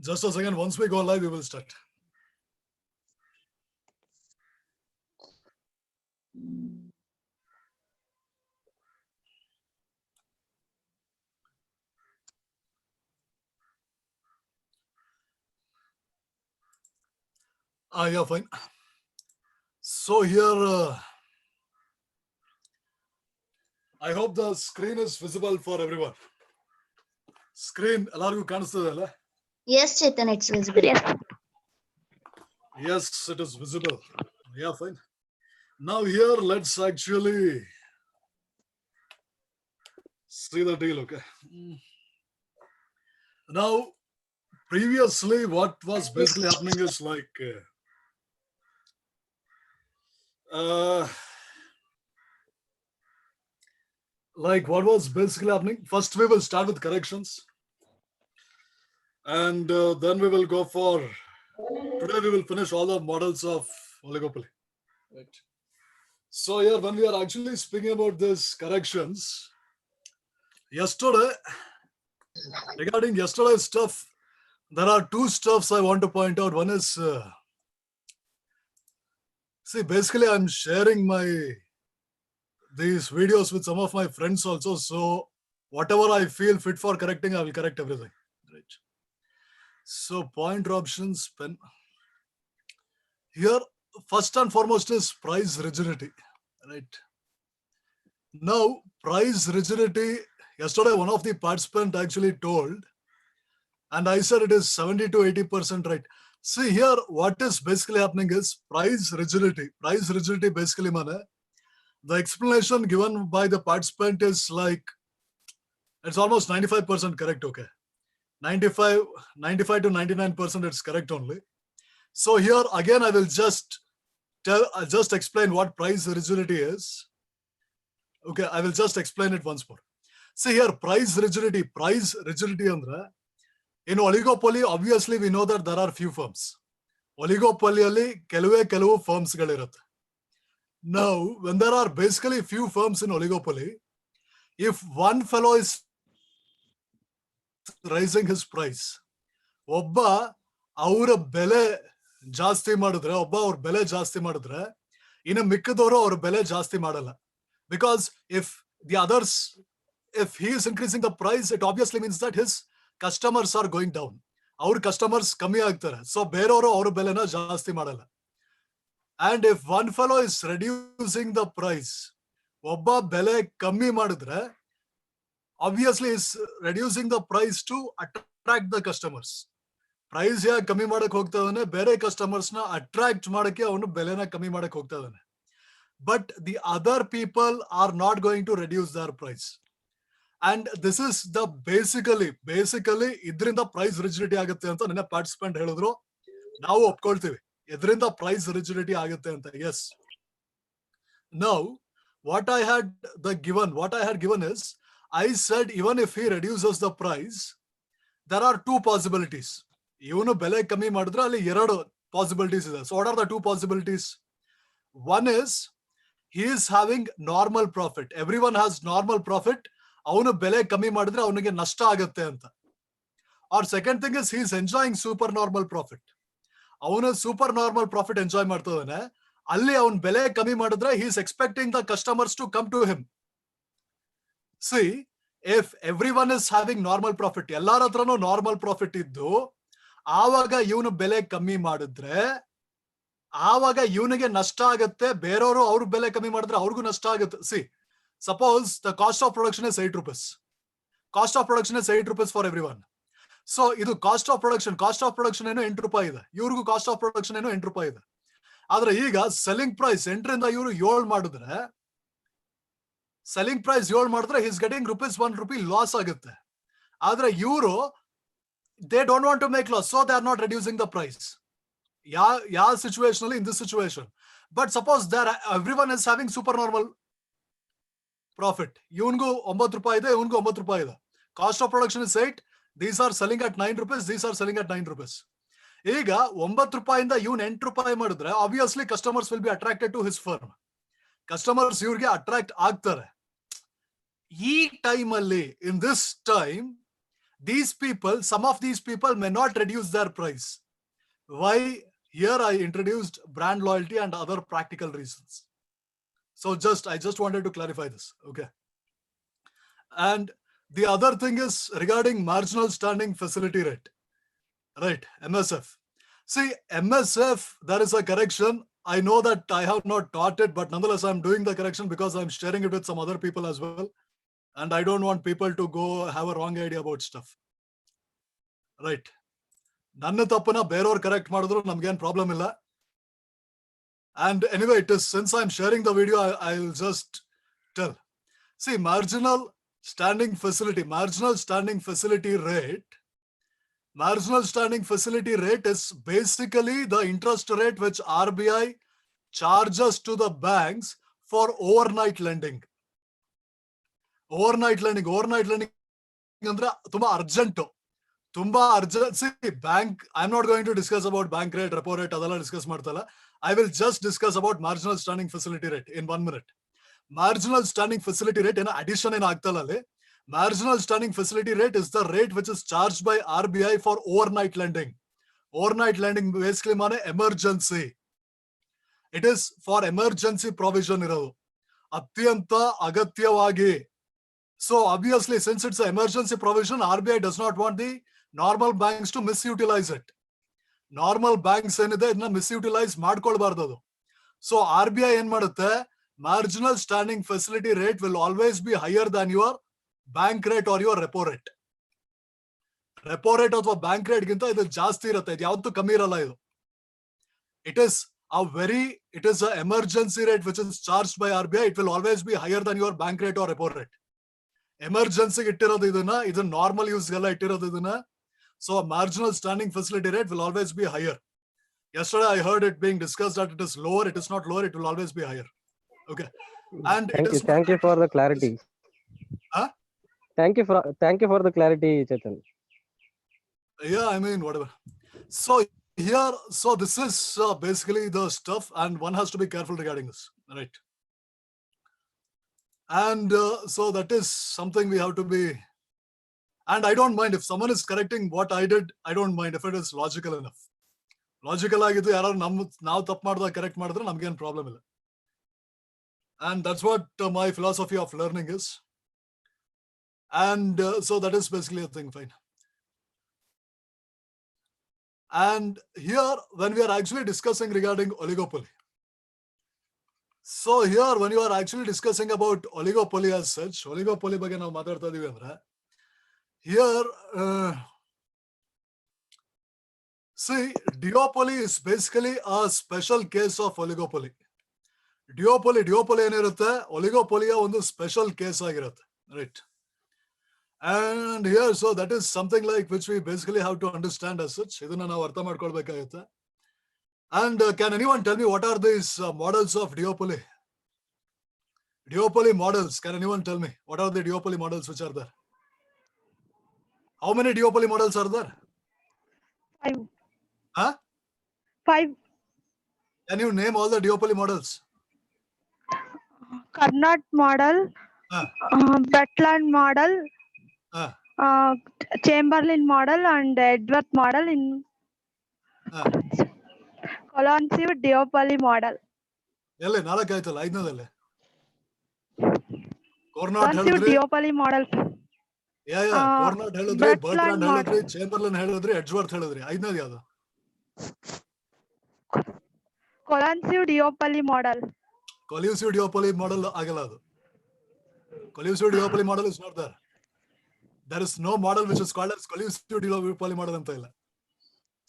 Just a second. Once we go live, we will start. Yeah, fine. So here, I hope the screen is visible for everyone. Screen, ಎಲ್ಲರಿಗೂ ಕಾಣಿಸ್ತದಲ್ಲ? Yes, Chetan, it's visible. Yes, it is visible. Yeah, fine. Now here, let's actually see the deal, okay? Now, previously, what was basically happening is like what was basically happening. First, we will start with corrections. And then we will go for, today we will finish all the models of oligopoly. Right. So here, when we are actually speaking about this corrections, yesterday, regarding yesterday's stuff, there are two stuffs I want to point out. One is, see, basically I'm sharing these videos with some of my friends also. So whatever I feel fit for correcting, I will correct everything. Right. So pointer options, pen. Here, first and foremost is price rigidity. Right. Now, price rigidity, yesterday one of the participants actually told, and I said it is 70 to 80%, right? See here, what is basically happening is price rigidity. Price rigidity basically, the explanation given by the participant is like, it's almost 95% correct, okay? 95 to 99% it's correct only. So here, again, I will just explain what price rigidity is. Okay, I will just explain it once more. See here, price rigidity andre, in oligopoly, obviously we know that there are few firms. Oligopoly alli ಕೆಲವು firms ಗಳಿರುತ್ತೆ. Now, when there are basically few firms in oligopoly, if one fellow is raising his price, ಒಬ್ಬ ಅವರ ಬೆಲೆ ಜಾಸ್ತಿ ಮಾಡಿದ್ರೆ, ಇನ್ನು ಮಿಕ್ಕದವರು ಅವ್ರ ಬೆಲೆ ಜಾಸ್ತಿ ಮಾಡಲ್ಲ. Because if the others, if he is increasing the price, it obviously means that his customers are going down. Our customers ಕಮ್ಮಿ ಆಗ್ತಾರೆ. So ಬೇರೆಯವರು ಅವ್ರ ಬೆಲೆನ ಜಾಸ್ತಿ ಮಾಡಲ್ಲ. And if one fellow is reducing the price, ಒಬ್ಬ ಬೆಲೆ ಕಮ್ಮಿ ಮಾಡಿದ್ರೆ, obviously is reducing the price to attract the customers. Price ಯಾಕೆ ಕಮ್ಮಿ ಮಾಡಕ್ ಹೋಗ್ತಾ ಇದ್ದಾನೆ? ಬೇರೆ ಕಸ್ಟಮರ್ಸ್ ನ ಅಟ್ರಾಕ್ಟ್ ಮಾಡಕ್ಕೆ ಅವನು ಬೆಲೆನ ಕಮ್ಮಿ ಮಾಡಕ್ ಹೋಗ್ತಾ ಇದ್ದಾನೆ. But the other people are not going to reduce their price. And this is the basically ಇದರಿಂದ ಪ್ರೈಸ್ ರಿಜಿಡಿಟಿ ಆಗುತ್ತೆ ಅಂತ ನನ್ನ ಪಾರ್ಟಿಸಿಪೆಂಟ್ ಹೇಳಿದ್ರು. ನಾವು ಒಪ್ಕೊಳ್ತೀವಿ, ಇದರಿಂದ ಪ್ರೈಸ್ ರಿಜಿಡಿಟಿ ಆಗುತ್ತೆ ಅಂತ. Yes. Now, what I had given is, I said even if he reduces the price, there are two possibilities. ಇವನು ಬೆಲೆ ಕಮ್ಮಿ ಮಾಡಿದ್ರೆ ಅಲ್ಲಿ ಎರಡು ಪಾಸಿಬಿಲಿಟೀಸ್ ಇದೆ. So what are the two possibilities? One is he is having normal profit. Everyone has normal profit. ಅವನು ಬೆಲೆ ಕಮ್ಮಿ ಮಾಡಿದ್ರೆ ಅವನಿಗೆ ನಷ್ಟ ಆಗುತ್ತೆ ಅಂತ. Or second thing is he is enjoying super normal profit. ಅವನು ಸೂಪರ್ ನಾರ್ಮಲ್ ಪ್ರಾಫಿಟ್ ಎಂಜಾಯ್ ಮಾಡ್ತಾ ಇದ್ದಾನೆ. ಅಲ್ಲಿ ಅವನ್ ಬೆಲೆ ಕಮ್ಮಿ ಮಾಡಿದ್ರೆ he is expecting the customers to come to him. See, if everyone is having normal profit, ಎಲ್ಲಾರ ಹತ್ರನೂ ನಾರ್ಮಲ್ ಪ್ರಾಫಿಟ್ ಇದ್ದು ಆವಾಗ ಇವನು ಬೆಲೆ ಕಮ್ಮಿ ಮಾಡಿದ್ರೆ ಆವಾಗ ಇವನಿಗೆ ನಷ್ಟ ಆಗುತ್ತೆ. ಬೇರೆಯವರು ಅವ್ರ ಬೆಲೆ ಕಮ್ಮಿ ಮಾಡಿದ್ರೆ ಅವ್ರಿಗೂ ನಷ್ಟ ಆಗುತ್ತೆ. C, suppose the cost of production is 8 rupees. Cost of production is 8 rupees for every one. So ಇದು ಕಾಸ್ಟ್ ಆಫ್ ಪ್ರೊಡಕ್ಷನ್ ಏನೋ 8 ರೂಪಾಯಿ ಇದೆ, ಇವ್ರಿಗೂ ಕಾಸ್ಟ್ ಆಫ್ ಪ್ರೊಡಕ್ಷನ್ ಏನೋ 8 ರೂಪಾಯಿ ಇದೆ. ಆದ್ರೆ ಈಗ ಸೆಲ್ಲಿಂಗ್ ಪ್ರೈಸ್ 8ರಿಂದ ಇವರು 7 ಮಾಡಿದ್ರೆ, ಸೆಲ್ಲಿಂಗ್ ಪ್ರೈಸ್ 7 ಮಾಡಿದ್ರೆ ಹಿಸ್ ಗೆಟಿಂಗ್ ₹1 ರೂಪಾಯಿ ಲಾಸ್ ಆಗುತ್ತೆ. ಆದ್ರೆ ಇವರು they don't want to make loss, so they are not reducing the price. Yeah, situationally in this situation. But suppose that everyone is having super normal profit. ಇವನ್ಗೂ 9 ರೂಪಾಯಿ ಇದೆ, ಇವನ್ಗೂ 9 ರೂಪಾಯಿ ಇದೆ. Cost of production is 8. These are selling at 9 rupees. These are selling at 9 rupees. ಈಗ 9 ರೂಪಾಯಿಂದ ಇವನ್ 8 ರೂಪಾಯಿ ಮಾಡಿದ್ರೆ obviously customers will be attracted to his firm. Customers ಇವ್ರಿಗೆ attract ಆಗ್ತಾರೆ. ಈ ಟೈಮ್ ಅಲ್ಲಿ, in this time, these people, some of these people may not reduce their price. Why? Here I introduced brand loyalty and other practical reasons. So I just wanted to clarify this. Okay. And the other thing is regarding marginal standing facility rate. Right, MSF. See, MSF, there is a correction. I know that I have not taught it, but nonetheless, I'm doing the correction because I'm sharing it with some other people as well. And I don't want people to go have a wrong idea about stuff. Right. ನನ್ನ ತಪ್ಪನ ಬೇರೆಯವ್ರು correct ಮಾಡಿದ್ರು ನಮ್ಗೇನ್ problem ಇಲ್ಲ. And anyway, it is, since I'm sharing the video, I'll just tell. See, marginal standing facility rate. Marginal standing facility rate is basically the interest rate which RBI charges to the banks for overnight lending. Overnight lending ಅಂದ್ರೆ ತುಂಬಾ urgent. See, bank, I'm not going to discuss about bank rate, repo rate, adala discuss ಮಾಡ್ತಲ್ಲ. I will just discuss about marginal standing facility rate in 1 minute. Marginal standing facility rate in addition in ಆಗ್ತಲ್ಲ ಅಲ್ಲಿ. Marginal standing facility rate is the rate which is charged by RBI for overnight lending. Overnight lending basically means emergency. It is for emergency provision ಇರೋದು. ಅತ್ಯಂತ ಅಗತ್ಯವಾಗಿ. So obviously, since it's an emergency provision, RBI does not want the normal banks to misutilize it. Normal banks ಏನಿದೆ ಇದನ್ನ ಮಿಸ್ಯೂಟಿಲೈಸ್ ಮಾಡ್ಕೊಳ್ಬಾರ್ದು ಅದು. So RBI ಏನ್ ಮಾಡುತ್ತೆ, marginal standing facility rate will always be higher than your bank rate or your repo rate. Repo rate ಅಥವಾ bank rate ಗಿಂತ ಇದು ಜಾಸ್ತಿ ಇರುತ್ತೆ. ಇದು ಯಾವತ್ತೂ ಕಮ್ಮಿ ಇರಲ್ಲ ಇದು. It is an emergency rate which is charged by RBI. It will always be higher than your bank rate or repo rate. Emergency ಇಟ್ಟಿರೋದು ಇದನ್ನ ನಾರ್ಮಲ್ ಯೂಸ್ ಗೆಲ್ಲ ಇಟ್ಟಿರೋದು ಇದನ್ನ. So marginal standing facility rate will always be higher. Yesterday I heard it being discussed that it is lower. It is not lower. It will always be higher. Okay. And thank you for the clarity. Huh? Thank you for the clarity, Chetan. Yeah, I mean, whatever. So here, this is basically the stuff, and one has to be careful regarding this, right? And so that is something we have to be. And I don't mind if someone is correcting what I did. I don't mind if it is logical enough. Logical ಆಗಿದ್ದು ಯಾರು ನಾವು ತಪ್ಪು ಮಾಡಿದಾಗ correct ಮಾಡಿದ್ರೆ ನಮ್ಗೇನು problem ಇಲ್ಲ. And that's what my philosophy of learning is. And so that is basically a thing, fine. And here, when we are actually discussing regarding oligopoly. So here, when you are actually discussing about oligopoly as such, oligopoly ಬಗ್ಗೆ ನಾವು ಮಾತಾಡ್ತಾ ಇದೀವಿ ಅಂದ್ರೆ, here, see, duopoly is basically a special case of oligopoly. Duopoly ಏನಿರುತ್ತೆ, oligopoly ಒಂದು special case ಆಗಿರುತ್ತೆ, right? And here, so that is something like which we basically have to understand as such. ಇದನ್ನ ನಾವು ಅರ್ಥ ಮಾಡ್ಕೊಳ್ಬೇಕಾಗುತ್ತೆ. And can anyone tell me what are these models of duopoly? Duopoly models. Can anyone tell me what are the duopoly models which are there? How many duopoly models are there? 5. Huh? 5. Can you name all the duopoly models? Carnot model, Bretland model, Chamberlain model, and Edgeworth model in Colonsiev duopoly model. ಎಲ್ಲಿ ನಾಲ್ಕು ಆಯ್ತಲ್ಲ, ಐದನೇದಲ್ಲೇ Colonsiev duopoly model. ಕೋರ್ನಾಟ್ ಹೇಳಿದ್ರಿ, Bertrand ಹೇಳಿದ್ರಿ, ಚೇಂಬರ್ಲನ್ ಹೇಳಿದ್ರಿ, ಎಡ್ಜ್ವರ್ತ್ ಹೇಳಿದ್ರಿ. ಐದನೇದು ಯಾವುದು? Colonsiev duopoly model. Collusive duopoly model ಆಗಲ್ಲ ಅದು. Collusive duopoly model is not there. There is no model which is called as collusive duopoly model ಅಂತ ಇಲ್ಲ.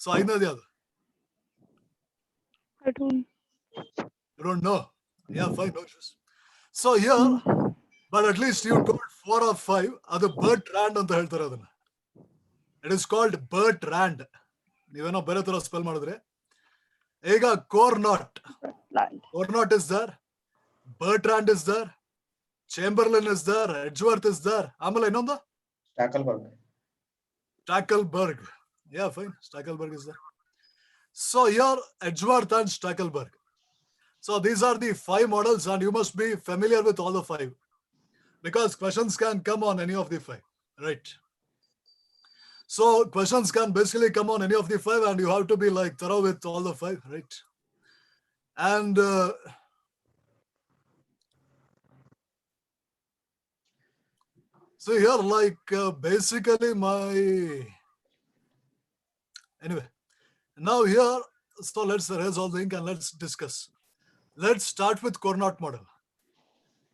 So ಐದನೇದು ಯಾವುದು? I don't. You don't know? Yeah, fine, no issues. So here, but at least you told 4 or 5. ಅದು Bertrand ಅಂತ ಹೇಳ್ತಾರೆ ಅದನ್ನ. It is called Bertrand. ನೀವೇನೋ ಬೇರೆ ತರ ಸ್ಪೆಲ್ ಮಾಡಿದ್ರೆ. ಈಗ Cournot is there, Bertrand is there, Chamberlain is there, Edgeworth is there. ಆಮೇಲೆ ಇನ್ನೊಂದು Stackelberg. Yeah, fine. Stackelberg is there. So here, Edgeworth and Stackelberg. So these are the 5 models, and you must be familiar with all the 5 because questions can come on any of the 5, right? So questions can basically come on any of the 5 and you have to be like thorough with all the 5, right? And so here like basically anyway, now here, so let's erase all the ink and let's discuss. Let's start with Cournot model.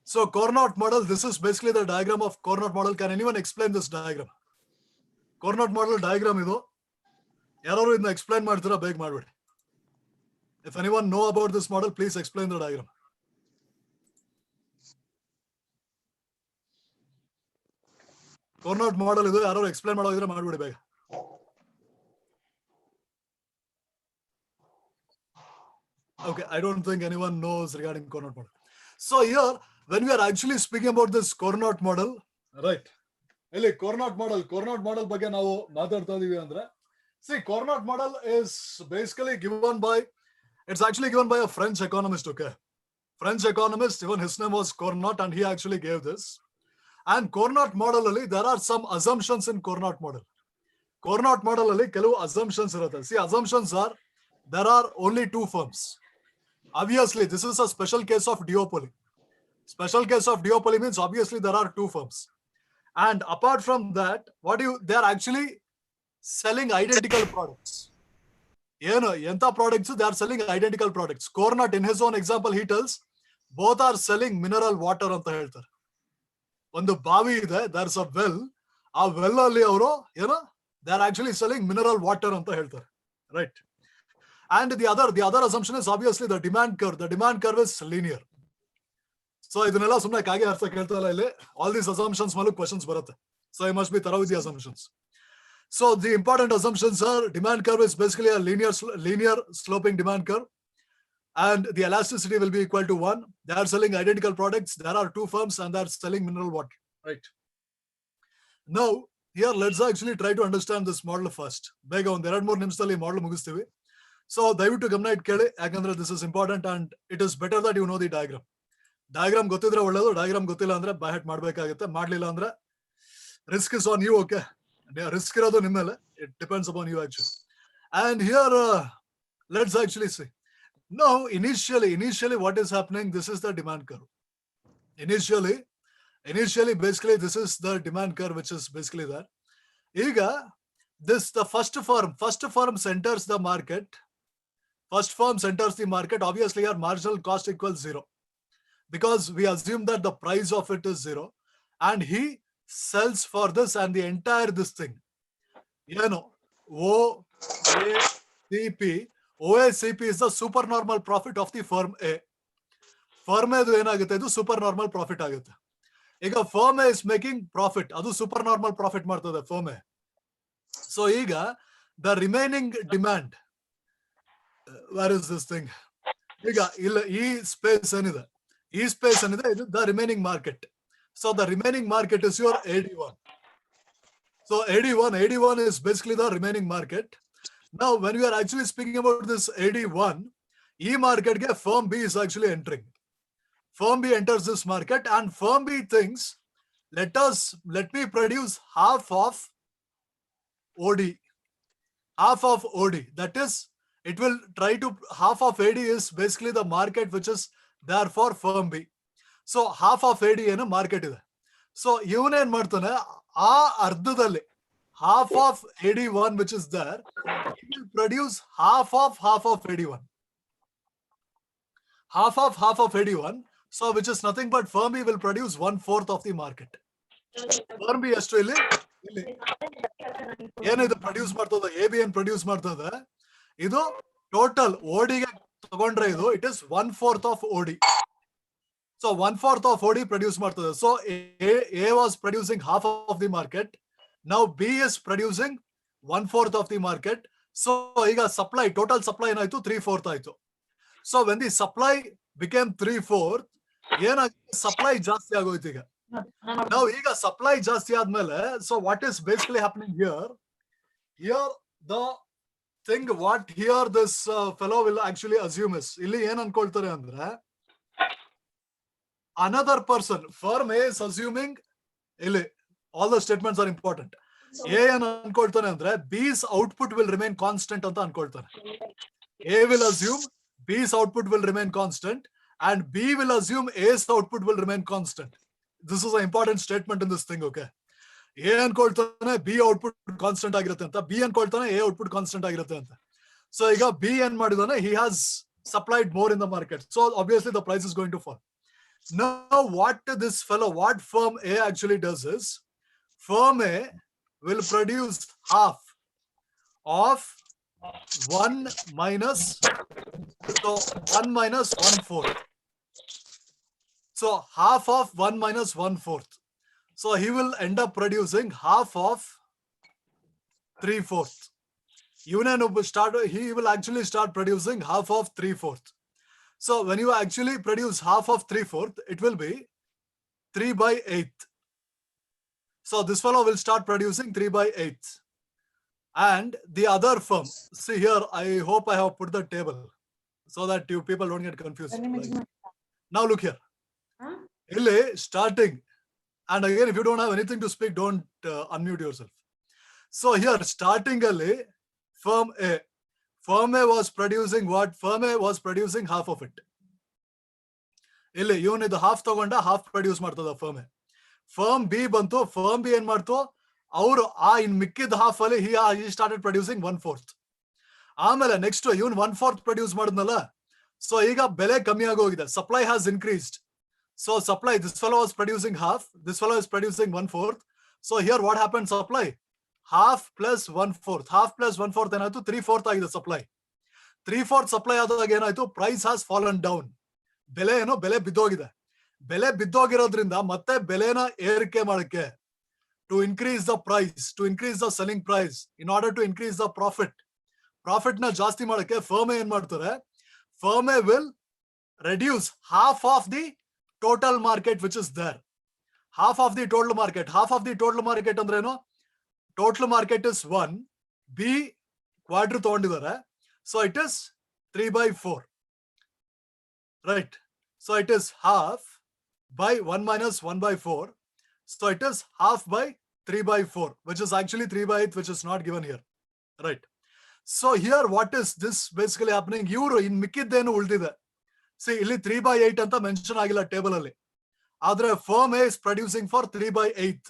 So Cournot model, this is basically the diagram of Cournot model. Can anyone explain this diagram? Cournot model diagram idu. Yararu idna explain ಮಾಡ್ತೀರಾ ಬೇಗ ಮಾಡ್ಬಿಡಿ. If anyone know about this model, please explain the diagram. Cournot model idu, yararu explain ಮಾಡೋದಿದ್ರೆ ಮಾಡ್ಬಿಡಿ ಬೇಗ. Okay, I don't think anyone knows regarding Cournot model. So here, when we are actually speaking about this Cournot model, right? ಇಲ್ಲಿ Cournot model ಬಗ್ಗೆ ನಾವು ಮಾತಾಡ್ತಾ ಇದೀವಿ ಅಂದ್ರೆ, see, Cournot model is basically given by, it's actually given by a French economist, okay? French economist, even his name was Cournot and he actually gave this. And Cournot model ಅಲ್ಲಿ, there are some assumptions in Cournot model. Cournot model ಅಲ್ಲಿ ಕೆಲವು assumptions ಇರುತ್ತೆ. See, assumptions are, there are only 2 firms. Obviously, this is a special case of duopoly. Special case of duopoly means obviously there are 2 firms. And apart from that, they are actually selling identical products. Enta products, they are selling identical products. Cournot, in his own example, he tells, both are selling mineral water anta ಹೇಳ್ತಾರೆ. ಒಂದು ಬಾವಿ ಇದೆ, there's a well. ಆ well ಅಲ್ಲಿ ಅವರು they are actually selling mineral water anta ಹೇಳ್ತಾರೆ. Right? And the other assumption is obviously the demand curve. The demand curve is linear. So ಇದನ್ನೆಲ್ಲ ಸುಮ್ಮನೆ ಕಾಗೆ ಅರ್ಥ ಕೇಳ್ತಾ ಇಲ್ಲ ಇಲ್ಲಿ. All these assumptions ಮೇಲೂ questions ಬರುತ್ತೆ. So you must be thorough with the assumptions. So the important assumptions are, demand curve is basically a linear sloping demand curve, and the elasticity will be equal to 1. They are selling identical products. There are 2 firms and they are selling mineral water. Right? Now here let's actually try to understand this model first. ಬೇಗ ಒಂದು 2-3 ನಿಮಿಷದಲ್ಲಿ model ಮುಗಿಸ್ತೀವಿ. So ದಯವಿಟ್ಟು ಗಮನ ಇಟ್ಟು ಕೇಳಿ, ಯಾಕಂದ್ರೆ this is important and it is better that you know the diagram. Diagram ಗೊತ್ತಿದ್ರೆ ಒಳ್ಳೇದು, diagram ಗೊತ್ತಿಲ್ಲ ಅಂದ್ರೆ ಬೈ ಹ್ಯಾಟ್ ಮಾಡ್ಬೇಕಾಗುತ್ತೆ. ಮಾಡ್ಲಿಲ್ಲ ಅಂದ್ರೆ risk is on you, okay? Risk ಇರೋದು ನಿಮ್ಮ ಮೇಲೆ. It depends upon you actually. And here let's actually see. Now initially what is happening, this is the demand curve. Initially basically this is the demand curve which is basically there. ಈಗ the first firm enters the market. First firm enters the market, obviously your marginal cost equals 0. Because we assume that the price of it is 0. And he sells for this and the entire this thing. OACP is the supernormal profit of the firm A. Firm A ಏನಾಗುತ್ತೆ, ಇದು supernormal profit ಆಗುತ್ತೆ. ಈಗ firm A is making profit, ಅದು supernormal profit ಮಾಡ್ತದೆ firm A. So ಈಗ the remaining demand, where is this thing? ಈಗ ಇಲ್ಲ ಈ ಸ್ಪೇಸ್ ಏನಿದೆ, ಇದು the remaining market. So the remaining market is your AD1. So AD1 is basically the remaining market. Now when we are actually speaking about this AD1, market ke firm B is actually entering. Firm B enters this market and firm B thinks, let me produce half of OD. That is, it will try to, half of AD is basically the market which is there for firm B. So half of AD ಏನು market ಇದೆ. So ಇವನೇನ್ ಮಾಡ್ತಾನೆ, ಆ ಅರ್ಧದಲ್ಲಿ half of AD1 which is there, he will produce half of AD1. Half of AD1. So which is nothing but firm B will produce 1/4 of the market. Firm B ಎಷ್ಟು ಇಲ್ಲಿ ಏನಿದು produce ಮಾಡ್ತದೆ, AB ಏನ್ produce ಮಾಡ್ತದೆ, ಇದು total ಓಡಿಗೆ ತಗೊಂಡ್ರೆ ಇದು it is 1/4 of OD. So 1/4 of OD produce ಮಾಡ್ತದೆ. So A was producing half of the market. Now B is producing 1/4 of the market. So ಈಗ supply, total supply ಏನಾಯ್ತು, 3/4 ಆಯ್ತು. So when the supply became 3/4, ಏನಾಗಿದೆ, supply ಜಾಸ್ತಿ ಆಗೋಯ್ತು ಈಗ. Now ಈಗ supply ಜಾಸ್ತಿ ಆದ್ಮೇಲೆ, so what is basically happening here the thing what here this fellow will actually assume is, ಇಲ್ಲಿ ಏನ್ ಅನ್ಕೊಳ್ತಾರೆ ಅಂದ್ರೆ, another person, firm A is assuming, all the statements are important. A ಏನ್ ಅನ್ಕೊಳ್ತಾನೆ ಅಂದ್ರೆ B's output will remain constant ಅಂತ ಅನ್ಕೊಳ್ತಾನೆ. A will assume B's output will remain constant and B will assume A's output will remain constant. This is an important statement in this thing, okay? A ಅನ್ಕೊಳ್ತಾನೆ B output constant ಆಗಿರುತ್ತೆ ಅಂತ, B ಅನ್ಕೊಳ್ತಾನೆ A output constant ಆಗಿರುತ್ತೆ ಅಂತ. So ಈಗ B ಏನ್ ಮಾಡಿದಾನೆ, he has supplied more in the market. So obviously the price is going to fall. Now what firm A actually does is, firm A will produce half of 1 minus 1/4. So half of 1 minus 1/4. So he will end up producing half of 3/4. He will actually start producing half of 3/4. So when you actually produce half of 3/4, it will be 3/8. So this fellow will start producing 3/8. And the other firm, see here, I hope I have put the table so that you people don't get confused. Now look here. Illi starting, and again, if you don't have anything to speak, don't unmute yourself. So here, starting alli, firm A was producing what? Firm A was producing half of it. Illi even idu half tagonda, half produce ಮಾಡ್ತದ firm A. Firm B ಬಂತು, firm B ಏನ್ ಮಾಡ್ತು, ಅವರು ಇನ್ ಮಿಕ್ಕಿದ half ಅಲ್ಲಿ he started producing 1/4. ಆಮೇಲೆ next ಇವನ್ 1/4 produce ಮಾಡಿದ್ನಲ್ಲ, so ಈಗ ಬೆಲೆ ಕಮ್ಮಿ ಆಗೋಗಿದೆ, supply has increased. So supply, this fellow was producing half, this fellow is producing 1/4. So here what happened, supply half plus 1/4, half plus 1/4 ಏನಾಯ್ತು, 3/4 ಆಗಿದೆ ಸಪ್ಲೈ. 3/4 ಸಪ್ಲೈ ಆದಾಗ ಏನಾಯ್ತು, ಪ್ರೈಸ್ ಹ್ಯಾಸ್ ಫಾಲನ್ ಡೌನ್. ಬೆಲೆ ಬಿದ್ದೋಗಿದೆ. ಬೆಲೆ ಬಿದ್ದೋಗಿರೋದ್ರಿಂದ ಮತ್ತೆ ಬೆಲೆನ ಏರಿಕೆ ಮಾಡಕ್ಕೆ, to increase the price, to increase the selling price, in order to increase the profit ನ ಜಾಸ್ತಿ ಮಾಡಕ್ಕೆ firm A ಏನ್ ಮಾಡ್ತಾರೆ, firm A will reduce half of the total market which is there. Half of the total market ಅಂದ್ರೆ ಏನು, total market is 1, B ಕ್ವಾಡ್ರ್ ತಗೊಂಡಿದ್ದಾರೆ, so it is 3/4, right? So it is half by 1 minus 1/4. So it is half by 3/4, which is actually 3/8, which is not given here, right? So here what is this basically happening, ಇವರು ಇನ್ ಮಿಕ್ಕಿದ್ದೇನು ಉಳಿದಿದೆ, see ಇಲ್ಲಿ 3/8 ಅಂತ mention ಆಗಿಲ್ಲ table ಅಲ್ಲಿ, ಆದ್ರೆ firm A is producing for 3/8.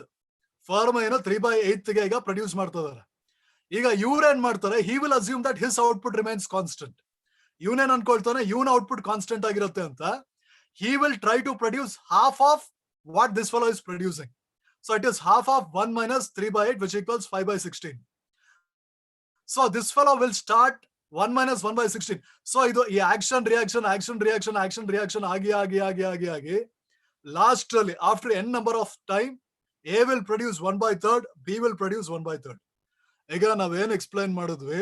firm A 3/8 ಗೆ ಈಗ produce ಮಾಡ್ತಿದ್ದಾರೆ. ಈಗ ಇವ್ರು ಏನ್ ಮಾಡ್ತಾರೆ, he will assume that his output remains constant. ಇವನೇನ್ ಅನ್ಕೊಳ್ತಾನೆ, ಇವನ ಔಟ್ಪುಟ್ ಕಾನ್ಸ್ಟೆಂಟ್ ಆಗಿರುತ್ತೆ ಅಂತ. He will try to produce half of what this fellow is producing. So it is half of 1 minus 3/8, which equals 5/16. So this fellow will start 1 minus 1/16. So idu ee action reaction agi last ಅಲ್ಲಿ after n number of time, A will produce 1/3, B will produce 1/3. ಈಗ ನಾವೇನು explain ಮಾಡಿದ್ವಿ,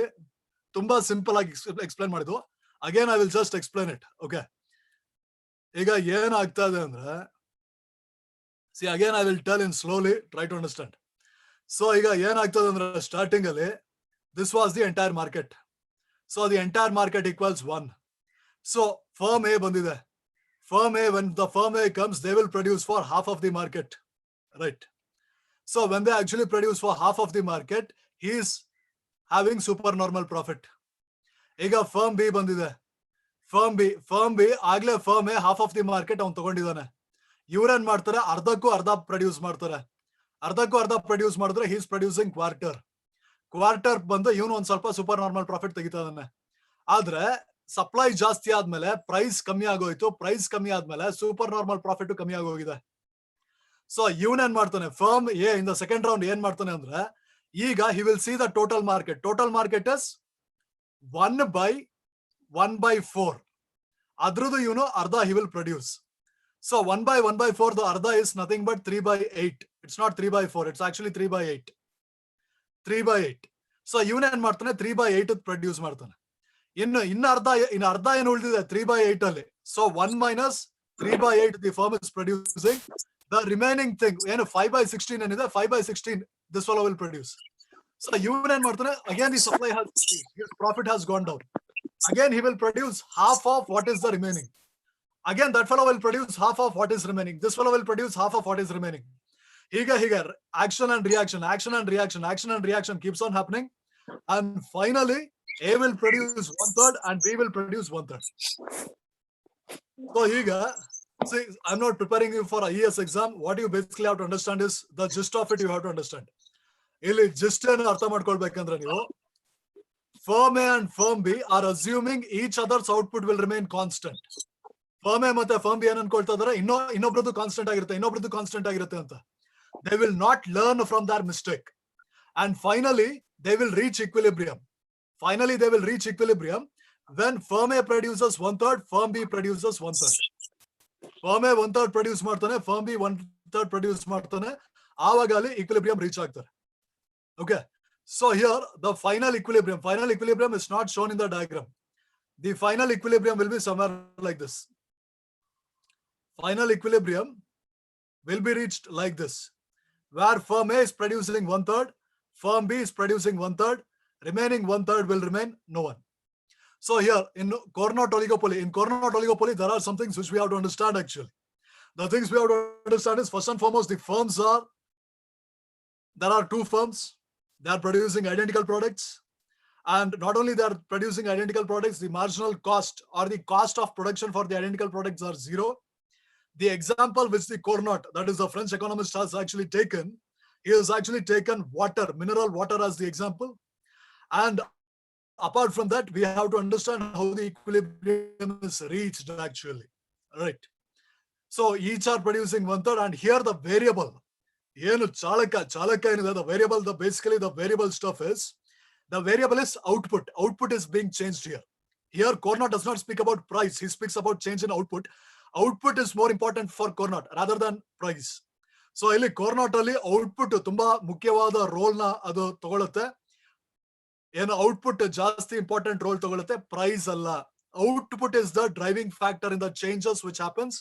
ತುಂಬಾ simple ಆಗಿ explain ಮಾಡಿದ್ವು. Again I will just explain it, okay? ಈಗ ಏನಾಗ್ತಾ ಇದೆ ಅಂದ್ರೆ, see again I will tell in slowly, try to understand. So ಈಗ ಏನಾಗ್ತದೆ ಅಂದ್ರೆ, ಸ್ಟಾರ್ಟಿಂಗ್ ಅಲ್ಲಿ this was the entire market. So the entire market equals 1. So firm A ಬಂದಿದೆ. Firm A, when the firm A comes, they will produce for half of the market, right? So when they actually produce for half of the market, he is having supernormal profit. ಈಗ firm B ಬಂದಿದೆ. firm B ಆಗ್ಲೇ firm A half of the market ಅವ್ನು ತಗೊಂಡಿದ್ದಾನೆ. ಇವ್ರೇನ್ ಮಾಡ್ತಾರೆ, ಅರ್ಧಕ್ಕೂ ಅರ್ಧ produce ಮಾಡ್ತಾರೆ. ಮಾಡಿದ್ರೆ he is producing quarter ಬಂದು ಇವನು ಒಂದ್ ಸ್ವಲ್ಪ ಸೂಪರ್ ನಾರ್ಮಲ್ ಪ್ರಾಫಿಟ್ ತೆಗಿತಾ ಇದ್ದಾನೆ. ಆದ್ರೆ ಸಪ್ಲೈ ಜಾಸ್ತಿ ಆದ್ಮೇಲೆ ಪ್ರೈಸ್ ಕಮ್ಮಿ ಆಗೋಯ್ತು. ಪ್ರೈಸ್ ಕಮ್ಮಿ ಆದ್ಮೇಲೆ ಸೂಪರ್ ನಾರ್ಮಲ್ ಪ್ರಾಫಿಟ್ ಕಮ್ಮಿ ಆಗೋಗಿದೆ. ಸೊ ಇವನೇನ್ ಮಾಡ್ತಾನೆ, firm A in the second round ಏನ್ ಮಾಡ್ತಾನೆ ಅಂದ್ರೆ, ಈಗ he will see the total market is 1/4. ಅದ್ರದ್ದು ಇವನು ಅರ್ಧ he will produce. So 1/4 the arda is nothing but 3/8. It's not 3/4, it's actually 3/8. 3/8. So ಇವನ್ ಏನ್ ಮಾಡ್ತಾನೆ, 3/8 ಪ್ರೊಡ್ಯೂಸ್ ಮಾಡ್ತಾನೆ. ಇನ್ನು ಅರ್ಧ ಏನು ಉಳಿದಿದೆ 3/8 ಅಲ್ಲಿ. So 1 minus 3/8 the firm is producing. The remaining thing ಏನು 5/16 ಏನಿದೆ, 5/16 this fellow will produce. So ಇವನ್ ಏನ್ ಮಾಡ್ತಾನೆ, again the supply has, his profit has gone down. Again he will produce half of what is the remaining. Again that fellow will produce half of what is remaining. This fellow will produce half of what is remaining. Here, action and reaction, action and reaction, action and reaction keeps on happening. And finally, A will produce 1/3 and B will produce 1/3. So here, see, I'm not preparing you for a ES exam. What you basically have to understand is the gist of it you have to understand. ಇಲ್ಲಿ gist ಏನು ಅರ್ಥ ಮಾಡ್ಕೊಳ್ಬೇಕಂದ್ರೆ ನೀವು firm A and firm B are assuming each other's output will remain constant. Firm A ಮತ್ತೆ firm B ಏನು ಅನ್ಕೊಳ್ತಾ ಇದಾರೆ ಇನ್ನೊಬ್ರದ್ದು constant ಆಗಿರುತ್ತೆ ಅಂತ. They will not learn from their mistake. And finally, they will reach equilibrium. When firm A produces 1/3, firm B produces 1/3. Firm A 1/3 produce ಮಾಡ್ತಾನೆ, firm B 1/3 produce ಮಾಡ್ತಾನೆ. ಆವಾಗ ಅಲ್ಲಿ equilibrium reach ಆಗ್ತಾರೆ. Okay. So here, the final equilibrium is not shown in the diagram. The final equilibrium will be somewhere like this. Final equilibrium will be reached like this, where firm A is producing 1/3, firm B is producing 1/3, remaining 1/3 will remain no one. So here in Cournot oligopoly, there are some things which we have to understand actually. The things we have to understand is, first and foremost, there are two firms. They are producing identical products. And not only they are producing identical products, the marginal cost or the cost of production for the identical products are zero. The example which the Cournot, that is the French economist, has actually taken, he has actually taken mineral water as the example. And apart from that, we have to understand how the equilibrium is reached actually, right? So each are producing 1/3, and here the variable, the variable, the variable stuff is, the variable is output. Output is being changed here. Here Cournot does not speak about price, he speaks about change in output. Output is more important for Cournot rather than price. So ಇಲ್ಲಿ Cournot ಅಲ್ಲಿ output ತುಂಬಾ ಮುಖ್ಯವಾದ roll ನ ಅದು ತಗೊಳುತ್ತೆ. ಏನು output ಜಾಸ್ತಿ important role ತಗೊಳುತ್ತೆ, ಪ್ರೈಸ್ ಅಲ್ಲ. Output is the driving factor in the changes which happens.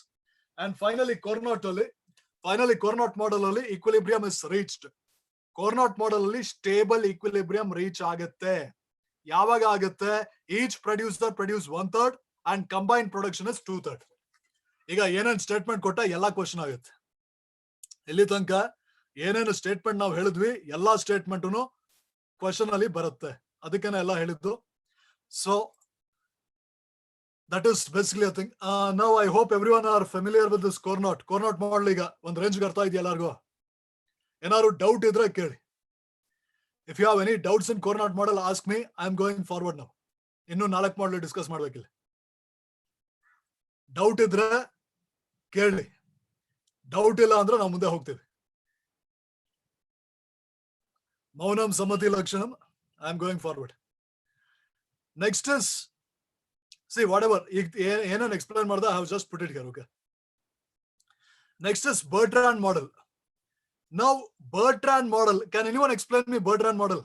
And finally Cournot model ಅಲ್ಲಿ equilibrium is reached. Cournot model ಅಲ್ಲಿ stable equilibrium reach ಆಗುತ್ತೆ. ಯಾವಾಗ ಆಗುತ್ತೆ? Each producer produce 1/3 and combined production is 2/3. ಈಗ ಏನೇನು statement ಕೊಟ್ಟ ಎಲ್ಲ ಕ್ವಶನ್ ಆಗುತ್ತೆ. ಇಲ್ಲಿ ತನಕ ಏನೇನು ಸ್ಟೇಟ್ಮೆಂಟ್ ನಾವು ಹೇಳಿದ್ವಿ ಎಲ್ಲಾ ಸ್ಟೇಟ್ಮೆಂಟು ಕ್ವಶನ್ ಅಲ್ಲಿ ಬರುತ್ತೆ, ಅದಕ್ಕೇನೆ ಎಲ್ಲ ಹೇಳಿದ್ದು. So that is basically a thing. Now I hope everyone are familiar with this Cournot model. ಈಗ ಒಂದು ರೇಂಜ್ಗೆ ಅರ್ಥ ಇದೆಯಾ ಎಲ್ಲರಿಗೂ? ಏನಾದ್ರು ಡೌಟ್ ಇದ್ರೆ ಕೇಳಿ. If you have any doubts in Cournot model, ask me. I am going forward now. ಇನ್ನು 4 ಮಾಡಲ್ discuss ಮಾಡ್ಬೇಕಿಲ್ಲ. Doubt ಇದ್ರೆ ಕೇಳಿ, ಡೌಟ್ ಇಲ್ಲ ಅಂದ್ರೆ ನಾವು ಮುಂದೆ ಹೋಗ್ತೀವಿ. ಮೌನಂ ಸಮ್ಮತಿ ಲಕ್ಷಣಂ. I am going forward. Next is, see, whatever ಏನೇನು explain ಮಾಡ್ದೆ, I have just put it here. Okay. Next is Bertrand model. Now Bertrand model, can anyone explain me Bertrand model?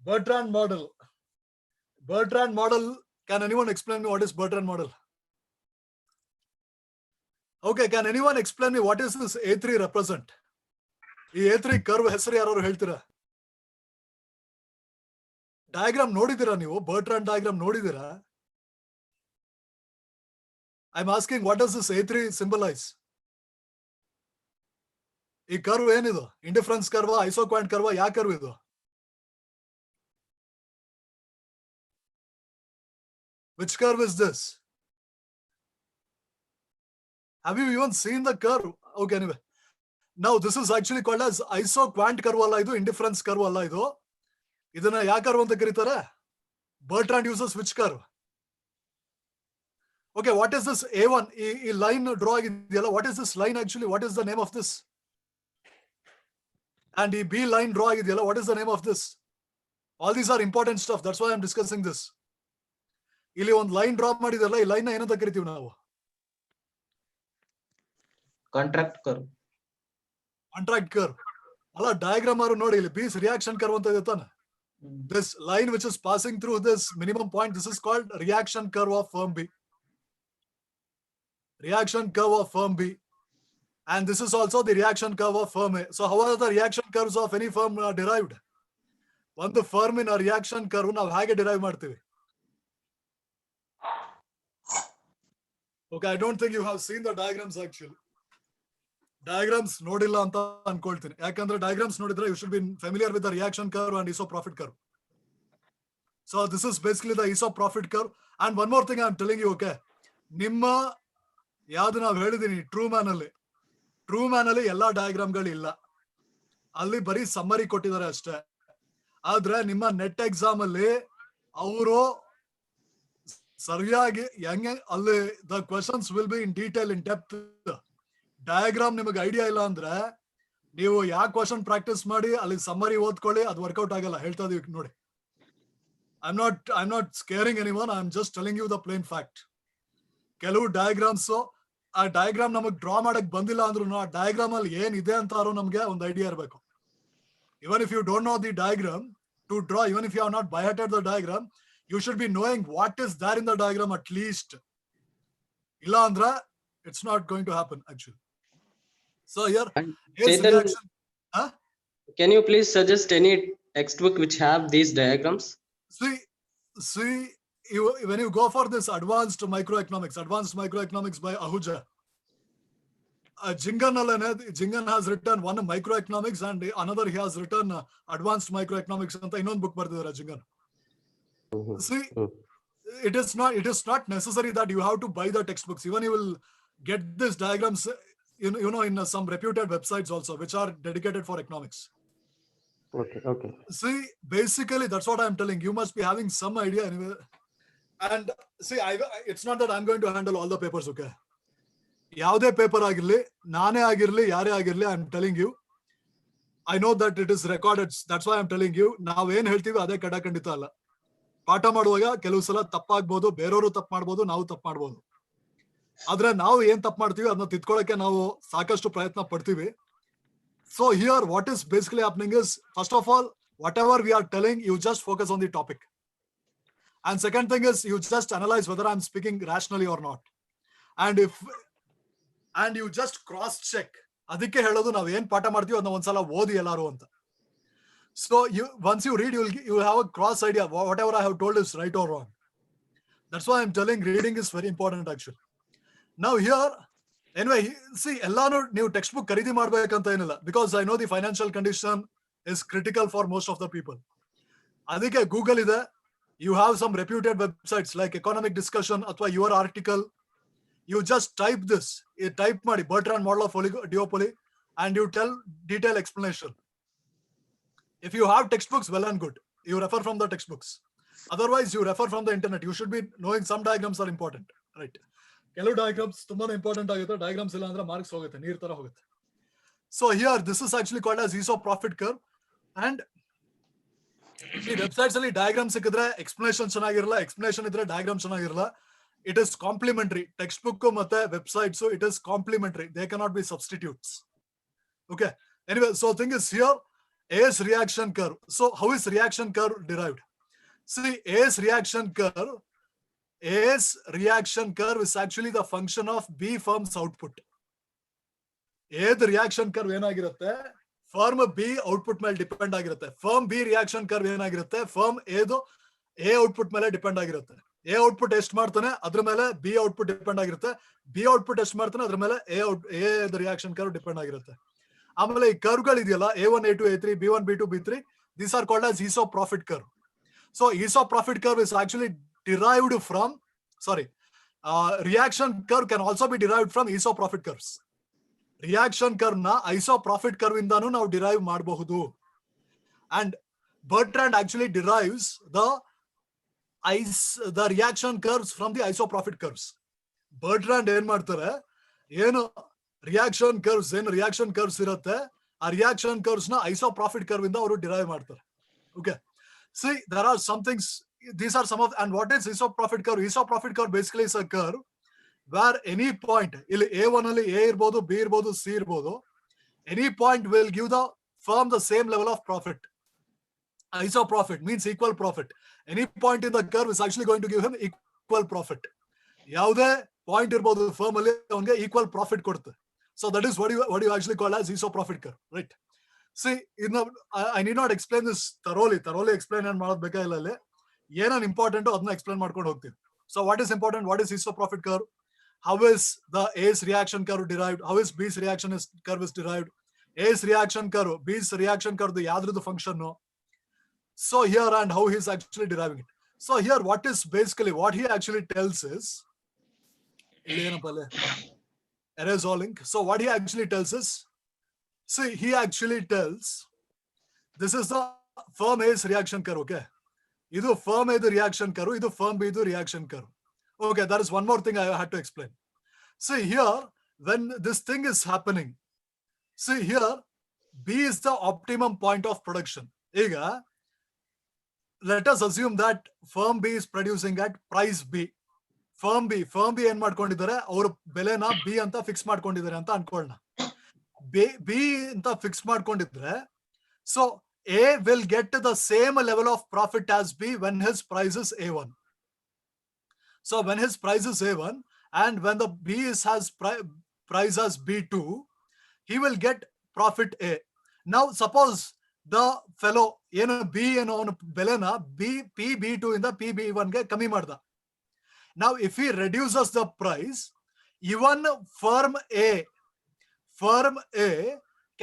Bertrand model, can anyone explain me what is Bertrand model? Okay, can anyone explain me what is this A3 represent? ಈ A3 curve ಹೆಸರು ಯಾರು ಹೇಳ್ತೀರಾ? Diagram ನೋಡಿದಿರಾ ನೀವು? Bertrand diagram ನೋಡಿದಿರಾ? I am asking, what does this A3 symbolise? ಈ curve ಏನಿದು? Indifference curve, isoquant curve, ಯಾವ ಕರ್ವ್ ಇದು? Which curve is this? Have you even seen the curve? Okay, anyway. Now this is actually called as isoquant curve alla idu, indifference curve alla idu. Idana ya curve anta karitare? Bertrand uses which curve? Okay, what is this A1? E line draw agidiyalla. What is this line actually? What is the name of this? And e B line draw agidiyalla. What is the name of this? All these are important stuff. That's why I am discussing this. ಇಲ್ಲಿ ಒಂದು line draw ಮಾಡಿದಲ್ಲ, ಈ line ಏನಂತ ಕರಿತೀವಿ ನಾವು? Contract curve. Contract curve ಅಲ್ಲ, diagram ಆರು ನೋಡಿ, ಇಲ್ಲಿ ಬೀಸ್ ರಿಯಾಕ್ಷನ್ ಕರ್ವ್ ಅಂತ ಇದೆ ತಾನೆ. This line which is passing through this minimum point, this is called reaction curve of firm B. Reaction curve of firm B. And this is also the reaction curve of firm A. So how are the reaction curves of any firm derived? ಒಂದು firm ಇನ್ reaction curve ನಾವು ಹೇಗೆ derive ಮಾಡ್ತೀವಿ? Okay, I don't think you have seen the diagrams actually. Diagrams ನೋಡಿಲ್ಲ ಅಂತ ಅನ್ಕೊಳ್ತೀನಿ, ಯಾಕಂದ್ರೆ diagrams ನೋಡಿದ್ರೆ you should be familiar with the reaction curve and iso profit curve. So this is basically the iso profit curve. And one more thing I am telling you, okay, ನಿಮ್ಮ ಯಾವ್ದು ನಾವು ಹೇಳಿದೀನಿ true man ಅಲ್ಲಿ ಎಲ್ಲಾ ಡಯಾಗ್ರಾಮ್ಗಳು ಇಲ್ಲ, ಅಲ್ಲಿ ಬರೀ summary ಕೊಟ್ಟಿದ್ದಾರೆ ಅಷ್ಟೇ. ಆದ್ರೆ ನಿಮ್ಮ ನೆಟ್ ಎಕ್ಸಾಮ್ ಅಲ್ಲಿ ಅವರು ಸರಿಯಾಗಿ ಹೆಂಗೆ ಅಲ್ಲಿ the questions will be in detail in depth. Diagram ನಿಮಗೆ ಐಡಿಯಾ ಇಲ್ಲ ಅಂದ್ರೆ ನೀವು ಯಾವ ಕ್ವಶನ್ ಪ್ರಾಕ್ಟೀಸ್ ಮಾಡಿ ಅಲ್ಲಿ ಸಮ್ಮರಿ ಓದ್ಕೊಳ್ಳಿ, ಅದು ವರ್ಕೌಟ್ ಆಗಲ್ಲ. ಹೇಳ್ತಾ ಇದೀವಿ ನೋಡಿ, I not scaring anyone, I am just telling you the plain fact. ಕೆಲವು ಡಯಾಗ್ರಾಮ್ಸ್, ಆ ಡಯಾಗ್ರಾಮ್ ನಮಗ್ ಡ್ರಾ ಮಾಡಕ್ ಬಂದಿಲ್ಲ ಅಂದ್ರೂ ಆ ಡಯಾಗ್ರಾಮ್ ಅಲ್ಲಿ ಏನಿದೆ ಅಂತಾರು ನಮ್ಗೆ ಒಂದು ಐಡಿಯಾ ಇರಬೇಕು. Even if you don't know the diagram to draw, even if you have not by hearted the diagram, you should be knowing what is there in the diagram at least. Illa andra, it's not going to happen actually. So here, here's Chetan, reaction. Huh? can you please suggest any textbook which have these diagrams? See, when you go for this advanced microeconomics by Ahuja, Jingan has written one microeconomics and another he has written advanced microeconomics anta innond book bardidare Jingan. See, it is not necessary that you have to buy the textbooks. Even you will get these diagrams you know in some reputed websites also which are dedicated for economics. Okay. See, basically that's what I'm telling. You must be having some idea anyway. And see, it's not that I'm going to handle all the papers, okay? ಯಾವುದೇ paper ಆಗಿರ್ಲಿ, ನಾನೇ ಆಗಿರ್ಲಿ, ಯಾರೇ ಆಗಿರ್ಲಿ, I am telling you, I know that it is recorded. That's why I am telling you. ನಾವೇನ್ ಹೇಳ್ತೀವಿ ಅದೇ ಖಂಡಿತ ಅಲ್ಲ. ಪಾಠ ಮಾಡುವಾಗ ಕೆಲವು ಸಲ ತಪ್ಪಾಗ್ಬೋದು, ಬೇರೆಯವರು ತಪ್ಪು ಮಾಡ್ಬೋದು, ನಾವು ತಪ್ಪು ಮಾಡ್ಬೋದು. ಆದ್ರೆ ನಾವು ಏನ್ ತಪ್ಪು ಮಾಡ್ತೀವಿ ಅದನ್ನ ತಿದ್ಕೊಳ್ಳಕ್ಕೆ ನಾವು ಸಾಕಷ್ಟು ಪ್ರಯತ್ನ ಪಡ್ತೀವಿ. So here what is basically happening is, first of all, whatever we are telling, you just focus on the topic. And second thing is, you just analyse whether I am speaking rationally or not. And you just cross check. ಅದಕ್ಕೆ ಹೇಳೋದು ನಾವು ಏನ್ ಪಾಠ ಮಾಡ್ತೀವಿ ಅದನ್ನ ಒಂದ್ಸಲ ಓದಿ ಎಲ್ಲಾರು ಅಂತ. So once you read, you will have a cross idea whatever I have told is right or wrong. That's why I'm telling reading is very important actually. Now here, anyway, see, ಎಲ್ಲಾನು ನೀವು text book ಖರೀದಿ ಮಾಡ್ಬೇಕಂತ ಏನಿಲ್ಲ, because I know the financial condition is critical for most of the people. ಅದಕ್ಕೆ Google ಇದೆ, you have some reputed websites like Economic Discussion ಅಥವಾ your article. You just type this, you type ಮಾಡಿ Bertrand model of duopoly and you tell detailed explanation. If you have textbooks, well and good, you refer from the textbooks. Otherwise you refer from the internet. You should be knowing some diagrams are important, right? ಕೆಲವು diagrams ತುಂಬಾನೇ important ಆಗುತ್ತೆ, diagrams ಇಲ್ಲ ಅಂದ್ರೆ marks ಹೋಗುತ್ತೆ, ನೀರ್ ತರ ಹೋಗುತ್ತೆ. So here this is actually called as iso profit curve. And ಈ ವೆಬ್ಸೈಟ್ಸ್ ಅಲ್ಲಿ ಡಯಾಗ್ರಾಮ್ ಸಿಕ್ಕಿದ್ರೆ ಎಕ್ಸ್ಪ್ಲನೇಷನ್ ಚೆನ್ನಾಗಿರಲ್ಲ, ಎಕ್ಸ್ಪ್ಲನೇಷನ್ ಇದ್ರೆ ಡಯಾಗ್ರಾಮ್ ಚೆನ್ನಾಗಿರಲ್ಲ. It is complementary. Textbook ಮತ್ತೆ websites, so it is complementary. They cannot be substitutes. Okay. Anyway, so thing is here, A's reaction curve. So how is reaction curve derived? See, A's reaction curve is actually the function of B firm's output. A's reaction curve ಏನಾಗಿರುತ್ತೆ, firm B output ಮೇಲೆ depend ಆಗಿರುತ್ತೆ. firm B reaction curve ಏನಾಗಿರುತ್ತೆ, firm Aದು A output ಮೇಲೆ depend ಆಗಿರುತ್ತೆ. A output ಎಷ್ಟು ಮಾಡ್ತಾನೆ ಅದ್ರ ಮೇಲೆ ಬಿ ಔಟ್ಪುಟ್ ಡಿಪೆಂಡ್ ಆಗಿರುತ್ತೆ. ಬಿ ಔಟ್ಪುಟ್ ಎಷ್ಟು ಮಾಡ್ತಾನೆ ಅದ್ರ ಮೇಲೆ ಎ ರಿಯಾಕ್ಷನ್ ಕರ್ವ್ ಡಿಪೆಂಡ್ ಆಗಿರುತ್ತೆ. ಆಮೇಲೆ ಈ ಕರ್ವ್ಗಳು ಇದೆಯಲ್ಲ, A1, A2, A3, B1, B2, B3, these are called as iso profit curve. So iso profit curve is actually derived from, reaction curve can also be derived from iso profit curves. Reaction curve na iso profit curve indanu ನಾವು derive ಮಾಡಬಹುದು. And Bertrand actually derives the reaction curves from the iso profit curves. Bertrand ಏನ್ ಮಾಡ್ತಾರೆ, ಏನು reaction curves ಇರುತ್ತೆ, ಆ reaction curves ನ iso profit curve ಇಂದ ಅವರು ಡಿರೈವ್ ಮಾಡ್ತಾರೆ. Okay, see, there are some things, these are some of, and what is iso profit curve? Iso profit curve basically is a curve where any point, ಇಲ್ಲಿ A1 ಅಲ್ಲಿ A ಇರ್ಬೋದು, B ಇರ್ಬೋದು, C ಇರ್ಬೋದು, any point will give the firm the same level of profit. Iso profit means equal profit. Any point in the curve is actually going to give him equal profit. ಯಾವುದೇ point ಇರ್ಬೋದು firm ಅಲ್ಲಿ ಅವನಿಗೆ equal profit ಕೊಡುತ್ತೆ. So that is what you actually call as iso profit curve, right? See, I need not explain this thoroughly explain ಏನ್ ಮಾಡೋದು ಬೇಕಾಗಿಲ್ಲ. ಇಲ್ಲಿ ಏನೇನು ಇಂಪಾರ್ಟೆಂಟ್ ಅದನ್ನ ಎಕ್ಸ್ಪ್ಲೇನ್ ಮಾಡ್ಕೊಂಡು ಹೋಗ್ತೀವಿ. So what is important, what is iso profit curve, how is the A's reaction curve derived? How is B's reaction curve is derived? A's reaction curve, B's reaction curve, the yadru the function no. So here and how he's actually deriving it. So here what he actually tells is erase all link. So what he actually tells is, see, he actually tells this is the firm A's reaction curve, okay? Idu firm A the reaction curve, idu firm B the reaction curve. Okay, that is one more thing I had to explain. See here, when this thing is happening, see here, B is the optimum point of production. Ega, let us assume that firm B is producing at price B. Firm B ಏನ್ ಮಾಡ್ಕೊಂಡಿದ್ದಾರೆ, ಅವರು ಬೆಲೆನ B ಅಂತ fix ಮಾಡ್ಕೊಂಡಿದ್ದಾರೆ ಅಂತ ಅನ್ಕೊಳ್ಳೋಣ. B ಅಂತ fix ಮಾಡ್ಕೊಂಡಿದ್ರೆ, so A will get to the same level of profit as B when his price is A1. So when his price is A1 and when the B has price as B2, he will get profit A. Now suppose the fellow B belena B2 in the PB1 ge kami marda. Now if he reduces the price, even firm A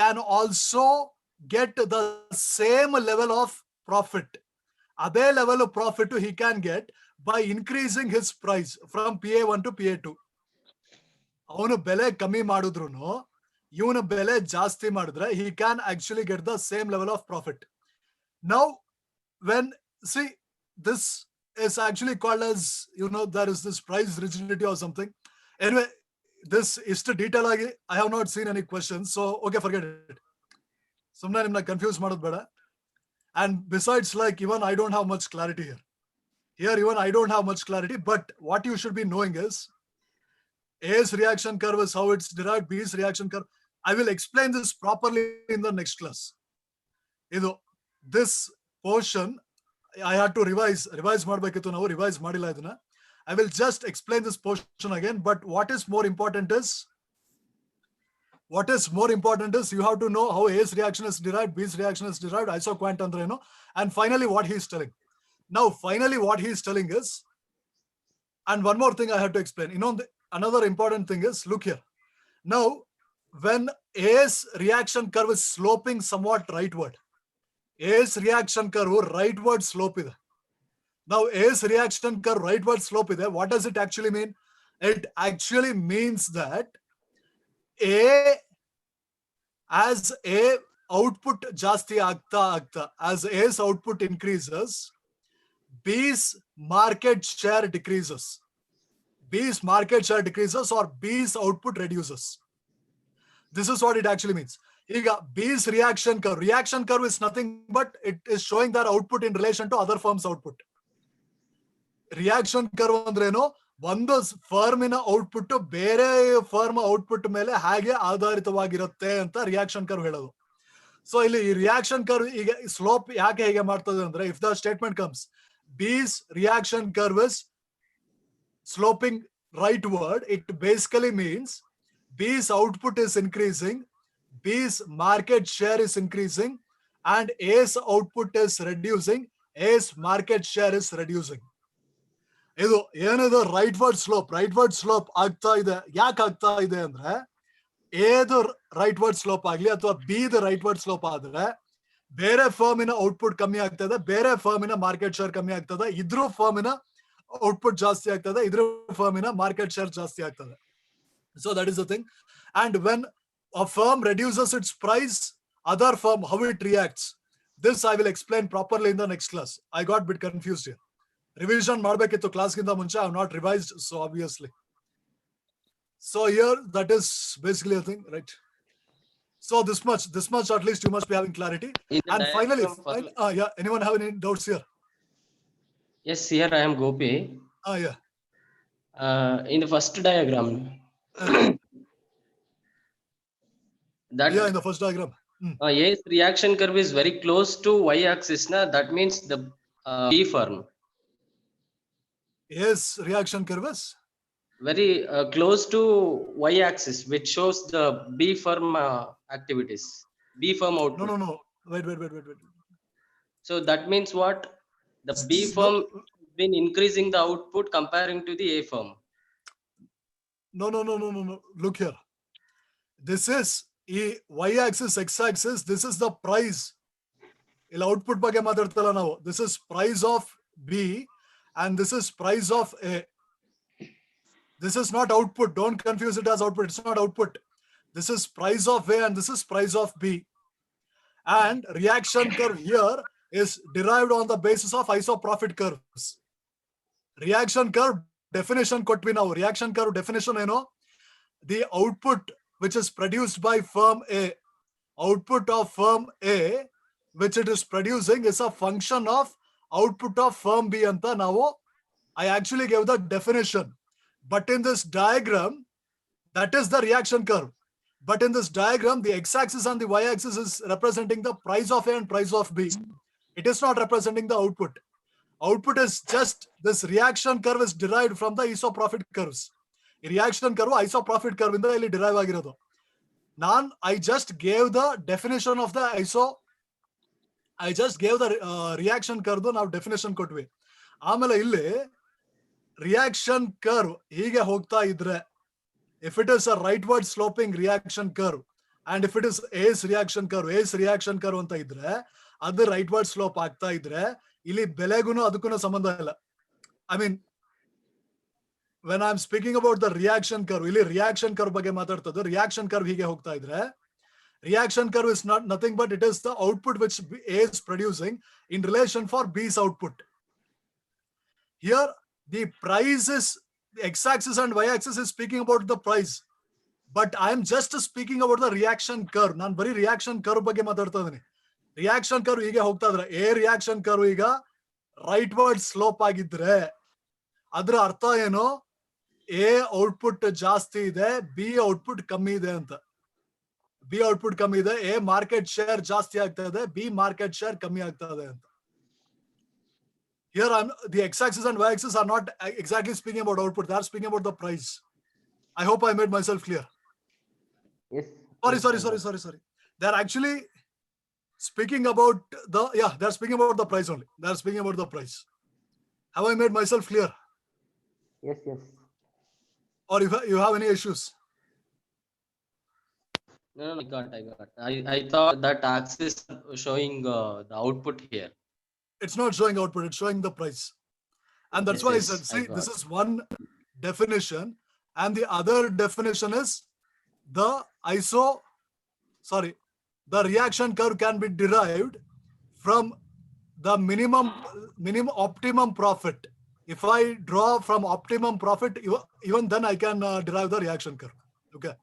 can also get the same level of profit. Ade level of profit he can get by increasing his price from PA1 to PA2. ಅವನು ಬೆಲೆ ಕಮ್ಮಿ ಮಾಡಿದ್ರುನು ಇವನು ಬೆಲೆ ಜಾಸ್ತಿ ಮಾಡಿದ್ರೆ he can actually get the same level of profit. Now when see this is actually called as, there is this price rigidity or something. Anyway, this is the detail agi I have not seen any questions, so okay, forget it. Sumna nimna confuse madod beda. And besides, like, even I don't have much clarity here. Even I don't have much clarity, but what you should be knowing is A's reaction curve is how it's derived, B's reaction curve. I will explain this properly in the next class. This portion I had to revise ಮಾಡಬೇಕಿತ್ತು, ನಾವು revise ಮಾಡಿಲ್ಲ ಇದನ್ನ. I will just explain this portion again, but what is more important is you have to know how A's reaction is derived, B's reaction is derived, isoquant andre eno, and finally what he is telling. Now finally what he is telling is, and one more thing I have to explain, another important thing is, look here. Now when A's reaction curve is sloping somewhat rightward, A's reaction curve rightward slope ide. Now A's reaction curve rightward slope ide. What does it actually mean? It actually means that as A output jasti agta, as A's output increases, B's market share decreases. B's market share decreases or B's output reduces. This is what it actually means. B's reaction curve is nothing but it is showing their output in relation to other firms' output. Reaction curve andreno, ಒಂದು ಫರ್ಮಿನ output ಬೇರೆ firm output ಮೇಲೆ ಹೇಗೆ ಆಧಾರಿತವಾಗಿರುತ್ತೆ ಅಂತ reaction curve ಹೇಳೋದು. So ಇಲ್ಲಿ ಈ reaction curve ಈಗ slope ಯಾಕೆ ಹೇಗೆ ಮಾಡ್ತದೆ ಅಂದ್ರೆ, if the statement comes B's reaction curve is sloping rightward, it basically means B's output is increasing, B's market share is increasing, and A's output is reducing, A's market share is reducing. ಇದು ಏನಿದೆ ರೈಟ್ವರ್ಡ್ slope ಆಗ್ತಾ ಇದೆ. ಯಾಕೆ ಆಗ್ತಾ ಇದೆ ಅಂದ್ರೆ, ಏದು ರೈಟ್ವರ್ಡ್ slope ಆಗ್ಲಿ ಅಥವಾ ಬಿದು ರೈಟ್ವರ್ಡ್ ಸ್ಲೋಪ್ ಆದ್ರೆ ಬೇರೆ ಫರ್ಮಿನ ಔಟ್ಪುಟ್ ಕಮ್ಮಿ ಆಗ್ತದೆ, ಬೇರೆ ಫರ್ಮಿನ ಮಾರ್ಕೆಟ್ ಶೇರ್ ಕಮ್ಮಿ ಆಗ್ತದೆ, ಇದ್ರ ಫರ್ಮಿನ ಔಟ್ಪುಟ್ ಜಾಸ್ತಿ ಆಗ್ತದೆ, ಇದ್ರ ಫರ್ಮಿನ ಮಾರ್ಕೆಟ್ ಶೇರ್ ಜಾಸ್ತಿ ಆಗ್ತದೆ. So that is the thing. And when a firm reduces its price, other firm, how it reacts, this I will explain properly in the next class. I got a bit confused here. Revision ಮಾಡಬೇಕಿತ್ತು class ಗಿಂತ ಮುಂಚೆ. I have not revised, so obviously. So here that is basically a thing, right? So this much at least you must be having clarity. And finally, yeah, anyone have any doubts here? Yes, here I am Gopi. Yeah. In the first diagram, that Yeah, in the first diagram. A's reaction curve is very close to y-axis. That means the B firm. Yes, reaction curve is Very close to y-axis, which shows the B firm activities, B firm output. no. Wait. So that means what? The B firm has been increasing the output comparing to the A firm. No. Look here. This is y-axis, x-axis. This is the price. ಇಲ್ಲಿ output ಬಗ್ಗೆ ಮಾತಾಡ್ತಲ್ಲ ನಾವು. This is price of B and this is price of A. This is not output. Don't confuse it as output. It's not output. This is price of A and this is price of B. And reaction curve here is derived on the basis of isoprofit curves. Reaction curve definition ಕೊಟ್ವಿ ನಾವು. Reaction curve definition ಏನು? The output which is produced by firm A, output of firm A which it is producing is a function of output of firm B anta ನಾವು. I actually gave the definition, but in this diagram that is the reaction curve. But in this diagram the x-axis and the y-axis is representing the price of A and price of B. It is not representing the output. Output is just this reaction curve is derived from the isoprofit curves. Reaction curve isoprofit curve ಇಂದ ಇಲ್ಲಿ derive ಆಗಿರೋದು. I just gave the definition of the reaction curve ನಾವು definition ಕೊಟ್ವಿ. ಆಮೇಲೆ ಇಲ್ಲಿ reaction curve ಹೀಗೆ ಹೋಗ್ತಾ ಇದ್ರೆ, if it is a rightward sloping reaction curve and if it is A's reaction curve ಅಂತ ಇದ್ರೆ ಅದು rightward slope ಆಗ್ತಾ ಇದ್ರೆ ಇಲ್ಲಿ ಬೆಲೆಗೂ ಅದಕ್ಕೂ ಸಂಬಂಧ ಇಲ್ಲ. I mean, when I'm speaking about the reaction curve, ಇಲ್ಲಿ reaction curve ಬಗ್ಗೆ ಮಾತಾಡ್ತದ್ದು. reaction curve ಹೀಗೆ ಹೋಗ್ತಾ ಇದ್ರೆ, reaction curve is not nothing but it is the output which A is producing in relation for B's output. Here the price is, the x-axis and y-axis is speaking about the price, but I am just speaking about the reaction curve. ನಾನು ಬರೀ reaction curve ಬಗ್ಗೆ ಮಾತಾಡ್ತಾ ಇದ್ದೀನಿ. reaction curve ಹೀಗೆ ಹೋಗ್ತಾ ಇದ್ರೆ, A reaction curve ಈಗ rightward slope ಆಗಿದ್ರೆ ಅದರ ಅರ್ಥ ಏನು? A ಔಟ್ಪುಟ್ ಜಾಸ್ತಿ ಇದೆ, B ಔಟ್ಪುಟ್ ಕಮ್ಮಿ ಇದೆ ಅಂತ. B ಔಟ್ಪುಟ್ ಕಮ್ಮಿ ಇದೆ, A ಮಾರ್ಕೆಟ್ ಶೇರ್ ಜಾಸ್ತಿ ಆಗ್ತಾ ಇದೆ, B ಮಾರ್ಕೆಟ್ ಶೇರ್ ಕಮ್ಮಿ ಆಗ್ತಾ ಇದೆ ಅಂತ. Here the x-axis and y-axis are not exactly speaking about output. They are speaking about the price. I hope I made myself clear. Yes. Sorry. They are actually speaking about they are speaking about the price only. They are speaking about the price. Have I made myself clear? Yes. Or if you have any issues? No, I got. I thought that axis showing the output here. It's not showing output, it's showing the price. And that's why I said, see, this is one definition and the other definition is the reaction curve can be derived from the minimum optimum profit. If I draw from optimum profit, even then I can derive the reaction curve. Okay.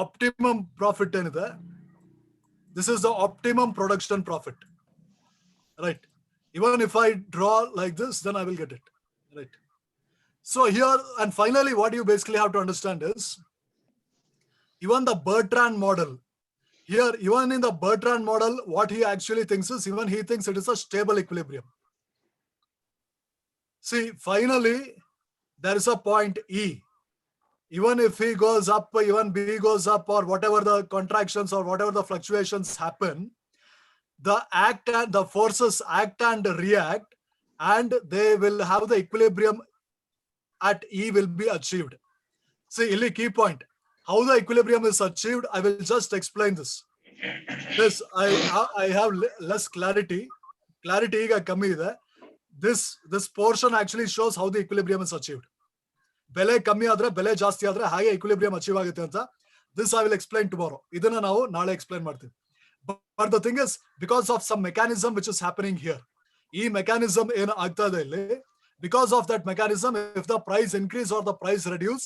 Optimum profit ಏನಿದೆ, this is the optimum production profit. Right. Even if I draw like this, then I will get it. Right. So here, and finally, what you basically have to understand is, even the Bertrand model, here, even in the Bertrand model, what he actually thinks is, even he thinks it is a stable equilibrium. See, finally, there is a point E. Even if he goes up, even B goes up, or whatever the contractions or whatever the fluctuations happen, the forces act and react, and they will have the equilibrium at E will be achieved. See, illi key point. How the equilibrium is achieved, I will just explain this. This I have less clarity. Clarity ಈಗ ಕಮ್ಮಿ ಇದೆ. This portion actually shows how the equilibrium is achieved. ಬೆಲೆ ಕಮ್ಮಿ ಆದ್ರೆ, ಬೆಲೆ ಜಾಸ್ತಿ ಆದ್ರೆ ಹಾಗೆ equilibrium achieve ಆಗುತ್ತೆ ಅಂತ. This I will explain tomorrow. ಇದನ್ನ ನಾವು ನಾಳೆ explain ಮಾಡ್ತೀವಿ. But the thing is, because of some mechanism which is happening here, ಈ mechanism ಏನು ಆಗ್ತಾ ಇದೆ ಇಲ್ಲಿ, because of that mechanism, if the price increase or the price reduce,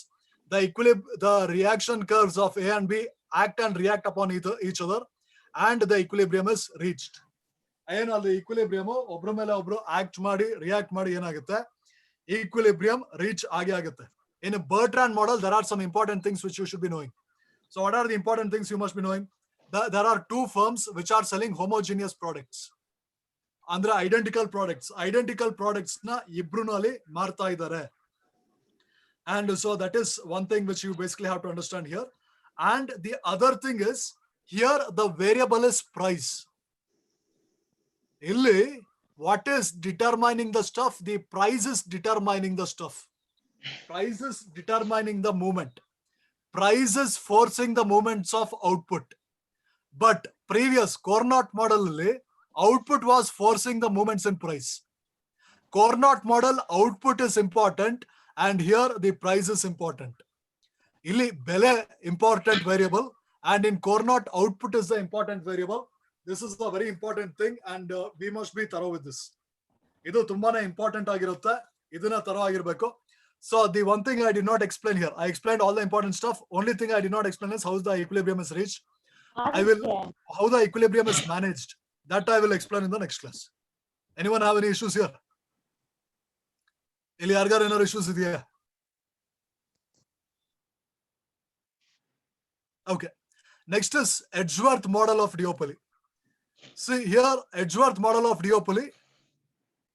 the reaction curves of A and B act and react upon each other, and the equilibrium is reached. ಏನು ಅಲ್ಲಿ equilibrium ಒಬ್ರ ಮೇಲೆ ಒಬ್ರು act ಮಾಡಿ react ಮಾಡಿ ಏನಾಗುತ್ತೆ, equilibrium reach ಆಗುತ್ತೆ. In a Bertrand model, there are some important things which you should be knowing. So what are the important things you must be knowing? There are two firms which are selling homogeneous products. Andre identical products na ibbrunali marta idare. And so that is one thing which you basically have to understand here. And the other thing is, here the variable is price. Illi what is determining the stuff? The price is determining the stuff. prices determining the movement, prices forcing the movements of output. But previous Cournot model alli output was forcing the movements in price. Cournot model output is important and here the price is important. Illi bele important variable and in Cournot output is the important variable. This is a very important thing and we must be thorough with this. Idu tumbane important agirutte, iduna thorough agirbeku. So the one thing I did not explain here, I explained all the important stuff. Only thing I did not explain is how the equilibrium is reached. How the equilibrium is managed. That I will explain in the next class. Anyone have any issues here? Ili yargar ಏನಾದ್ರು issues ಇದೆಯಾ? Okay. Next is Edgeworth model of duopoly. See here, Edgeworth model of duopoly.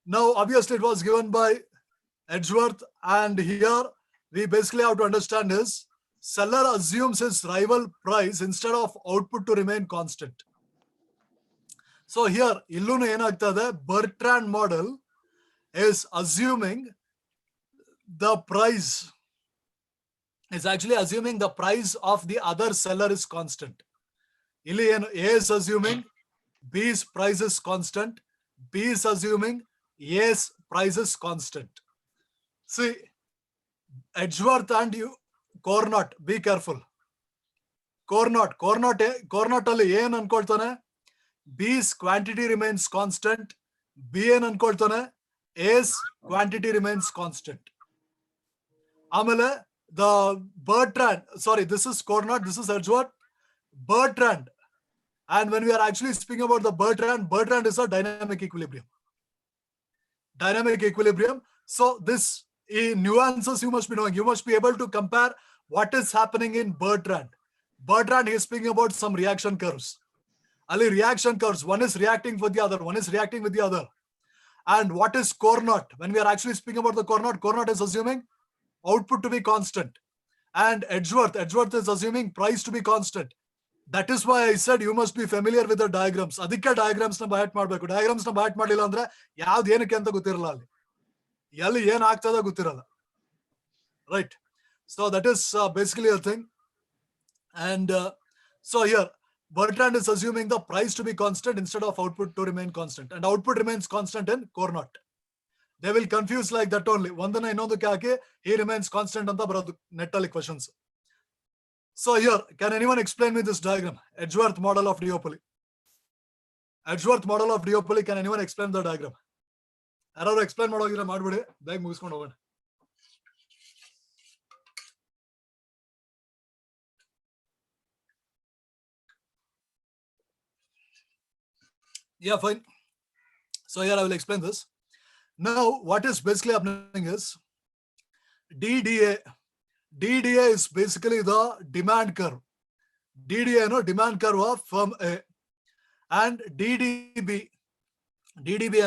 Now, obviously, it was given by Edgeworth, and here we basically have to understand is seller assumes his rival price instead of output to remain constant. So here, illunu enagtade Bertrand model is assuming the price is actually assuming the price of the other seller is constant. Illi enu A is assuming B's price is constant, B is assuming A's price is constant. See, Edgeworth and you, Cournot, be careful. Cournot alli ಏನು ಅನ್ಕೊಳ್ತಾನೆ? B's quantity remains constant, B ಏನು ಅನ್ಕೊಳ್ತಾನೆ? A's quantity remains constant. ಆಮೇಲೆ the Bertrand, sorry, this is Cournot, this is Edgeworth. Bertrand, and when we are actually speaking about the Bertrand is a dynamic equilibrium. Dynamic equilibrium. So this nuances you must be knowing. You must be able to compare what is happening in Bertrand. Bertrand is speaking about some reaction curves. Ali reaction curves. One is reacting with the other. One is reacting with the other. And what is Cournot? When we are actually speaking about the Cournot is assuming output to be constant. And Edgeworth is assuming price to be constant. That is why I said you must be familiar with the diagrams. Adikka diagrams na bayat ಮಾಡಬೇಕು. Diagrams na bayat ಮಾಡಲಿಲ್ಲ ಅಂದ್ರೆ ಯಾವುದು ಏನಕ್ಕೆ ಅಂತ ಗೊತ್ತಿರಲ್ಲ ಅಲ್ಲಿ. ಎಲ್ಲಿ ಏನು ಆಗ್ತದೆ ಗೊತ್ತಿರಲ್ಲ. Right. So that is basically a thing. And so here Bertrand is assuming the price to be constant instead of output to remain constant. And output remains constant in Cournot. They will confuse like that only. Vandana ಇನ್ನೊಂದಕ್ಕೆ ಹಾಕಿ he remains constant ಅಂತ ಬರೋದು net ಅಲ್ಲಿ questions. So here, can anyone explain me this diagram? Edgeworth model of duopoly. Edgeworth model of duopoly, can anyone explain the diagram? ಯಾರಾದ್ರು explain ಮಾಡೋಗಿದ್ರೆ ಮಾಡ್ಬಿಡಿ, ಬೇಗ ಮುಗಿಸ್ಕೊಂಡು ಹೋಗೋಣ. Yeah, fine. So here I will explain this. Now, what is basically happening is DDA is basically the demand curve. DDA, no, demand curve of firm A. And DDB,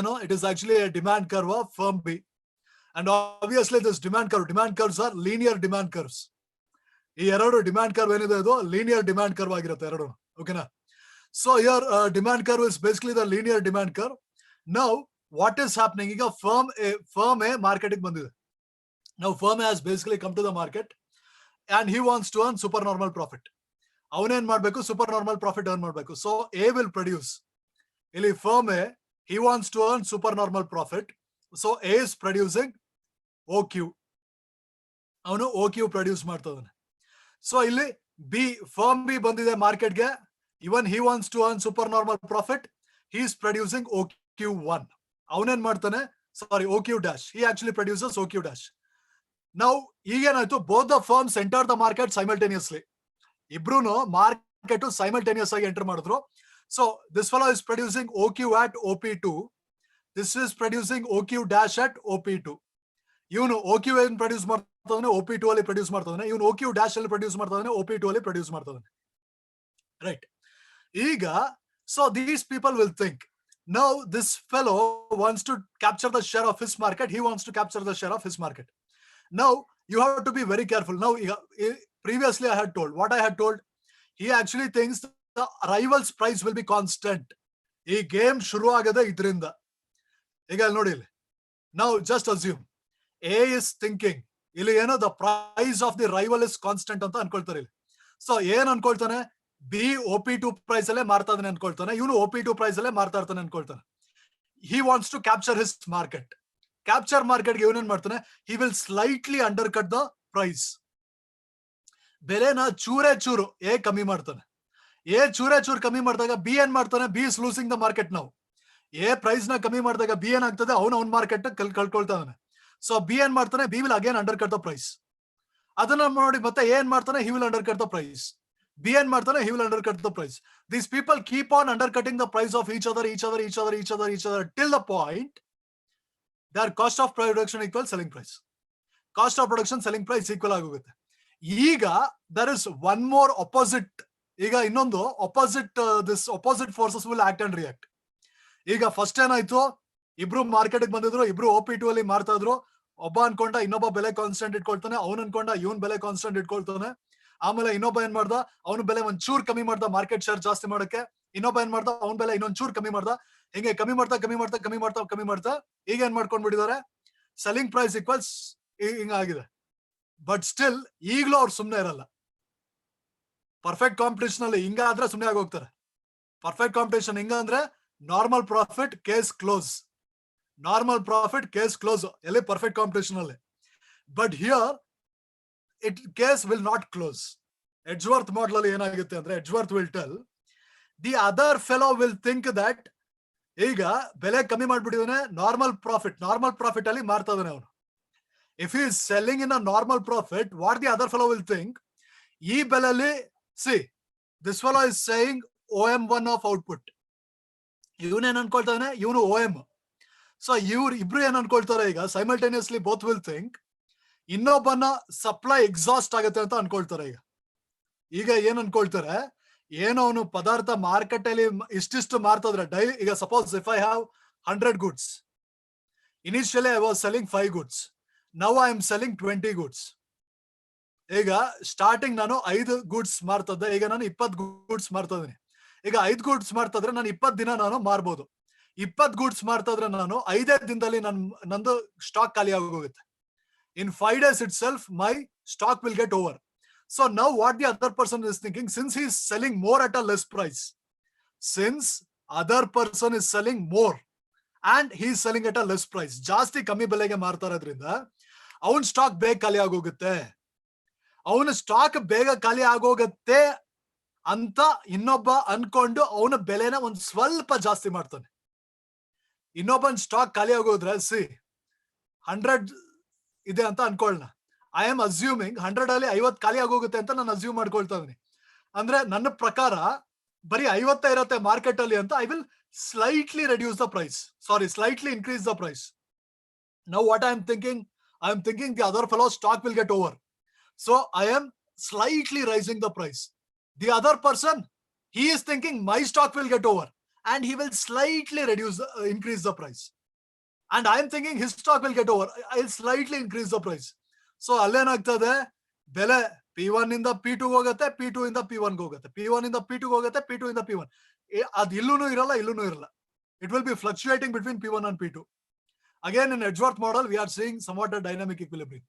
no, it is actually a demand curve of firm B. And obviously this demand curves are linear demand curves. ಈ ಎರಡು demand curve ಏನಿದೆ ಅದು linear demand curve ಆಗಿರುತ್ತೆ ಎರಡು. ಓಕೆನಾ? So here demand curve is basically the linear demand curve. Now, what is happening? ಈಗ firm A market ಗೆ ಬಂದಿದೆ. Now firm A has basically come to the market and he wants to earn supernormal profit. ಅವನೇನ್ ಮಾಡ್ಬೇಕು? Supernormal profit earn ಮಾಡ್ಬೇಕು. So A will produce. ಇಲ್ಲಿ firm A, he wants to earn supernormal profit. So A is producing OQ. ಅವನು OQ produce ಮಾಡ್ತಾನೆ. So ಇಲ್ಲಿ firm B ಬಂದಿದೆ market ಗೆ. Even he wants to earn supernormal profit. He is producing OQ1. ಅವನೇನ್ ಮಾಡ್ತಾನೆ? Sorry, OQ dash. He actually produces OQ dash. Now, ಈಗೇನಾಯ್ತು? Both the firms enter the market simultaneously. ಇಬ್ರುನು market simultaneous ಆಗಿ enter ಮಾಡಿದ್ರು. So this fellow is producing OQ at OP2. This is producing OQ dash at OP2. ಇವನು OQ ಏನು produce ಮಾಡ್ತಾನೆ? OP2 ಅಲ್ಲಿ produce ಮಾಡ್ತಾನೆ. ಇವನು OQ dash ಅಲ್ಲಿ ಪ್ರೊಡ್ಯೂಸ್ ಮಾಡ್ತಾನೆ. OP2 ಅಲ್ಲಿ ಪ್ರೊಡ್ಯೂಸ್ ಮಾಡ್ತಾನೆ. Right. ಈಗ so these people will think, now this fellow wants to capture the share of his market. He wants to capture the share of his market. Now you have to be very careful. Now previously I had told, what I had told, he actually thinks the rival's price will be constant. ಈ game ಶುರು ಆಗದೆ ಇದರಿಂದ. ಈಗ ನೋಡಿ, now just assume A is thinking ಇಲ್ಲಿ ಏನೋ the price of the rival is constant ಅಂತ ಅನ್ಕೊಳ್ತಾರೆ ಇಲ್ಲಿ. ಸೊ ಏನ್ ಅನ್ಕೊಳ್ತಾನೆ, ಬಿ OP2 ಪ್ರೈಸ್ ಅಲ್ಲೇ ಮಾರ್ತಾ ಇದ್ದಾನೆ ಅನ್ಕೊಳ್ತಾನೆ, ಇವನು OP2 ಪ್ರೈಸ್ ಅಲ್ಲೇ ಮಾರ್ತಾ ಇರ್ತಾನೆ ಅನ್ಕೊಳ್ತಾನೆ. He wants to capture his market. Capture ಮಾರ್ಕೆಟ್ಗೆ ಇವನೇನ್ ಮಾಡ್ತಾನೆ, he will slightly undercut the price. ಬೆಲೆನ ಚೂರೇ ಚೂರು ಎ ಕಮ್ಮಿ ಮಾಡ್ತಾನೆ. ಎ ಚೂರೇ ಚೂರು ಕಮ್ಮಿ ಮಾಡಿದಾಗ ಬಿ ಏನ್ ಮಾಡ್ತಾನೆ, B is losing the market. ನಾವು ಎ ಪ್ರೈಸ್ ನ ಕಮ್ಮಿ ಮಾಡಿದಾಗ ಬಿ ಏನಾಗ್ತದೆ, ಅವನ ಮಾರ್ಕೆಟ್ ಕಳ್ಕೊಳ್ತಾನೆ. ಸೊ ಬಿ ಏನ್ ಮಾಡ್ತಾನೆ, B will again undercut the price. ಅದನ್ನ ನೋಡಿ ಮತ್ತೆ ಏನ್ ಮಾಡ್ತಾನೆ, he will undercut the price. B ಏನ್ ಮಾಡ್ತಾನೆ, he will undercut the price. These people keep on undercutting the price of each other till the point their cost of production equal selling price. Cost of production selling price equal ಆಗೋಗುತ್ತೆ. ಈಗ there is one more opposite. ಈಗ ಇನ್ನೊಂದು opposite, this opposite forces will act and react. ಈಗ first ಏನಾಯ್ತು, ಇಬ್ರು market ಬಂದಿದ್ರು, ಇಬ್ರು OP2 ಅಲ್ಲಿ ಮಾರ್ತಾ ಇದ್ರು. ಒಬ್ಬ ಅನ್ಕೊಂಡ ಇನ್ನೊಬ್ಬ ಬೆಲೆ ಕಾನ್ಸ್ಟೆಂಟ್ ಇಟ್ಕೊಳ್ತಾನೆ, ಅವ್ನ್ ಅನ್ಕೊಂಡ ಇವನ್ ಬೆಲೆ ಕಾನ್ಸ್ಟೆಂಟ್ ಇಟ್ಕೊಳ್ತಾನೆ. ಆಮೇಲೆ ಇನ್ನೊಬ್ಬ ಏನ್ ಮಾಡ್ದ, ಅವನ ಬೆಲೆ ಒಂದ್ ಚೂರ್ ಕಮ್ಮಿ ಮಾಡ್ದ ಮಾರ್ಕೆಟ್ ಶೇರ್ ಜಾಸ್ತಿ ಮಾಡಕ್ಕೆ. ಇನ್ನೊಬ್ಬ ಏನ್ ಮಾಡ್ದ, ಅವನ ಬೆಲೆ ಇನ್ನೊಂದ್ ಚೂರ್ ಕಮ್ಮಿ ಮಾಡ್ದ. ಹಿಂಗೆ ಕಮ್ಮಿ ಮಾಡ್ತಾ ಈಗ ಏನ್ ಮಾಡ್ಕೊಂಡ್ ಬಿಟ್ಟಿದ್ದಾರೆ, ಸೆಲ್ಲಿಂಗ್ ಪ್ರೈಸ್ ಈಕ್ವಲ್ಸ್ ಹಿಂಗಾಗಿದೆ. ಬಟ್ ಸ್ಟಿಲ್ ಈಗ್ಲೂ ಅವ್ರು ಸುಮ್ನೆ ಇರಲ್ಲ. ಪರ್ಫೆಕ್ಟ್ ಕಾಂಪಿಟೇಷನ್ ಅಲ್ಲಿ ಹಿಂಗಾದ್ರೆ ಸುಮ್ನೆ ಆಗೋಗ್ತಾರೆ. ಪರ್ಫೆಕ್ಟ್ ಕಾಂಪಿಟೇಷನ್ ಹಿಂಗಂದ್ರೆ normal profit case close. Normal profit case close ಎಲ್ಲಿ, ಪರ್ಫೆಕ್ಟ್ ಕಾಂಪಿಟೇಷನ್ ಅಲ್ಲಿ. But here it case will not close. Edgeworth model ಅಲ್ಲಿ ಏನಾಗುತ್ತೆ ಅಂದ್ರೆ, Edgeworth will tell the other fellow will think that ಈಗ ಬೆಲೆ ಕಮ್ಮಿ ಮಾಡ್ಬಿಟ್ಟಿದ್ದಾನೆ, ನಾರ್ಮಲ್ ಪ್ರಾಫಿಟ್ ಅಲ್ಲಿ ಮಾರ್ತಾ ಇದ್ದಾನೆ ಅವನು. If he is selling in a normal profit, what the other fellow will think, ಈ ಬೆಲೆಯಲ್ಲಿ see this fellow is saying OM1 of output. ಇವನೇನ್ ಅನ್ಕೊಳ್ತಾನೆ, ಇವನು OM. ಸೊ ಇಬ್ರು ಏನ್ ಅನ್ಕೊಳ್ತಾರೆ, ಈಗ ಸೈಮಲ್ಟೇನಿಯಸ್ಲಿ ಬೋತ್ ವಿಲ್ ಥಿಂಕ್ ಇನ್ನೊಬ್ಬನ ಸಪ್ಲೈ ಎಕ್ಸಾಸ್ಟ್ ಆಗುತ್ತೆ ಅಂತ ಅನ್ಕೊಳ್ತಾರೆ. ಈಗ ಏನ್ ಅನ್ಕೊಳ್ತಾರೆ, ಏನೋ ಅವನು ಪದಾರ್ಥ ಮಾರ್ಕೆಟ್ ಅಲ್ಲಿ ಇಷ್ಟಿಷ್ಟು ಮಾರ್ತಾದ್ರೆ ಡೈಲಿ. ಈಗ suppose if I have 100 goods, initially I was selling 5 goods, now I am selling 20 goods. ಈಗ ಸ್ಟಾರ್ಟಿಂಗ್ ನಾನು 5 goods ಮಾರ್ತಾ, ಈಗ ನಾನು 20 goods ಮಾರ್ತಾ ಇದ್ದೀನಿ. ಈಗ 5 goods ಮಾರ್ತಾ ಇದ್ರೆ ನಾನು 20 ದಿನ ನಾನು ಮಾರ್ಬೋದು. 20 goods ಮಾರ್ತಾ ಇದ್ರೆ ನಾನು 5 ದಿನದಲ್ಲಿ ನಂದು ಸ್ಟಾಕ್ ಖಾಲಿ ಆಗೋಗುತ್ತೆ. In 5 days itself my stock will get over. So now what the other person is thinking, since he is selling more at a less price, since other person is selling more and he is selling at a less price, ಜಾಸ್ತಿ ಕಮ್ಮಿ ಬೆಲೆಗೆ ಮಾರ್ತಾ ಇರೋದ್ರಿಂದ ಅವನ್ stock ಬೇಗ ಖಾಲಿ ಆಗೋಗುತ್ತೆ. ಅವನ ಸ್ಟಾಕ್ ಬೇಗ ಖಾಲಿ ಆಗೋಗತ್ತೆ ಅಂತ ಇನ್ನೊಬ್ಬ ಅನ್ಕೊಂಡು ಅವನ ಬೆಲೆನ ಒಂದ್ ಸ್ವಲ್ಪ ಜಾಸ್ತಿ ಮಾಡ್ತಾನೆ. ಇನ್ನೊಬ್ಬನ್ ಸ್ಟಾಕ್ ಖಾಲಿ ಆಗೋದ್ರೆ, ಸಿ 100 ಇದೆ ಅಂತ ಅನ್ಕೊಳ್ಳೋಣ. ಐ ಆಮ್ ಅಸ್ಯೂಮಿಂಗ್ 100 ಅಲ್ಲಿ 50 ಖಾಲಿ ಆಗೋಗುತ್ತೆ ಅಂತ ನಾನು ಅಸ್ಯೂಮ್ ಮಾಡ್ಕೊಳ್ತಾ ಇದೀನಿ. ಅಂದ್ರೆ ನನ್ನ ಪ್ರಕಾರ ಬರೀ 50 ಇರುತ್ತೆ ಮಾರ್ಕೆಟ್ ಅಲ್ಲಿ ಅಂತ. I will slightly reduce the price, slightly increase the price. Now what I am thinking the other fellow stock will get over, so I am slightly raising the price. The other person, he is thinking my stock will get over and he will slightly increase the price, and I am thinking his stock will get over, I'll slightly increase the price. So ಅಲ್ಲೇನಾಗ್ತದೆ, ಬೆಲೆ P1 ಇಂದ P2 ಹೋಗುತ್ತೆ, P2 ಇಂದ P1 ಹೋಗುತ್ತೆ, P1 ಇಂದ P2 ಹೋಗುತ್ತೆ, P2 ಇಂದ P1. ಅದು ಇಲ್ಲೂನು ಇರಲ್ಲ. It will be fluctuating between P1 and P2. Again, in Edgeworth model, we are seeing somewhat a dynamic equilibrium.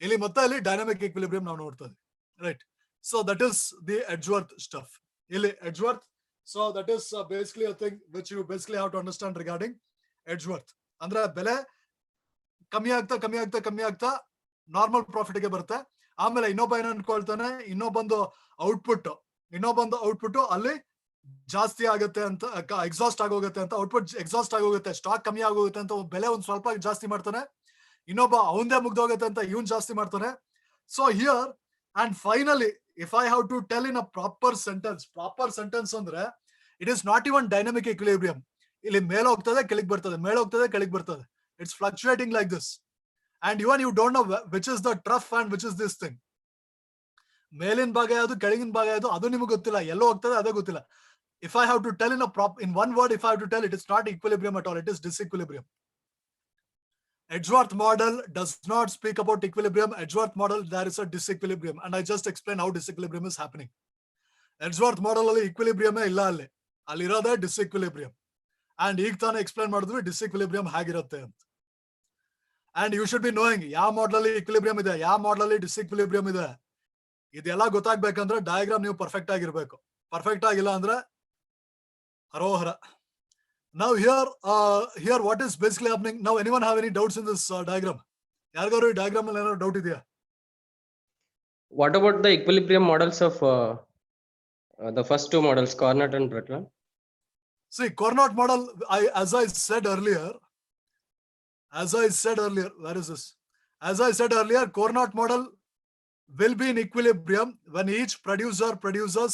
ಇಲ್ಲಿ ಮತ್ತೆ ಅಲ್ಲಿ dynamic equilibrium ನಾವು ನೋಡ್ತಾ ಇದ್ದೀವಿ, right? So that is the Edgeworth stuff. ಇಲ್ಲಿ Edgeworth, so that is basically a thing which you basically have to understand regarding Edgeworth. ಅಂದ್ರೆ ಬೆಲೆ ಕಮ್ಮಿ ಆಗ್ತಾ ನಾರ್ಮಲ್ ಪ್ರಾಫಿಟ್ ಗೆ ಬರುತ್ತೆ. ಆಮೇಲೆ ಇನ್ನೊಬ್ಬ ಏನ್ ಅನ್ಕೊಳ್ತಾನೆ, ಇನ್ನೊಬ್ಬಂದು ಔಟ್ಪುಟ್ ಅಲ್ಲಿ ಜಾಸ್ತಿ ಆಗುತ್ತೆ ಅಂತ, ಎಕ್ಸಾಸ್ಟ್ ಆಗೋಗುತ್ತೆ ಅಂತ, ಔಟ್ಪುಟ್ ಎಕ್ಸಾಸ್ಟ್ ಆಗೋಗುತ್ತೆ, ಸ್ಟಾಕ್ ಕಮ್ಮಿ ಆಗೋಗುತ್ತೆ ಅಂತ ಬೆಲೆ ಒಂದ್ ಸ್ವಲ್ಪ ಜಾಸ್ತಿ ಮಾಡ್ತಾನೆ. ಇನ್ನೊಬ್ಬ ಅವಂದೇ ಮುಗ್ದೋಗುತ್ತೆ ಅಂತ ಇವನ್ ಜಾಸ್ತಿ ಮಾಡ್ತಾನೆ. So here and finally if I have to tell in a proper sentence ಅಂದ್ರೆ it is not even dynamic equilibrium. ಇಲ್ಲಿ ಮೇಲ್ ಹೋಗ್ತದೆ ಕೆಳಗೆ ಬರ್ತದೆ, it's fluctuating like this. And even you don't know which is the trough and which is this thing. ಮೇಲಿನ ಭಾಗ ಯಾವುದು, ಕೆಳಗಿನ ಭಾಗ ಯಾವುದು, ಅದು ನಿಮಗೆ ಗೊತ್ತಿಲ್ಲ, ಎಲ್ಲೋ ಹೋಗ್ತದೆ ಅದೇ ಗೊತ್ತಿಲ್ಲ. If I have to tell in one word, if I have to tell, it is not equilibrium at all, it is disequilibrium. Edgeworth model does not speak about equilibrium. Edgeworth model, there is a disequilibrium, and I just explained how disequilibrium is happening. Edgeworth model ಅಲ್ಲಿ equilibrium ಇಲ್ಲ, ಅಲ್ಲಿರೋದೇ disequilibrium. And ಈಗ ತಾನೇ explain ಮಾಡಿದ್ವಿ disequilibrium ಹೇಗಿರುತ್ತೆ ಅಂತ. And you should be knowing ಯಾವ model equilibrium ಇದೆ, ಯಾವ model disequilibrium ಇದೆ. ಇದೆಲ್ಲ ಗೊತ್ತಾಗ್ಬೇಕಂದ್ರೆ ಡಯಾಗ್ರಾಮ್ ನೀವು ಪರ್ಫೆಕ್ಟ್ ಆಗಿರ್ಬೇಕು. ಪರ್ಫೆಕ್ಟ್ ಆಗಿಲ್ಲ ಅಂದ್ರೆ ಹರೋಹರ. Now here what is basically happening? Now anyone have any doubts in this diagram? ಯಾರಿಗಾರು ಈ diagram ಅಲ್ಲಿ ಏನಾದ್ರು ಡೌಟ್ ಇದೆಯಾ? What about the equilibrium models of the first two models, Carnot and Bretland? See, Carnot model, as I said earlier, where is this? As I said earlier, Carnot model will be in equilibrium when each producer produces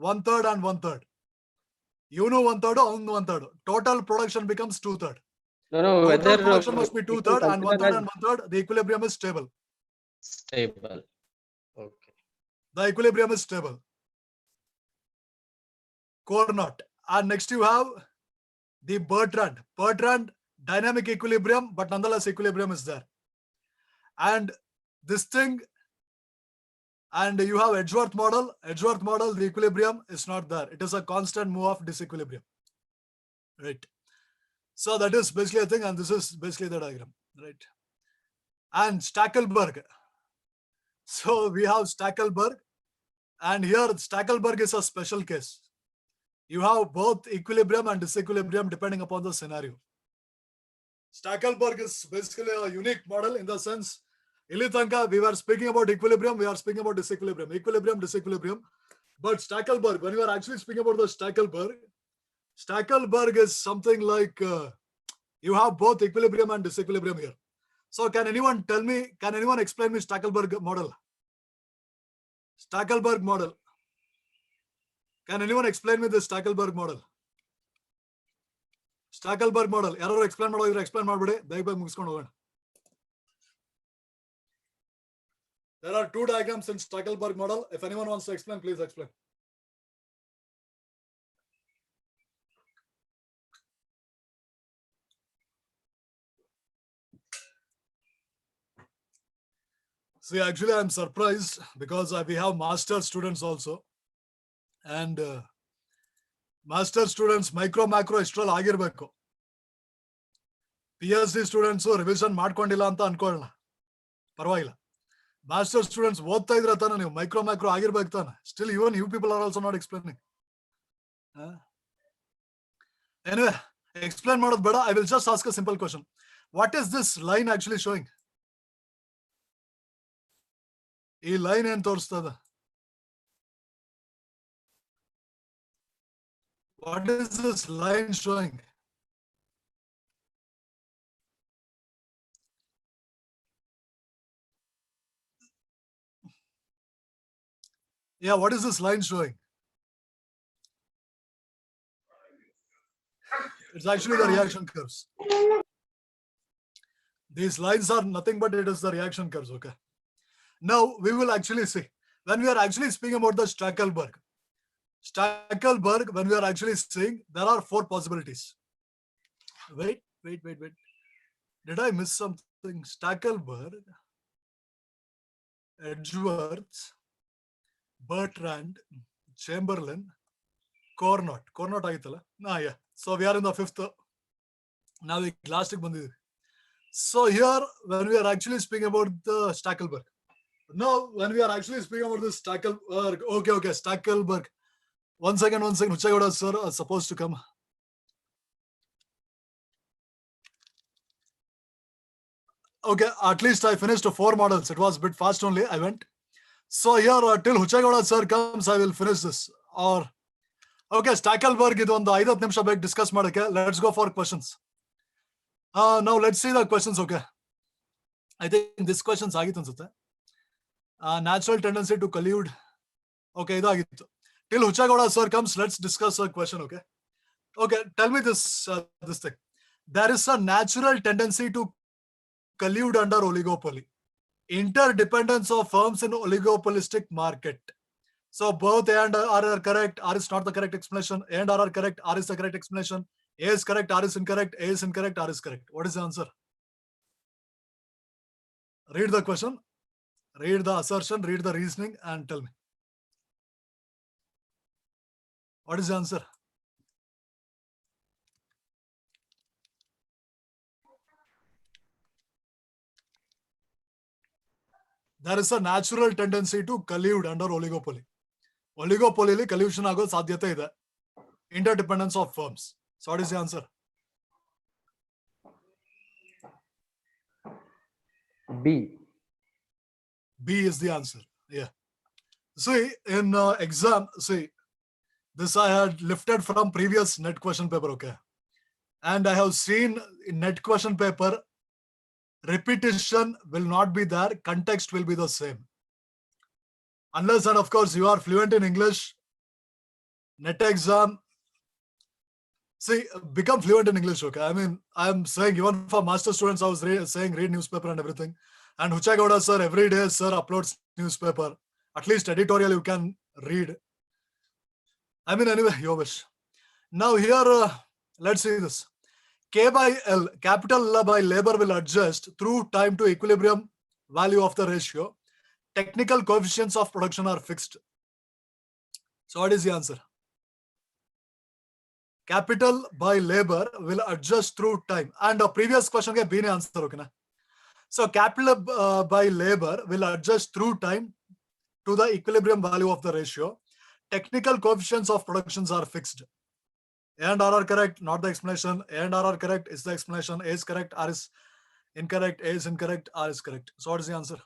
1/3 and 1/3. You know 1/3, on 1/3. Total production becomes 2/3. No, whether Total production must be 2/3 and 1/3 and 1/3. The equilibrium is stable. stable. Okay. The equilibrium is stable. Carnot. And next you have the Bertrand. Bertrand dynamic equilibrium, but nonetheless equilibrium is there. And this thing, and you have Edgeworth model. Edgeworth model, the equilibrium is not there. It is a constant move of disequilibrium. Right. So that is basically a thing, and this is basically the diagram. Right. And Stackelberg. So we have Stackelberg, and here Stackelberg is a special case. You have both equilibrium and disequilibrium depending upon the scenario. Stackelberg is basically a unique model in the sense, ಇಲ್ಲಿ ತನಕ we were speaking about equilibrium, we are speaking about disequilibrium, equilibrium, disequilibrium. But Stackelberg, when we are actually speaking about the Stackelberg is something like you have both equilibrium and disequilibrium here. So can anyone explain me Stackelberg model? Stackelberg model. Can anyone explain me the Stackelberg model? Stackelberg model. ಯಾರು explain ಮಾಡೋದಿದ್ರೆ explain ಮಾಡ್ಬಿಡಿ, ಬೇಗ ಮುಗಿಸ್ಕೊಂಡು ಹೋಗೋಣ. There are two diagrams in Stackelberg model. If anyone wants to explain, please explain. See, actually, I'm surprised because we have master students also. And master students micro macro ಇಷ್ಟರಲ್ಲಿ ಆಗಿರ್ಬೇಕು. PhD students revision ಮಾಡ್ಕೊಂಡಿಲ್ಲ ಅಂತ ಅನ್ಕೊಳ್ಳೋಣ, ಪರವಾಗಿಲ್ಲ. Master students ಓದ್ತಾ ಇದ್ರ ತಾನೆ ನೀವು, micro macro ಆಗಿರ್ಬೇಕು ತಾನೆ. Still even you people are also not explaining. Anyway, explain ಮಾಡೋದು ಬೇಡ. I will just ask a simple question. What is this line actually showing? ಈ ಲೈನ್ ಏನ್ ತೋರಿಸ್ತದ? What is this line showing? Yeah, what is this line showing? It's actually the reaction curves. These lines are nothing but it is the reaction curves, okay? Now we will actually see, when we are actually speaking about the Stackelberg, when we are actually saying there are four possibilities. Wait. Did I miss something? Stackelberg, Edgeworth, Bertrand, Chamberlain, Carnot. Carnot agitala. Yeah. So we are in the fifth. Now we last bandidhi. So here, when we are actually speaking about the Stackelberg. Now, when we are actually speaking about this Stackelberg, okay, Stackelberg. One second, Huchegowda sir are supposed to come. Okay, at least I finished 4 models. It was a bit fast only, I went. So here, till Huchegowda sir comes, I will finish this. Or, okay, Stackelberg, idu ಒಂದು 5 ನಿಮಿಷ ಬೇಕು discuss ಮಾಡಕ್ಕೆ. Let's go for questions. Now let's see the questions, okay. I think this questions ಆಗಿತ್ತು ಅನ್ಸುತ್ತೆ. Natural tendency to collude. Okay, ಇದಾಗಿತ್ತು. Till Huchegowda sir comes, let's discuss a question, okay? Okay, tell me this thing. There is a natural tendency to collude under oligopoly. Interdependence of firms in oligopolistic market. So both A and R are correct. R is not the correct explanation. A and R are correct. R is the correct explanation. A is correct. R is incorrect. A is incorrect. R is correct. What is the answer? Read the question. Read the assertion. Read the reasoning and tell me. What is the answer? there is a natural tendency to collude under oligopoly. Oligopoly collusion ಆಗೋ ಸಾಧ್ಯತೆ ಇದೆ. Interdependence of firms. So what is the answer? B. B is the answer. Yeah. See, in exam, see, this I had lifted from previous net question paper, okay? And I have seen in net question paper, repetition will not be there, context will be the same. Unless and of course you are fluent in English, net exam, see, become fluent in English, okay? I mean, I'm saying even for master students, I was saying read newspaper and everything. And Huchagowda sir, every day sir uploads newspaper. At least editorial you can read. I mean, anyway, your wish. Now here, let's see this. K by L, capital L by labor will adjust through time to equilibrium value of the ratio. Technical coefficients of production are fixed. So what is the answer? Capital by labor will adjust through time. And a previous question gave B answer, okay? Na? So capital by labor will adjust through time to the equilibrium value of the ratio. Technical coefficients of productions are fixed. A and R are correct, not the explanation. A and R are correct, is the explanation. A is correct, R is incorrect, A is incorrect, R is correct. So what is the answer?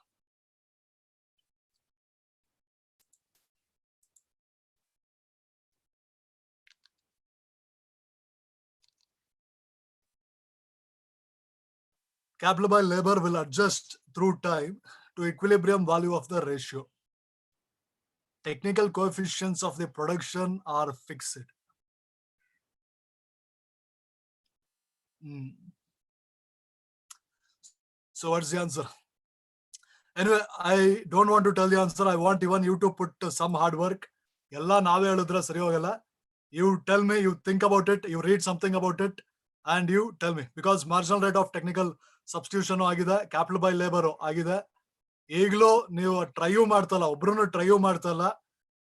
Capital by labor will adjust through time to equilibrium value of the ratio. Technical coefficients of the production are fixed. So what's the answer? Anyway, I don't want to tell the answer. I want even you to put some hard work. Yalla nave heludra sari hogalla. You tell me, you think about it, you read something about it, and you tell me. Because marginal rate of technical substitution agide, capital by labor agide. ಈಗಲೂ ನೀವು ಟ್ರೈಯೂ ಮಾಡ್ತಲ್ಲ, ಒಬ್ರು ಟ್ರೈಯೂ ಮಾಡ್ತಲ್ಲ.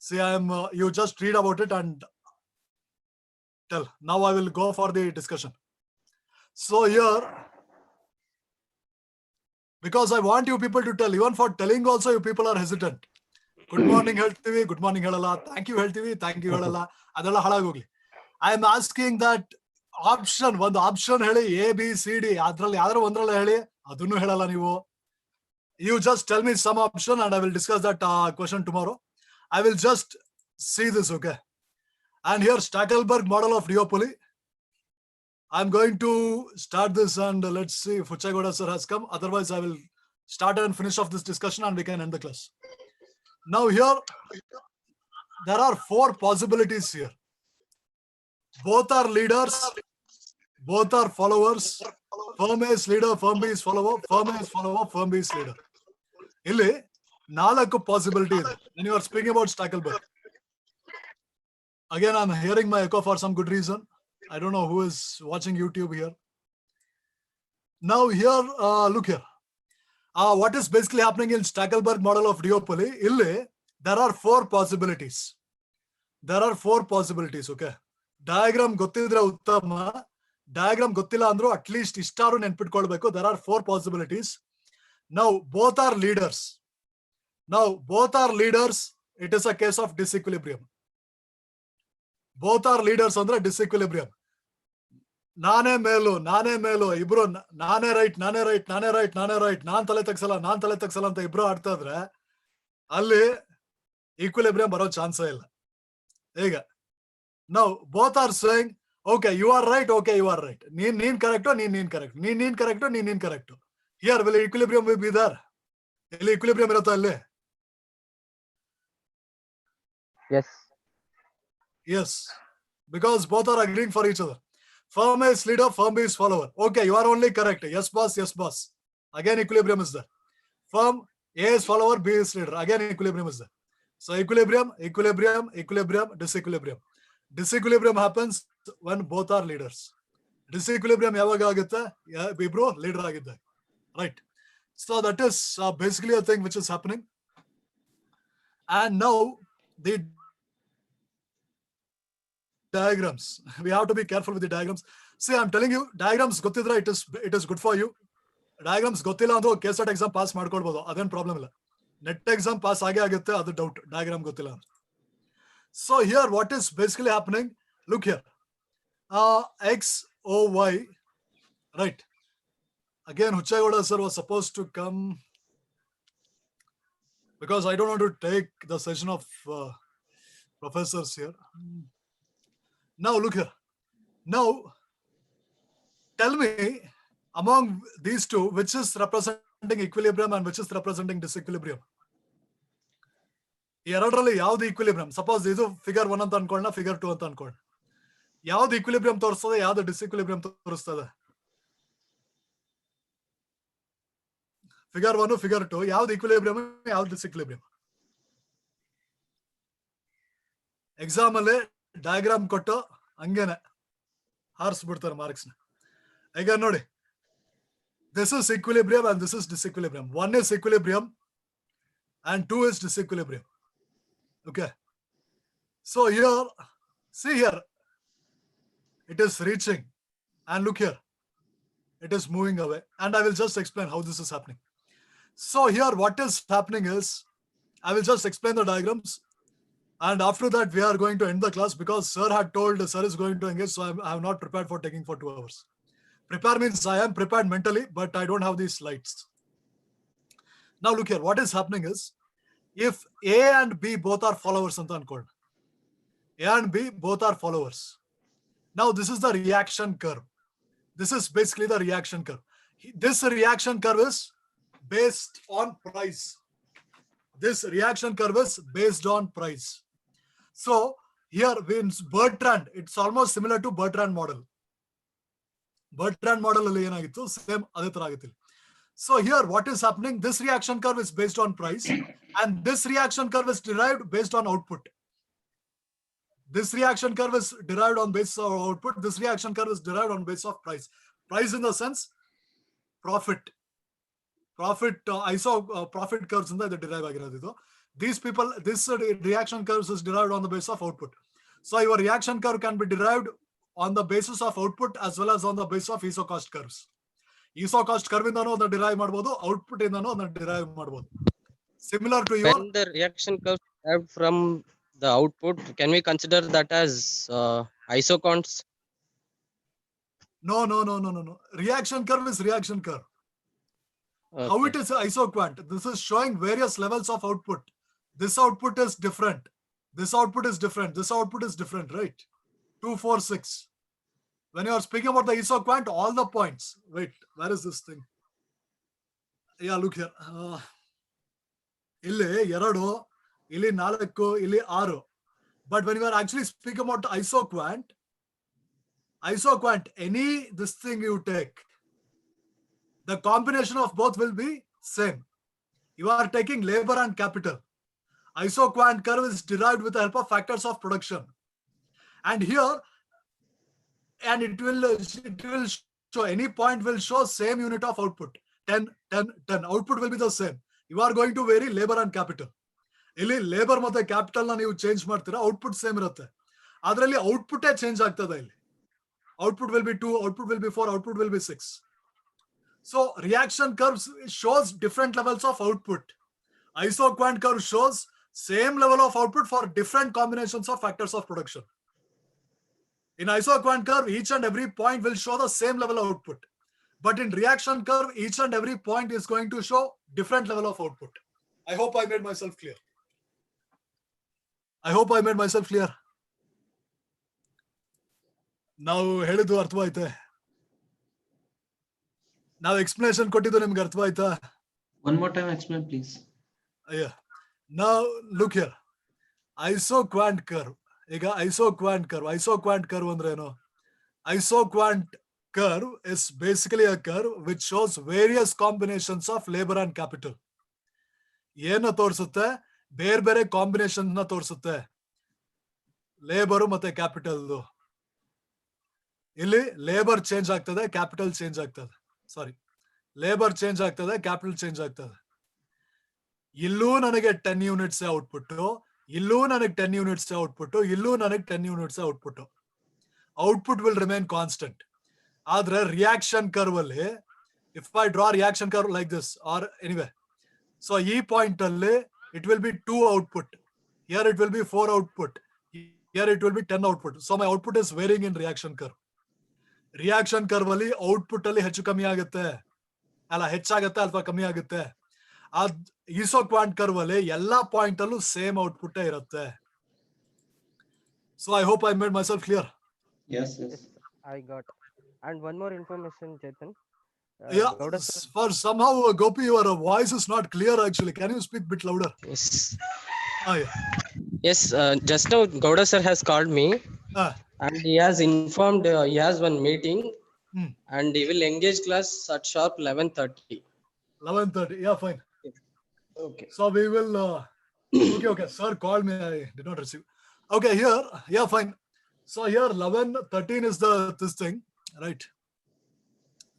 See, you just read about it and tell. Now I will go for the discussion. So here, because I want you people to tell, even for telling also you people are hesitant. Good morning ಹೇಳ್ತೀವಿ, good morning ಹೇಳಲ್ಲ. Thank you ಹೇಳ್ತೀವಿ, thank you ಹೇಳಲ್ಲ. ಅದೆಲ್ಲ ಹಾಳಾಗೋಗ್ಲಿ. I am asking that option, ಒಂದು option ಹೇಳಿ, A, B, C, D, ಅದ್ರಲ್ಲಿ ಯಾವ್ದಾರು ಒಂದ್ರಲ್ಲಿ ಹೇಳಿ, ಅದನ್ನು ಹೇಳಲ್ಲ ನೀವು. You just tell me some option and I will discuss that question tomorrow. I will just see this, okay? And here, Stackelberg model of duopoly. I'm going to start this and let's see if Huchagowda sir has come. Otherwise, I will start and finish off this discussion and we can end the class. Now here, there are 4 possibilities here. Both are leaders, both are followers. Firm A is leader, firm B is follower, firm A is follower, firm B is leader. ಇಲ್ಲಿ 4 possibility ಇದೆ. When you are speaking about Stackelberg. Again, I'm hearing my echo for some good reason. I don't know who is watching YouTube here. Now here, look here. What is basically happening in Stackelberg model of duopoly? Illi, there are 4 possibilities. There are 4 possibilities, okay? Diagram gottidre uttama. Diagram gottilla andru at least ishtaru ನೆನಪಿಟ್ಕೊಳ್ಬೇಕು. There are 4 possibilities. Now both are leaders. Now both are leaders. It is a case of disequilibrium. Both are leaders andre disequilibrium. ನಾನೇ ಮೇಲು ಇಬ್ರು ನಾನೇ right ನಾನ್ ತಲೆ ತಗ್ಸಲ್ಲ ಅಂತ ಇಬ್ರು ಆಡ್ತಾ ಇದ್ರೆ ಅಲ್ಲಿ ಈಕ್ವಿಲಿಬ್ರಿಯಂ ಬರೋ ಚಾನ್ಸೇ ಇಲ್ಲ. ಈಗ now both are saying okay, you are right, okay, you are right. ನೀನ್ correct, ನೀನ್ correct. ನೀನ್ correct. Here will equilibrium will be there. ಇಲ್ಲಿ equilibrium ಇರುತ್ತಾ ಅಲ್ಲಿ? Yes. Yes, because both are agreeing for each other. Firm A is leader, firm B is follower. Okay, you are only correct. Yes, boss. Again, equilibrium is there. Firm A is follower, B is leader. Again, equilibrium is there. So equilibrium, disequilibrium. Disequilibrium happens when both are leaders. Disequilibrium ಯಾವಾಗ ಆಗುತ್ತೆ? ಇಬ್ರು leader ಆಗಿದ್ದಾರೆ. Right. So that is basically a thing which is happening. And now the diagrams. We have to be careful with the diagrams. See, I'm telling you, diagrams ಗೊತ್ತಿದ್ರೆ it is good for you. Diagrams ಗೊತ್ತಿಲ್ಲ ಅಂದ್ರೂ KSET exam pass ಮಾಡ್ಕೊಳ್ಬಹುದು. ಅದೇನ್ problem ಇಲ್ಲ. Net exam pass ಆಗೇ ಆಗುತ್ತೆ, ಅದು doubt, diagram ಗೊತ್ತಿಲ್ಲ. So here what is basically happening, look here, x o y, right? Again Huchaigoda sir was supposed to come because I don't want to take the session of professors here. Now look here, now tell me among these two which is representing equilibrium and which is representing disequilibrium. ಎರಡರಲ್ಲಿ ಯಾವ್ದು equilibrium? Suppose ಇದು figure 1 ಅಂತ ಅನ್ಕೊಳ್ಳೋಣ, figure 2 ಅಂತ ಅನ್ಕೊಳ್ಳೋಣ. ಯಾವ್ದು equilibrium ತೋರಿಸ್ತದೆ, ಯಾವ್ದು ಡಿಸ್ಇಕ್ವಿಲಿಬ್ರಿಯಂ ತೋರಿಸ್ತದೆ? Figure 1, figure 2 ಯಾವ್ದು ಈಕ್ವಿಲಿಬ್ರಿಯಂ, ಯಾವ್ದು ಡಿಸ್ಇಕ್ವಿಲಿಬ್ರಿಯಂ? ಎಕ್ಸಾಮ್ ಅಲ್ಲಿ ಡಯಾಗ್ರಾಮ್ ಕೊಟ್ಟು ಹಂಗೇನೆ ಹಾರಿಸ್ಬಿಡ್ತಾರೆ ಮಾರ್ಕ್ಸ್ ನ. ಈಗ ನೋಡಿ, this is equilibrium and this is disequilibrium. 1 is equilibrium and 2 is disequilibrium. Okay, so here, see here, it is reaching, and look here, it is moving away, and I will just explain how this is happening. So here what is happening is, I will just explain the diagrams, and after that we are going to end the class because sir had told sir is going to engage, so I have not prepared for taking for 2 hours. Prepare means I am prepared mentally, but I don't have these slides. Now look here, what is happening is, if A and B both are followers anta ankold, A and B both are followers. Now this is the reaction curve. This is basically the reaction curve. This reaction curve is based on price. This reaction curve is based on price. So here means Bertrand, it's almost similar to Bertrand model. Bertrand model alli enagittu same ade ತರ ಆಗುತ್ತೆ. So here what is happening, this reaction curve is based on price and this reaction curve is derived based on output. This reaction curve is derived on basis of output. This reaction curve is derived on basis of price. Price in the sense profit. Profit curves in the derive ಆಗಿರೋದು. These people, this reaction curves is derived on the basis of output. So your reaction curve can be derived on the basis of output as well as on the basis of isocost curves. Isocost curve ಇಂದನೂ ಅದನ್ನ derive ಮಾಡಬಹುದು, output ಇಂದನೂ ಅದನ್ನ derive ಮಾಡಬಹುದು. Similar to your, when the reaction curve derived from the output, can we consider that as isoconts? no. Reaction curve is reaction curve. Okay. How it is isoquant? This is showing various levels of output. This output is different. This output is different. This output is different, right? 2, 4, 6. When you are speaking about the isoquant, all the points. Wait, where is this thing? Yeah, look here. ಇಲ್ಲಿ 2, ಇಲ್ಲಿ 4, ಇಲ್ಲಿ 6. But when you are actually speaking about isoquant, any this thing you take, the combination of both will be same. You are taking labor and capital. Isoquant curve is derived with the help of factors of production. And here, and it will show, any point will show same unit of output. 10, 10, 10. Output will be the same. You are going to vary labor and capital. ಇಲ್ಲಿ labour ಮತ್ತೆ capital ನ ನೀವು change ಮಾಡ್ತೀರಾ, output same ಇರುತ್ತೆ. ಅದರಲ್ಲಿ output change ಆಗ್ತದೆ. ಇಲ್ಲಿ output will be 2, output will be 4, output will be 6. So reaction curves shows different levels of output. Isoquant curve shows same level of output for different combinations of factors of production. In isoquant curve, each and every point will show the same level of output. But in reaction curve, each and every point is going to show different level of output. I hope I made myself clear. ನಾವು ಹೇಳಿದ್ದು ಅರ್ಥವಾಯ್ತೆ? ನಾವು explanation ಕೊಟ್ಟಿದ್ದು ನಿಮ್ಗೆ ಅರ್ಥವಾಯ್ತಾ? One more time explain, please. Yeah. Now look here. Isoquant curve. ಈಗ isoquant curve ಅಂದ್ರೆ ಏನು? Isoquant curve is basically a curve which shows various combinations of labor and capital. ಏನು ತೋರಿಸುತ್ತೆ? ಬೇರೆ ಕಾಂಬಿನೇಷನ್ ನ ತೋರಿಸುತ್ತೆ, ಲೇಬರ್ ಮತ್ತೆ ಕ್ಯಾಪಿಟಲ್. ಇಲ್ಲಿ ಲೇಬರ್ ಚೇಂಜ್ ಆಗ್ತದೆ, ಕ್ಯಾಪಿಟಲ್ ಚೇಂಜ್ ಆಗ್ತದೆ. ಸಾರಿ, ಲೇಬರ್ ಚೇಂಜ್ ಆಗ್ತದೆ, ಕ್ಯಾಪಿಟಲ್ ಚೇಂಜ್ ಆಗ್ತದೆ. ಇಲ್ಲೂ ನನಗೆ 10 ಯೂನಿಟ್ಸ್ ಔಟ್ಪುಟ್, ಇಲ್ಲೂ ನನಗೆ 10 ಯೂನಿಟ್ಸ್ ಔಟ್ಪುಟ್, ಇಲ್ಲೂ ನನಗೆ 10 units output. Output will remain constant. ಆದ್ರೆ ರಿಯಾಕ್ಷನ್ ಕರ್ವ್ ಅಲ್ಲಿ, if I draw reaction curve like this or anyway, So E point it will be 2 output. Here it will be 4 output. Here it will be 10 output. So my output is varying in reaction curve. Reaction curve ಅಲ್ಲಿ output ಅಲ್ಲಿ ಹೆಚ್ಚು ಕಮ್ಮಿ ಆಗುತ್ತೆ, ಅಲ್ಲ ಹೆಚ್ಚಾಗುತ್ತೆ ಅಥವಾ ಕಮ್ಮಿ ಆಗುತ್ತೆ. ಅದ್ ಈಸೋ ಕ್ವಾಂಟ್ ಕರ್ವ್ ಅಲ್ಲಿ ಎಲ್ಲಾ ಪಾಯಿಂಟ್ ಅಲ್ಲೂ ಸೇಮ್ ಔಟ್ಪುಟ್ ಇರುತ್ತೆ. So I hope I made myself clear. Yes, Yes, yes. I got. And one more information, Chetan. Yeah, Gowda sir, for somehow Gopi, your voice is not clear actually. Can you speak a bit louder? Yes. Yeah. Yes. Just now, Gowda sir has called me, Ah, and he has informed he has one meeting, Hmm. and he will engage class at sharp 11:30. 11:30. Yeah, fine. Okay. So we will. Okay. Sir called me. I did not receive. Okay, here. Yeah, fine. So here 11:13 is this thing, right?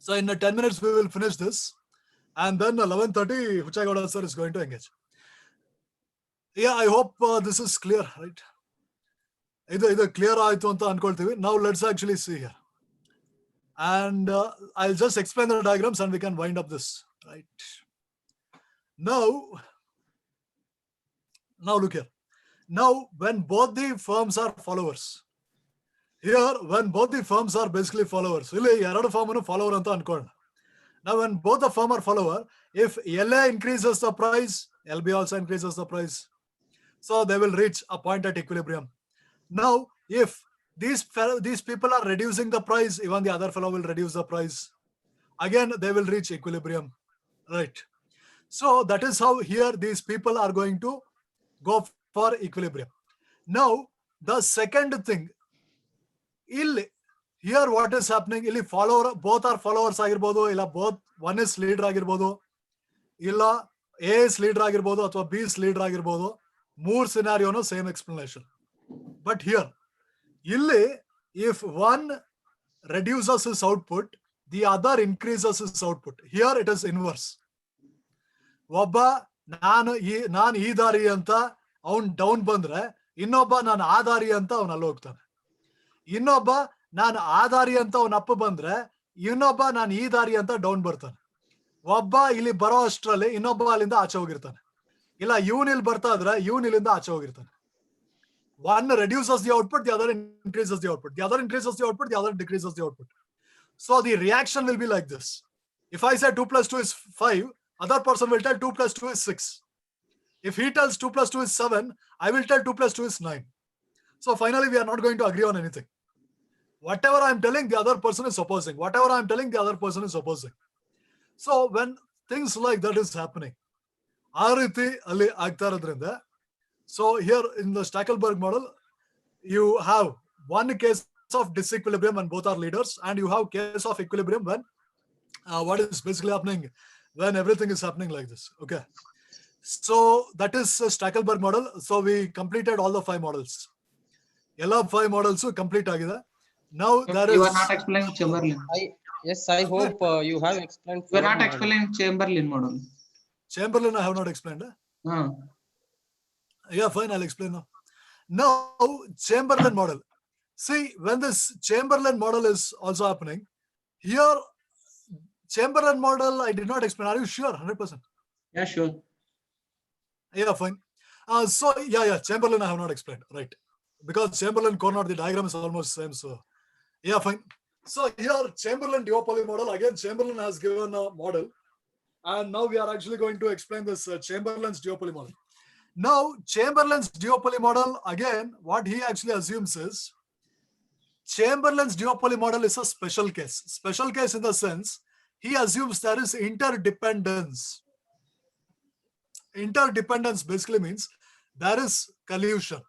So in 10 minutes we will finish this, and then 11:30 Huchaigoda sir is going to engage. Yeah, I hope this is clear, right? Either clear ಆಯ್ತು ಅಂತ ಅನ್ಕೊಳ್ತೀವಿ. Now let's actually see here, and I'll just explain the diagrams and we can wind up this, right? Now look here. Now when both the firms are followers, here when both the firms are basically followers, ಇಲ್ಲಿ ಎರಡು firm ಅನ್ನು follower ಅಂತ ಅನ್ಕೊಳ್ಳೋಣ. Now when both the firm are follower, if LA increases the price, LB also increases the price. So they will reach a point at equilibrium. Now if these people are reducing the price, even the other fellow will reduce the price. Again they will reach equilibrium, right? So that is how here these people are going to go for equilibrium. Now the second thing, here what is happening, ಇಲ್ಲಿ follower, both are followers ಆಗಿರ್ಬೋದು, ಇಲ್ಲ both one is leader ಆಗಿರ್ಬೋದು, ಇಲ್ಲ A is leader ಆಗಿರ್ಬೋದು ಅಥವಾ B is leader ಆಗಿರ್ಬೋದು. ಮೂರ್ ಸಿನಾರಿಯೋನು same explanation. But here ಇಲ್ಲಿ if one reduces his output, the other increases his output. Here it is inverse. ಒಬ್ಬ ನಾನು ಈ ದಾರಿ ಅಂತ ಅವನ್ ಡೌನ್ ಬಂದ್ರೆ, ಇನ್ನೊಬ್ಬ ನಾನು ಆ ದಾರಿ ಅಂತ ಅವನ್ ಅಲ್ಲಿ ಹೋಗ್ತಾನೆ. ಇನ್ನೊಬ್ಬ ನಾನು ಆ ದಾರಿ ಅಂತ ಅವನ್ ಅಪ್ಪ ಬಂದ್ರೆ, ಇನ್ನೊಬ್ಬ ನಾನು ಈ ದಾರಿ ಅಂತ ಡೌನ್ ಬರ್ತಾನೆ. ಒಬ್ಬ ಇಲ್ಲಿ ಬರೋ ಅಷ್ಟ್ರಲ್ಲಿ ಇನ್ನೊಬ್ಬ ಅಲ್ಲಿಂದ ಆಚೆ ಹೋಗಿರ್ತಾನೆ. ಇಲ್ಲ ಇವನ್ ಇಲ್ಲಿ ಬರ್ತಾ ಇದ್ರೆ ಇವನ್ ಇಲ್ಲಿಂದ ಆಚೆ ಹೋಗಿರ್ತಾನೆ. One reduces the output, the other increases the output. The other increases the output, the other decreases the output. So the reaction will be like this. If I say 2 plus 2 is 5, other person will tell 2 plus 2 is 6. If he tells 2 plus 2 is 7, I will tell 2 plus 2 is 9. So finally we are not going to agree on anything. Whatever I am telling, the other person is opposing. Whatever I am telling, the other person is opposing. So when things like that is happening, ಆ ರೀತಿ ಅಲ್ಲಿ ಆಗ್ತಾ ಇರೋದ್ರಿಂದ, so here in the Stackelberg model, you have one case of disequilibrium when both are leaders, and you have case of equilibrium when what is basically happening when everything is happening like this. Okay, so that is a Stackelberg model. So we completed all the 5 models. All 5 models complete agida. Now there You is are not explaining Chamberlain. Yes, I hope you have explained. You are four not models. explaining Chamberlain model. Chamberlain I have not explained. Yeah, fine, I'll explain now. Now Chamberlain model. See, when this Chamberlain model is also happening, here Chamberlain model I did not explain. Are you sure? 100%? Yeah, sure. Yeah, fine. So yeah, Chamberlain I have not explained, right? Because Chamberlain Cournot, the diagram is almost same. So yeah, fine. So here Chamberlain duopoly model, again Chamberlain has given a model, and now we are actually going to explain this Chamberlain's duopoly model. Now Chamberlain's duopoly model, again what he actually assumes is, Chamberlain's duopoly model is a special case. Special case in the sense he assumes there is interdependence. Interdependence basically means there is collusion.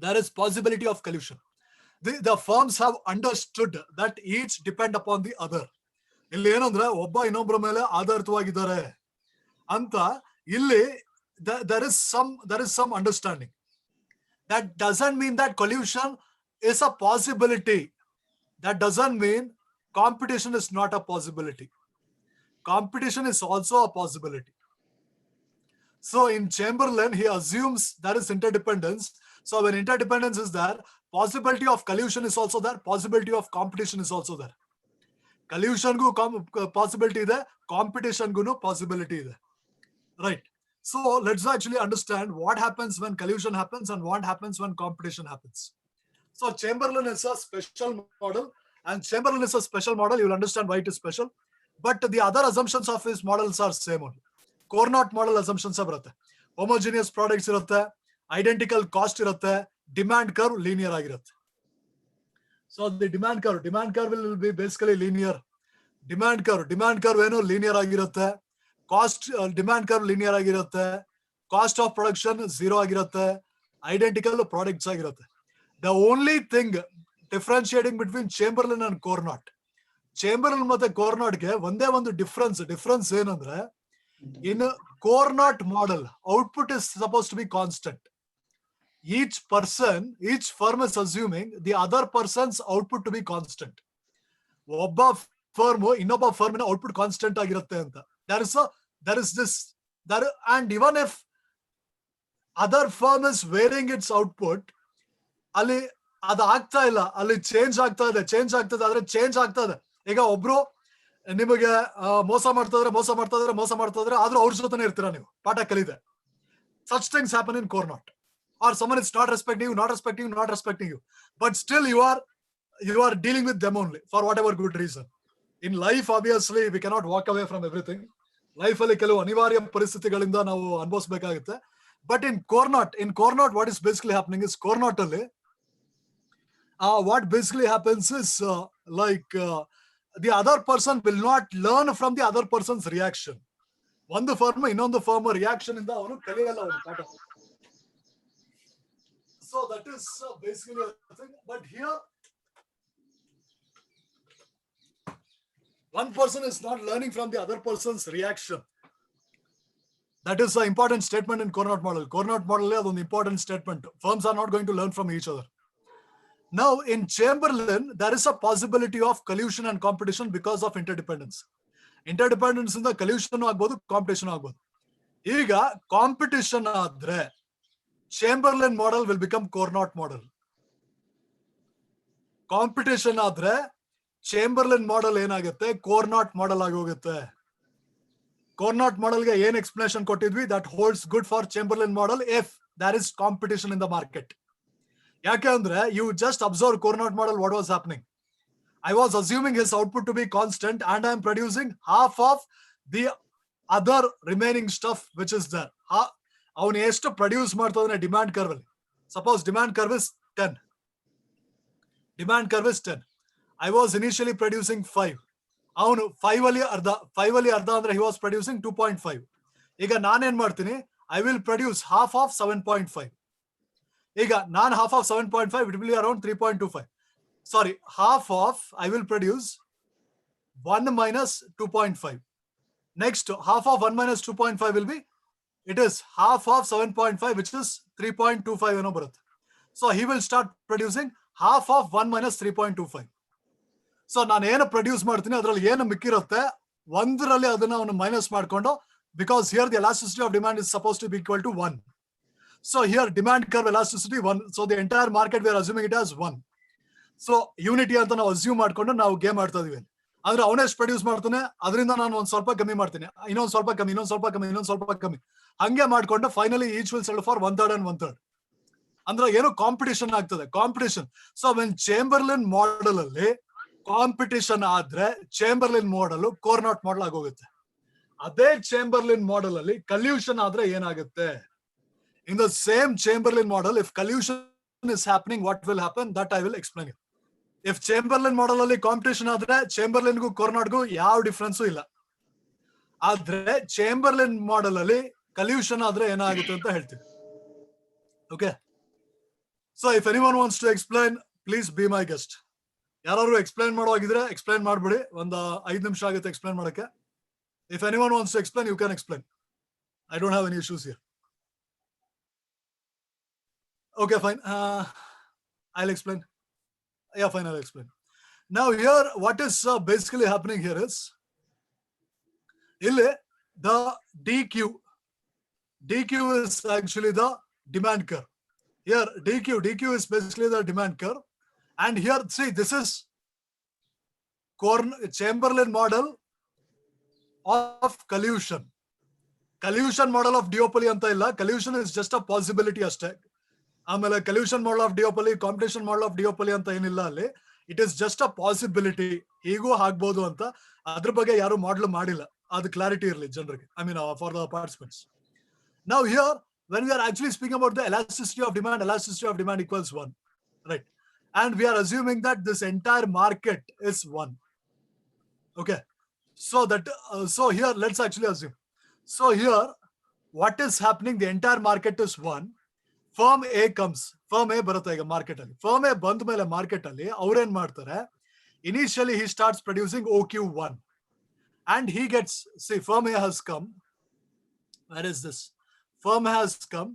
There is possibility of collusion. The firms have understood that each depend upon the other. ಇಲ್ಲಿ ಏನಂದ್ರೆ ಒಬ್ಬ ಇನ್ನೊಬ್ಬರ ಮೇಲೆ ಆಧಾರಿತವಾಗಿದ್ದಾರೆ ಅಂತ ಇಲ್ಲಿ there is some understanding. That doesn't mean that collusion is a possibility. That doesn't mean competition is not a possibility. Competition is also a possibility. So in Chamberlain, he assumes there is interdependence. So when interdependence is there, possibility of collusion is also there, possibility of competition is also there. ಕಲ್ಯೂಷನ್ಗೂ possibility ಇದೆ, ಕಾಂಪಿಟೇಷನ್ಗೂ possibility ಇದೆ. Right. So let's actually understand what happens when collusion happens and what happens when competition happens. So Chamberlain is a special model, and Chamberlain is a special model. You will understand why it is special. But the other assumptions of his models are same only. Cournot model assumptions are homogeneous products irutte, identical cost irutte, demand curve linear ಆಗಿರುತ್ತೆ. So the demand curve will be basically linear. Demand curve ಏನು linear ಆಗಿರುತ್ತೆ. Cost demand curve linear ಆಗಿರುತ್ತೆ. Cost of production 0 ಆಗಿರುತ್ತೆ. Identical products ಆಗಿರುತ್ತೆ. The only thing differentiating between Chamberlain and Cournot, Chamberlain ಮತ್ತೆ Cournotಗೆ ಒಂದೇ ಒಂದು difference ಏನಂದ್ರೆ, in Cournot model output is supposed to be constant. Each firm is assuming the other person's output to be constant. ಒಬ್ಬ firm ಇನ್ನೊಬ್ಬ ಫರ್ಮಿನ output constant ಆಗಿರುತ್ತೆ ಅಂತ. There is this, and even if other firm is varying its output, ಅಲ್ಲಿ ಅದು ಆಗ್ತಾ ಇಲ್ಲ, ಅಲ್ಲಿ change ಆಗ್ತಾ ಇದೆ, ಆದ್ರೆ ಚೇಂಜ್ ಆಗ್ತಾ ಇದೆ. ಈಗ ಒಬ್ರು ನಿಮಗೆ ಮೋಸ ಮಾಡ್ತಾ ಇದ್ರೆ ಆದ್ರೂ ಅವ್ರ ಜೊತೆನೆ ಇರ್ತೀರಾ ನೀವು, ಪಾಠ ಕಲಿದೆ. Such things happen in Cournot. Or someone is not respecting you, but still you are dealing with them only for whatever good reason. In life, obviously, we cannot walk away from everything. Life ಅಲ್ಲಿ ಕೆಲವು ಅನಿವಾರ್ಯ ಪರಿಸ್ಥಿತಿಗಳಿಂದ ನಾವು ಅನುಭವಿಸಬೇಕಾಗುತ್ತೆ. But in Cournot, what is basically happening is, Cournot ಅಲ್ಲಿ what basically happens is the other person will not learn from the other person's reaction. ಒಂದು firm ಇನ್ನೊಂದು firm reaction ಇಂದ ಅವನು ಕಲಿಯಲ್ಲ, ಅವನು ಪಾಠ. So that is basically a thing. But here, one person is not learning from the other person's reaction. That is an important statement in Cournot model. Cournot model is an important statement. Firms are not going to learn from each other. Now, in Chamberlain, there is a possibility of collusion and competition because of interdependence. Interdependence in the collusion agbodu, competition agbodu. ಈಗ competition ಆದ್ರೆ Chamberlain model will become Cournot model. Competition ಆದ್ರೆ Chamberlain model ಏನಾಗುತ್ತೆ, Cournot model ಆಗಿ ಹೋಗುತ್ತೆ. Cournot model ಗೆ ಏನ್ explanation ಕೊಟ್ಟಿದ್ವಿ, that holds good for Chamberlain model if there is competition in the market. ಯಾಕೆ ಅಂದ್ರೆ, you just observe Cournot model, what was happening. I was assuming his output to be constant and I am producing half of the other remaining stuff which is there. ಅವನು ಎಷ್ಟು produce ಮಾಡ್ತಾ ಇದ್ದಾನೆ demand curve ಅಲ್ಲಿ. Suppose demand curve is 10. I was initially producing 5. ಅವನು 5 ಅಲ್ಲಿ ಅರ್ಧ ಅಂದ್ರೆ he was producing 2.5. ಈಗ ನಾನೇನ್ ಮಾಡ್ತೀನಿ, I will produce half of 7.5. ಈಗ ನಾನು half of 7.5, it will be around 3.25. Sorry, half of I will produce 1 minus 2.5. Next, half of 1 minus 2.5 will be, it is half of 7.5, which is 3.25 ಏನೋ ಬರುತ್ತೆ. So he will start producing half of 1 minus 3.25. So ನಾನು ಏನು produce ಮಾಡ್ತೀನಿ ಅದರಲ್ಲಿ ಏನು ಮಿಕ್ಕಿರುತ್ತೆ ಒಂದರಲ್ಲಿ ಅದನ್ನ ಅವನು ಮೈನಸ್ ಮಾಡ್ಕೊಂಡು, because here the elasticity of demand is suppose to be equal to 1. So here demand curve elasticity 1. So the entire market we are assuming it as 1. So unity ಅಂತ ನಾವು ಅಸ್ಯೂಮ್ ಮಾಡ್ಕೊಂಡು ನಾವು ಗೇಮ್ ಆಡ್ತಾ ಇದೀವಿ. ಅಂದ್ರೆ ಅವನೆಷ್ಟು produce ಮಾಡ್ತಾನೆ ಅದರಿಂದ ನಾನು ಒಂದ್ ಸ್ವಲ್ಪ ಕಮ್ಮಿ ಮಾಡ್ತೀನಿ, ಇನ್ನೊಂದ್ ಸ್ವಲ್ಪ ಕಮ್ಮಿ, ಹಂಗೆ ಮಾಡ್ಕೊಂಡು finally each will cell for 1/3 and 1/3. ಅಂದ್ರೆ ಏನು ಕಾಂಪಿಟೇಷನ್ ಆಗ್ತದೆ, competition. So when Chamberlain model ಅಲ್ಲಿ ಕಾಂಪಿಟೇಷನ್ ಆದ್ರೆ ಚೇಂಬರ್ಲಿನ್ ಮಾಡೆಲ್ ಕೋರ್ನಾಟ್ ಮಾಡೆಲ್ ಆಗೋಗುತ್ತೆ. ಅದೇ ಚೇಂಬರ್ಲಿನ್ ಮಾಡೆಲ್ ಅಲ್ಲಿ ಕಲ್ಯೂಷನ್ ಆದ್ರೆ ಏನಾಗುತ್ತೆ? In the same Chamberlain model, if ಕಲ್ಯೂಷನ್ is happening, what will happen, that I will explain it. If Chamberlain model ಅಲ್ಲಿ competition ಆದ್ರೆ ಚೇಂಬರ್ಲಿನ್ಗೂ ಕೋರ್ನಾಟ್ಗೂ ಯಾವ ಡಿಫ್ರೆನ್ಸು ಇಲ್ಲ. ಆದ್ರೆ ಚೇಂಬರ್ಲಿನ್ ಮಾಡೆಲ್ ಅಲ್ಲಿ ಕಲ್ಯೂಷನ್ ಆದ್ರೆ ಏನಾಗುತ್ತೆ ಅಂತ ಹೇಳ್ತೀವಿ. Okay, so if anyone wants to explain, please be my guest. ಯಾರು ಎಕ್ಸ್ಪ್ಲೈನ್ ಮಾಡೋಗಿದ್ರೆ ಎಕ್ಸ್ಪ್ಲೈನ್ ಮಾಡ್ಬಿಡಿ, ಒಂದು 5 ನಿಮಿಷ ಆಗುತ್ತೆ ಎಕ್ಸ್ಪ್ಲೈನ್ ಮಾಡಕ್ಕೆ. If anyone wants to explain, you can explain. I don't have any issues here. Okay, fine. I'll explain. Yeah, fine, I'll explain. Now here, what is basically happening here is, the DQ is actually the demand curve. Here, DQ is basically the demand curve. And here, see, this is Chamberlain model of collusion. Collusion model of duopoly anta illa. Collusion is just a possibility ಅಷ್ಟೇ. ಆಮೇಲೆ collusion model of duopoly, competition model of duopoly ಅಂತ ಏನಿಲ್ಲ ಅಲ್ಲಿ. It is just a possibility. ಹೀಗೂ ಆಗ್ಬೋದು ಅಂತ ಅದ್ರ ಬಗ್ಗೆ ಯಾರು ಮಾಡೆಲ್ ಮಾಡಿಲ್ಲ. ಅದು ಕ್ಲಾರಿಟಿ ಇರಲಿ ಜನರಿಗೆ. I mean for the participants. Now here, when we are actually speaking about the elasticity of demand equals 1, right? And we are assuming that this entire market is 1. Okay. So that, so here, let's actually assume. So here, what is happening? The entire market is 1. Firm A comes. Firm A ಬರುತ್ತೆ ಈಗ market ಅಲ್ಲಿ. Firm A ಬಂದ ಮೇಲೆ market ಅಲ್ಲಿ ಅವ್ರೇನ್ ಮಾಡ್ತಾರೆ? Initially, he starts producing OQ1. And he gets, see, firm A has come. Where is this? Firm has come.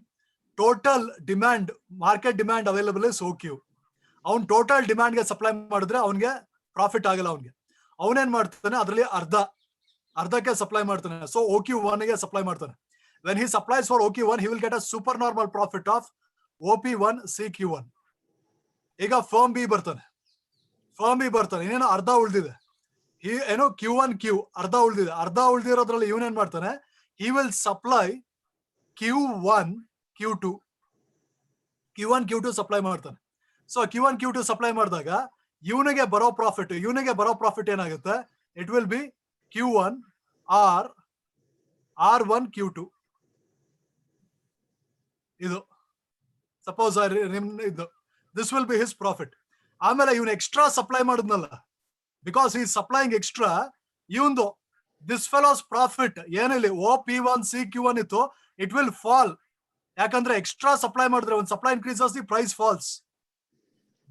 Total demand, market demand available is OQ. ಅವನ್ total demand ಗೆ supply ಮಾಡಿದ್ರೆ ಅವನ್ಗೆ profit ಆಗಲ್ಲ. ಅವನ್ಗೆ ಅವನೇನ್ ಮಾಡ್ತಾನೆ, ಅದರಲ್ಲಿ ಅರ್ಧಕ್ಕೆ ಸಪ್ಲೈ ಮಾಡ್ತಾನೆ. ಸೊ OQ1 ಗೆ ಸಪ್ಲೈ ಮಾಡ್ತಾನೆ. When he supplies for OQ1, he will get a supernormal profit of OP1 CQ1. ಈಗ ಫರ್ಮ್ ಬಿ ಬರ್ತಾನೆ. ಇನ್ನೇನೋ ಅರ್ಧ ಉಳ್ದಿದೆ. ಏನೋ Q1 ಅರ್ಧ ಉಳ್ದಿದೆ. ಅರ್ಧ ಉಳ್ದಿರೋದ್ರಲ್ಲಿ ಇವನೇನ್ ಮಾಡ್ತಾನೆ, he will supply Q1 Q2 supply ಮಾಡ್ತಾನೆ. ಸೊ Q1 Q2 ಸಪ್ಲೈ ಮಾಡಿದಾಗ ಇವನಿಗೆ ಬರೋ ಪ್ರಾಫಿಟ್ ಏನಾಗುತ್ತೆ? It will be Q1 R1 Q2. ಇದು ಸಪೋಸ್ ಇದು this will be his profit. ಆಮೇಲೆ ಇವನು ಎಕ್ಸ್ಟ್ರಾ ಸಪ್ಲೈ ಮಾಡಿದ್ನಲ್ಲ, ಬಿಕಾಸ್ ಈ ಸಪ್ಲೈಂಗ್ ಎಕ್ಸ್ಟ್ರಾ, ಇವಂದು ದಿಸ್ ಫೆಲೋಸ್ ಪ್ರಾಫಿಟ್ ಏನಿಲ್ಲ OP1 CQ1 ಇತ್ತು, ಇಟ್ ವಿಲ್ ಫಾಲ್. ಯಾಕಂದ್ರೆ ಎಕ್ಸ್ಟ್ರಾ ಸಪ್ಲೈ ಮಾಡಿದ್ರೆ ಒಂದು supply increases, the price falls.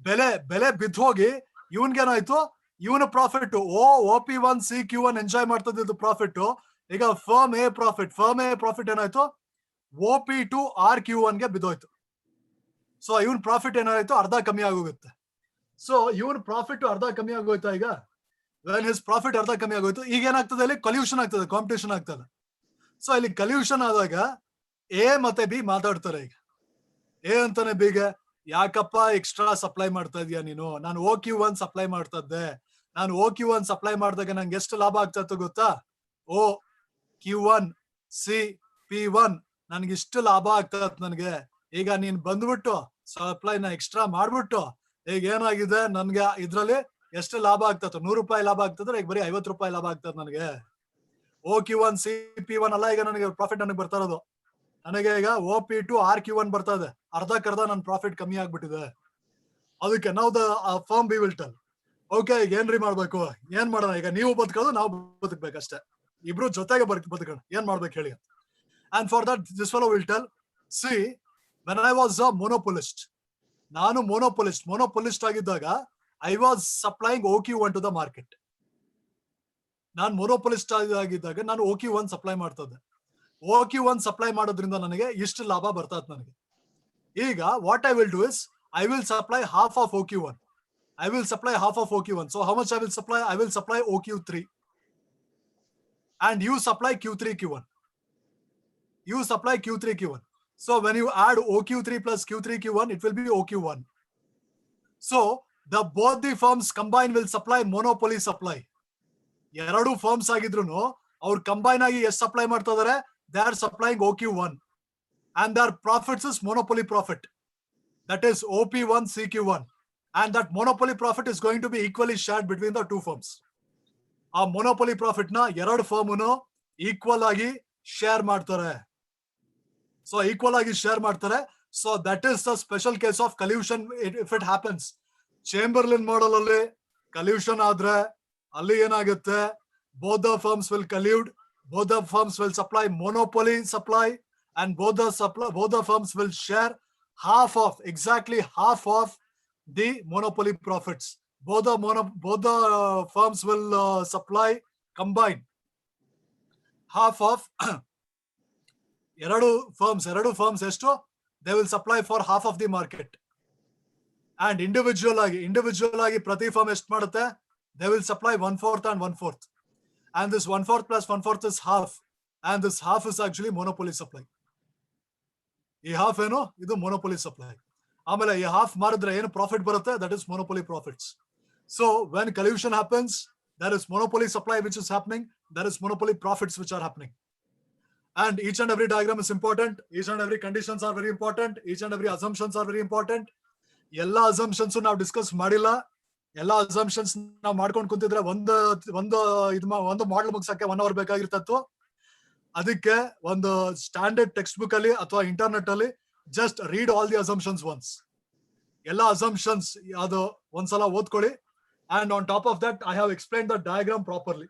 ಬೆಲೆ ಬಿದ್ದು ಹೋಗಿ ಇವನ್ಗೇನಾಯ್ತು, ಇವನ ಪ್ರಾಫಿಟ್ OP1 CQ1 ಎಂಜಾಯ್ ಮಾಡ್ತದ್ದು ಪ್ರಾಫಿಟ್. ಈಗ ಫರ್ಮ್ ಎ ಪ್ರಾಫಿಟ್ ಏನಾಯ್ತು, OP2 RQ1 ಗೆ ಬಿದ್ದೋಯ್ತು. ಸೊ ಇವನ್ ಪ್ರಾಫಿಟ್ ಏನಾಯ್ತು, ಅರ್ಧ ಕಮ್ಮಿ ಆಗೋಗುತ್ತೆ. ಸೊ ಇವನ್ ಪ್ರಾಫಿಟ್ ಅರ್ಧ ಕಮ್ಮಿ ಆಗೋಯ್ತಾ. ಈಗ ವೆನ್ ಹಿಸ್ ಪ್ರಾಫಿಟ್ ಅರ್ಧ ಕಮ್ಮಿ ಆಗೋಯ್ತು, ಈಗ ಏನಾಗ್ತದೆ, ಇಲ್ಲಿ ಕಲ್ಯೂಷನ್ ಆಗ್ತದೆ, ಕಾಂಪಿಟೇಷನ್ ಆಗ್ತದೆ. ಸೊ ಇಲ್ಲಿ ಕಲ್ಯೂಷನ್ ಆದಾಗ ಎ ಮತ್ತೆ ಬಿ ಮಾತಾಡ್ತಾರೆ. ಈಗ ಎ ಅಂತಾನೆ ಬಿಗೆ, ಯಾಕಪ್ಪ ಎಕ್ಸ್ಟ್ರಾ ಸಪ್ಲೈ ಮಾಡ್ತಾ ಇದೀಯ ನೀನು? ನಾನು OQ1 ಸಪ್ಲೈ ಮಾಡ್ತಾ ಇದ್ದೆ. ನಾನು OQ1 ಸಪ್ಲೈ ಮಾಡಿದಾಗ ನಂಗೆ ಎಷ್ಟು ಲಾಭ ಆಗ್ತಾ ಇತ್ತು ಗೊತ್ತಾ? OQ1 CP1 ನನ್ಗೆ ಇಷ್ಟು ಲಾಭ ಆಗ್ತಾ ಇತ್ತು ನನಗೆ. ಈಗ ನೀನ್ ಬಂದ್ಬಿಟ್ಟು ಸಪ್ಲೈನ ಎಕ್ಸ್ಟ್ರಾ ಮಾಡ್ಬಿಟ್ಟು ಈಗ ಏನಾಗಿದೆ, ನನ್ಗೆ ಇದ್ರಲ್ಲಿ ಎಷ್ಟು ಲಾಭ ಆಗ್ತದೆ? 100 ರೂಪಾಯಿ ಲಾಭ ಆಗ್ತದ್ರೆ ಈಗ ಬರೀ 50 ರೂಪಾಯಿ ಲಾಭ ಆಗ್ತದೆ ನನಗೆ. OQ1 CP1 ಅಲ್ಲ ಈಗ ನನಗೆ ಪ್ರಾಫಿಟ್ ನನಗೆ ಬರ್ತಾ ಇರೋದು. ನನಗೆ ಈಗ OP2 RQ1 ಬರ್ತಾ ಇದೆ. ಅರ್ಧಕ್ಕರ್ಧ ನನ್ನ ಪ್ರಾಫಿಟ್ ಕಮ್ಮಿ ಆಗ್ಬಿಟ್ಟಿದೆ. ಅದಕ್ಕೆ ನಾವು firm B will tell, okay ಈಗ ಏನ್ರಿ ಮಾಡ್ಬೇಕು, ಏನ್ ಮಾಡೋಣ? ಈಗ ನೀವು ಬದುಕೋದು, ನಾವು ಬದುಕ್ಬೇಕಷ್ಟೇ. ಇಬ್ರು ಜೊತೆಗೆ ಬದುಕೋಣ, ಏನ್ ಮಾಡ್ಬೇಕು ಹೇಳಿ. And for that this fellow will tell, see when I was a monopolist, ನಾನು ಮೊನೋಪೊಲಿಸ್ಟ್ ಆಗಿದ್ದಾಗ I was supplying OQ1 to the market. ನಾನು ಮೊನೋಪೊಲಿಸ್ಟ್ ಆಗಿದ್ದಾಗ ನಾನು OQ1 ಸಪ್ಲೈ ಮಾಡ್ತಾ ಇದ್ದೆ. OQ1 ಸಪ್ಲೈ ಮಾಡೋದ್ರಿಂದ ನನಗೆ ಇಷ್ಟು ಲಾಭ ಬರ್ತಾ ಇತ್ತು ನನಗೆ. ಈಗ what I will do is, I will supply half of OQ1. So how much I will supply? I will supply OQ3. And you supply Q3 Q1. So when you add OQ3 plus Q3 Q1, it will be OQ1. So both the firms combined will supply monopoly supply. ಎರಡು firms ಆಗಿದ್ರು ಅವ್ರು combine ಆಗಿ ಎಷ್ಟು supply ಮಾಡ್ತಾ ಇದಾರೆ? They are supplying OQ1. And their profits is monopoly profit. That is OP1 CQ1. And that monopoly profit is going to be equally shared between the two firms. ಆ monopoly profit ನ ಎರಡು ಫರ್ಮ್ನು equal ಆಗಿ share ಮಾಡ್ತಾರೆ. So equal ಆಗಿ share ಮಾಡ್ತಾರೆ. So that is the special case of collusion if it happens. Chamberlain model ಅಲ್ಲಿ collusion ಆದ್ರೆ ಅಲ್ಲಿ ಏನಾಗುತ್ತೆ? Both the firms will collude. Both the firms will supply monopoly supply, and both the firms will share exactly half of the monopoly profits. Both the firms will supply combine half of ಎರಡು firms ಎಷ್ಟು? They will supply for half of the market. And individual ಆಗಿ ಪ್ರತಿ firm ಎಷ್ಟು ಮಾಡುತ್ತೆ? They will supply 1/4 and 1/4. And this 1/4 plus 1/4 is half. And this half is actually monopoly supply. ಈ half ಏನು? ಇದು monopoly supply. ಆಮೇಲೆ ಈ ಹಾಫ್ ಮಾಡಿದ್ರೆ ಏನು ಪ್ರಾಫಿಟ್ ಬರುತ್ತೆ? That is monopoly profits. So when collusion happens, there is monopoly supply which is happening, there is monopoly profits which are happening. And each and every diagram is important, each and every conditions are very important, each and every assumptions are very important. Ella assumptions ನಾವು discuss ಮಾಡಿಲ್ಲ. ಎಲ್ಲ assumptions ನಾವು ಮಾಡ್ಕೊಂಡು ಕುಂತಿದ್ರೆ ಒಂದು model ಮುಗಿಸಕ್ಕೆ 1 hour ಬೇಕಾಗಿರ್ತಿತ್ತು. ಅದಕ್ಕೆ ಒಂದು standard text book ಅಲ್ಲಿ ಅಥವಾ ಇಂಟರ್ನೆಟ್ ಅಲ್ಲಿ just read all the assumptions once. ಎಲ್ಲ ಅಸಂಪ್ಷನ್ಸ್ ಅದು ಒಂದ್ಸಲ ಓದ್ಕೊಳ್ಳಿ. And on top of that I have explain the diagram properly.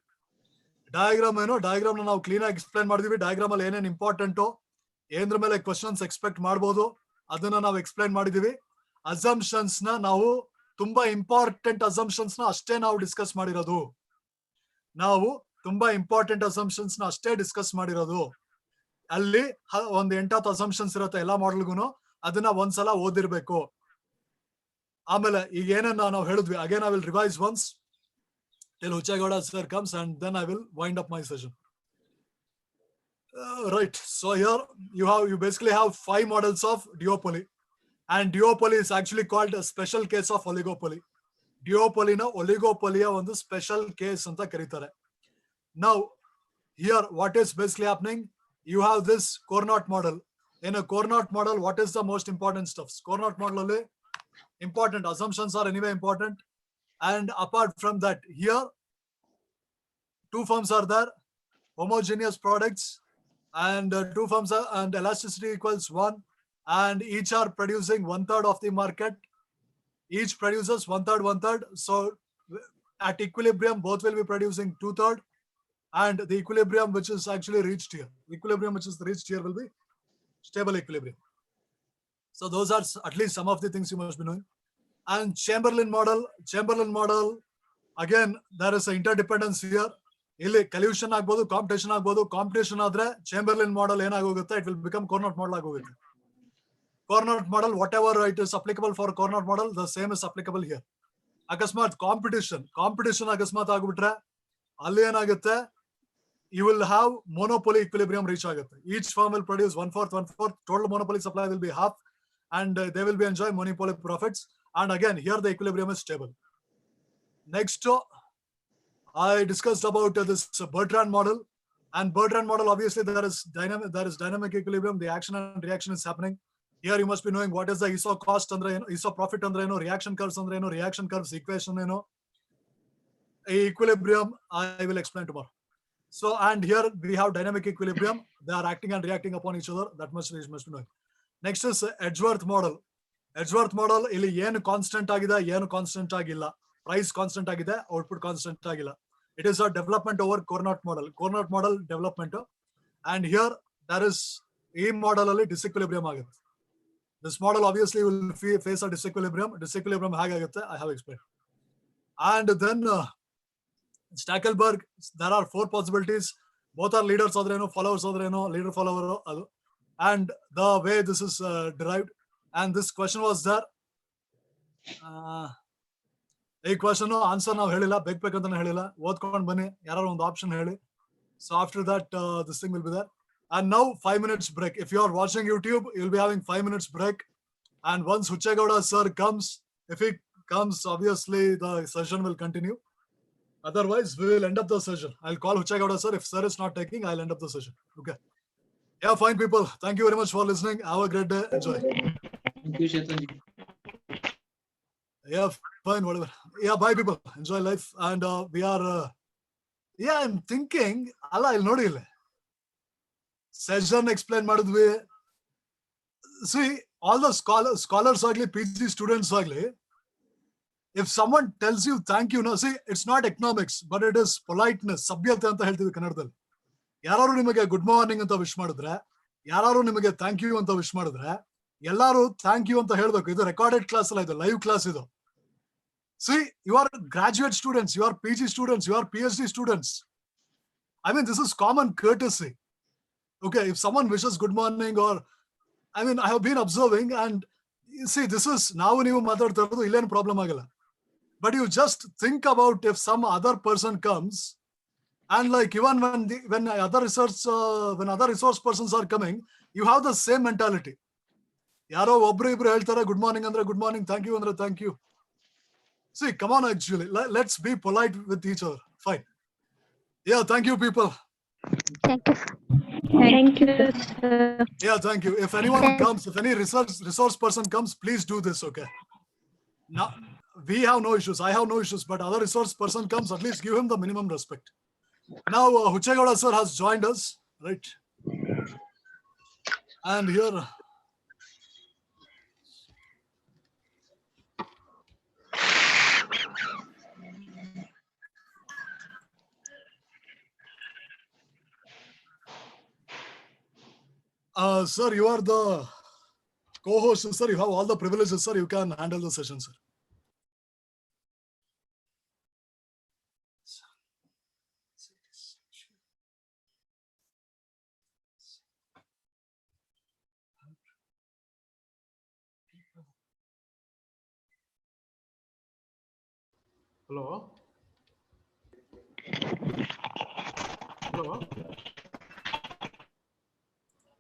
Diagram diagram ನಾವು ಕ್ಲೀನ್ ಆಗಿ ಎಕ್ಸ್ಪ್ಲೈನ್ ಮಾಡಿದ್ವಿ. ಡಯಾಗ್ರಾಮ್ ಅಲ್ಲಿ ಏನೇನು ಇಂಪಾರ್ಟೆಂಟು, ಏನ್ರ ಮೇಲೆ ಕ್ವಶನ್ಸ್ ಎಕ್ಸ್ಪೆಕ್ಟ್ ಮಾಡ್ಬೋದು ಅದನ್ನ ನಾವು ಎಕ್ಸ್ಪ್ಲೈನ್ ಮಾಡಿದೀವಿ. ಅಸಂಪ್ಷನ್ಸ್ ನಾವು ತುಂಬಾ ಇಂಪಾರ್ಟೆಂಟ್ ಅಸಂಪ್ಷನ್ಸ್ ಅಷ್ಟೇ ನಾವು ಡಿಸ್ಕಸ್ ಮಾಡಿರೋದು. ನಾವು ತುಂಬಾ ಇಂಪಾರ್ಟೆಂಟ್ ಅಸಂಪ್ಷನ್ಸ್ ಅಷ್ಟೇ ಡಿಸ್ಕಸ್ ಮಾಡಿರೋದು. ಅಲ್ಲಿ ಒಂದ್ 8 ಅಸಂಪ್ಷನ್ಸ್ ಇರುತ್ತೆ ಎಲ್ಲಾ ಮಾಡೆಲ್ಗೂ, ಅದನ್ನ ಒಂದ್ಸಲ ಓದಿರ್ಬೇಕು. ಆಮೇಲೆ ಈಗ ಏನೇನ ನಾವು ಹೇಳಿದ್ವಿ, again I will revise once till Huchegowda sir comes, and then I will wind up my session. Right. So here you basically have 5 models of duopoly, and duopoly is actually called a special case of oligopoly. Duopoly na oligopoly ಒಂದು special case anta karitare. Now here what is basically happening, you have this Cournot model. In a Cournot model, what is the most important stuffs? Cournot model alli important assumptions are anyway important. And apart from that, here 2 firms are there, homogeneous products, and 2 firms are, and elasticity equals 1, and each are producing 1/3 of the market. Each produces 1/3. So at equilibrium, both will be producing 2/3, and the equilibrium which is actually reached here, equilibrium which is reached here will be stable equilibrium. So those are at least some of the things you must be knowing. And Chamberlain model, again there is an interdependence here. Illi collusion agbodu, competition adre Chamberlain model enagogutte, it will become Cournot model agogutte. Cournot model, whatever it is applicable for Cournot model, the same is applicable here. Akasmat competition akasmat agbitre alli enagutte, you will have monopoly equilibrium reach agutte. Each firm will produce 1/4, total monopoly supply will be half, and they will be enjoying monopoly profits. And again, here the equilibrium is stable. Next, I discussed about this Bertrand model. And Bertrand model, obviously, there is dynamic equilibrium. The action and reaction is happening. Here you must be knowing what is the ISO cost andre eno, ISO profit andre eno, reaction curves andre eno, reaction curves equation eno. Equilibrium I will explain tomorrow. So, and here we have dynamic equilibrium. They are acting and reacting upon each other. That much you must be knowing. Next is Edgeworth model. Edgeworth model ಇಲ್ಲಿ ಏನು constant ಆಗಿದೆ, ಏನು constant ಆಗಿಲ್ಲ. Price constant ಆಗಿದೆ, output constant ಆಗಿಲ್ಲ. It is a development over Cournot model development. And here there is ಈ model ಅಲ್ಲಿ disequilibrium ಆಗುತ್ತೆ. This model obviously will face a disequilibrium ಹೇಗಾಗುತ್ತೆ I have explained. And then Stackelberg, there are 4 possibilities. Both are leaders ಆದ್ರೇನು, followers ಆದ್ರೇನು, leader follower ಅದು. And the way this is derived. And this question was there. ಈ question answer ನಾವು ಹೇಳಿಲ್ಲ, ಬೇಕಂತಾನೆ ಹೇಳಿಲ್ಲ, ಓದ್ಕೊಂಡು ಬನ್ನಿ, ಯಾರು ಒಂದು ಆಪ್ಷನ್ ಹೇಳಿ. So after that, this thing will be there. And now 5 minutes break. If you are watching YouTube, you'll be having 5 minutes break. And once Huchegowda sir comes, if he comes, obviously the session will continue. Otherwise, we will end up the session. I'll call Huchegowda sir. If sir is not taking, I'll end up the session. Okay. Yeah, fine people. Thank you very much for listening. Have a great day. Enjoy. Thank you, Chetan. Yeah, fine, whatever. Yeah, bye people. Enjoy life. And we are, I'm thinking, alla ಇಲ್ಲಿ ನೋಡಿ ಇಲ್ಲ session explain ಮಾಡಿದ್ವಿ. See, all the scholars agli, PG students agli, if someone tells you thank you, no, see, it's not economics, but it is politeness, ಸಭ್ಯತೆ ಅಂತ ಹೇಳ್ತೀವಿ ಕನ್ನಡದಲ್ಲಿ. ಯಾರು ನಿಮಗೆ good morning ಅಂತ ವಿಶ್ ಮಾಡಿದ್ರೆ, ಯಾರು ನಿಮಗೆ ಥ್ಯಾಂಕ್ ಯು ಅಂತ ವಿಶ್ ಮಾಡಿದ್ರೆ, ಎಲ್ಲಾರು ಥ್ಯಾಂಕ್ ಯು ಅಂತ ಹೇಳ್ಬೇಕು. ಇದು ರೆಕಾರ್ಡೆಡ್ ಕ್ಲಾಸ್ ಅಲ್ಲ, ಇದು ಲೈವ್ ಕ್ಲಾಸ್ ಇದು. See, you are graduate students, you are PG students, you are PhD students. I mean, this is common courtesy. Okay, if someone wishes good morning, or I mean, I have been observing, and you see, this is now ನೀವು ಮಾತಾಡ್ತಿರೋದು, ಇಲ್ಲೇನು problem ಆಗಲ್ಲ. But you just think about if some other person comes, and like even when other resource persons are coming, you have the same mentality. ಯಾರೋ ಒಬ್ರು ಇಬ್ರು ಹೇಳ್ತಾರೆ good morning ಅಂದ್ರೆ good morning, thank you ಅಂದ್ರೆ thank you. See, come on, actually. Let's be polite with each other. Fine. Yeah, thank you, people. Thank you. Thank you, sir. Yeah, thank you. If anyone comes, if any resource person comes, please do this, okay? Now, we have no issues. I have no issues, but other resource person comes, at least give him the minimum respect. Now, Huchegowda sir has joined us, right? And here, sir, you are the co-host, sir. You have all the privileges, sir. You can handle the session, sir. Hello? Hello?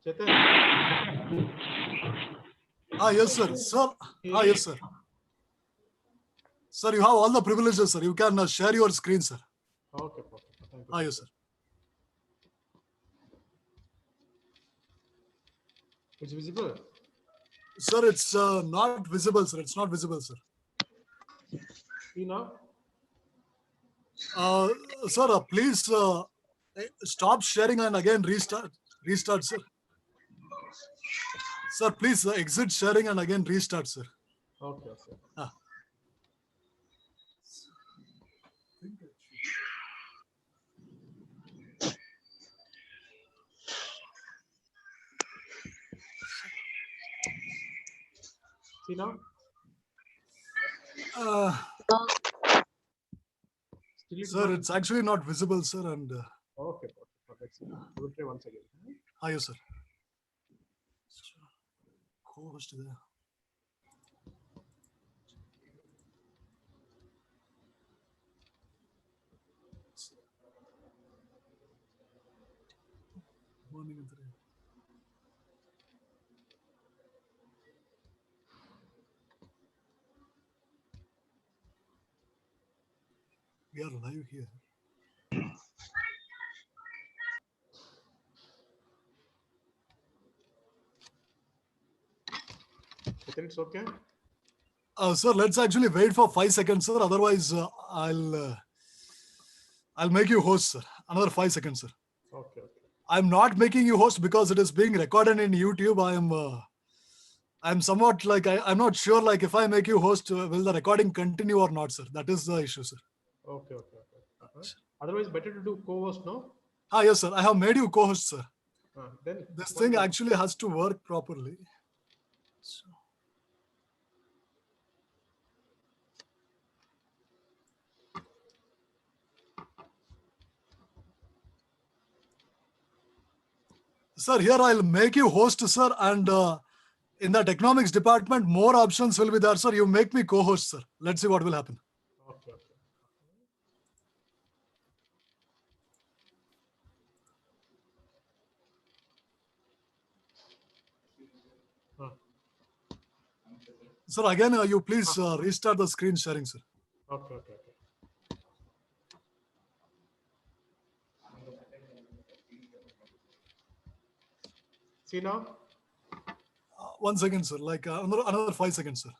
Chetan? Yes, sir. Sir. Yes, sir. Sir, you have all the privileges, sir. You can share your screen, sir. Okay, perfect. Thank you. Yes, sir. It's visible? Sir, it's not visible, sir. It's not visible, sir. See now? Sir, please stop sharing and again restart. Restart, sir. Sir, please exit sharing and again restart, sir. Okay, okay. See now? Still Sir, it's actually not visible, sir. And okay, perfect. We'll try once again. yes, sir. Co-host there. Morning, Anthony. We are live here. Chetan, it's okay? Sir, let's actually wait for 5 seconds, sir. Otherwise, I'll make you host, sir. Another 5 seconds, sir. Okay, okay. I'm not making you host because it is being recorded in YouTube. I'm somewhat like I'm not sure like if I make you host, will the recording continue or not, sir? That is the issue, sir. Okay, okay, okay. Otherwise, better to do co-host, no? Yes, sir. I have made you co-host, sir. Then This thing actually has to work properly. So. Sir, here I'll make you host, sir, and in that economics department, more options will be there, sir. You make me co-host, sir. Let's see what will happen. Okay, okay. Sir, again, you please restart the screen sharing, sir. Okay, okay, okay. See now? 1 second, sir. Like another 5 seconds, sir.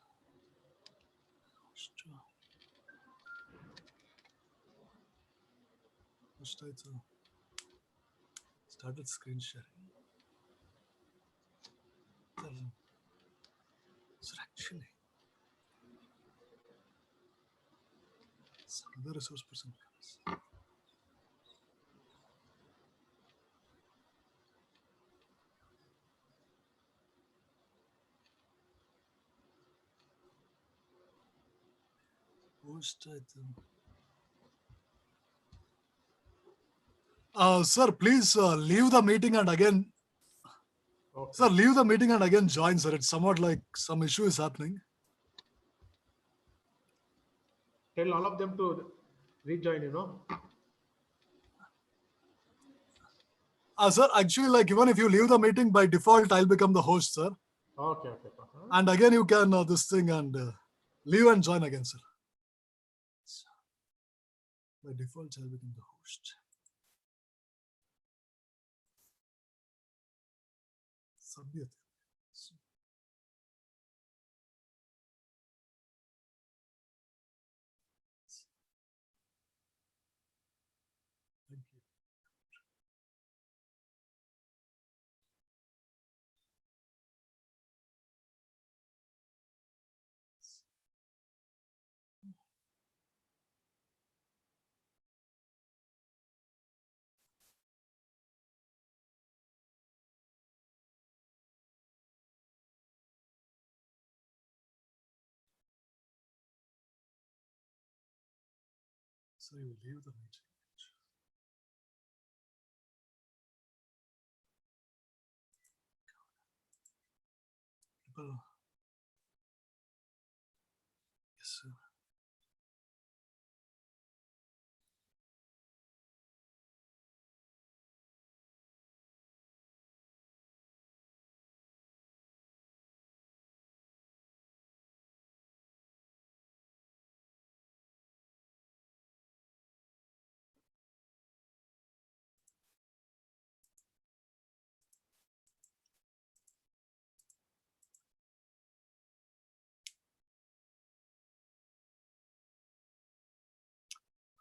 Started screen sharing. Sir, actually, some other resource person comes. Post item. Sir, please leave the meeting and again. Okay. Sir, leave the meeting and again join, sir. It's somewhat like some issue is happening. Tell all of them to rejoin, you know? Sir, actually, like even if you leave the meeting by default, I'll become the host, sir. Okay, okay. And again, you can this thing and leave and join again, sir. By default shall become the host. Sabhyate. Thank you. So you leave the meeting. People. Yes, sir.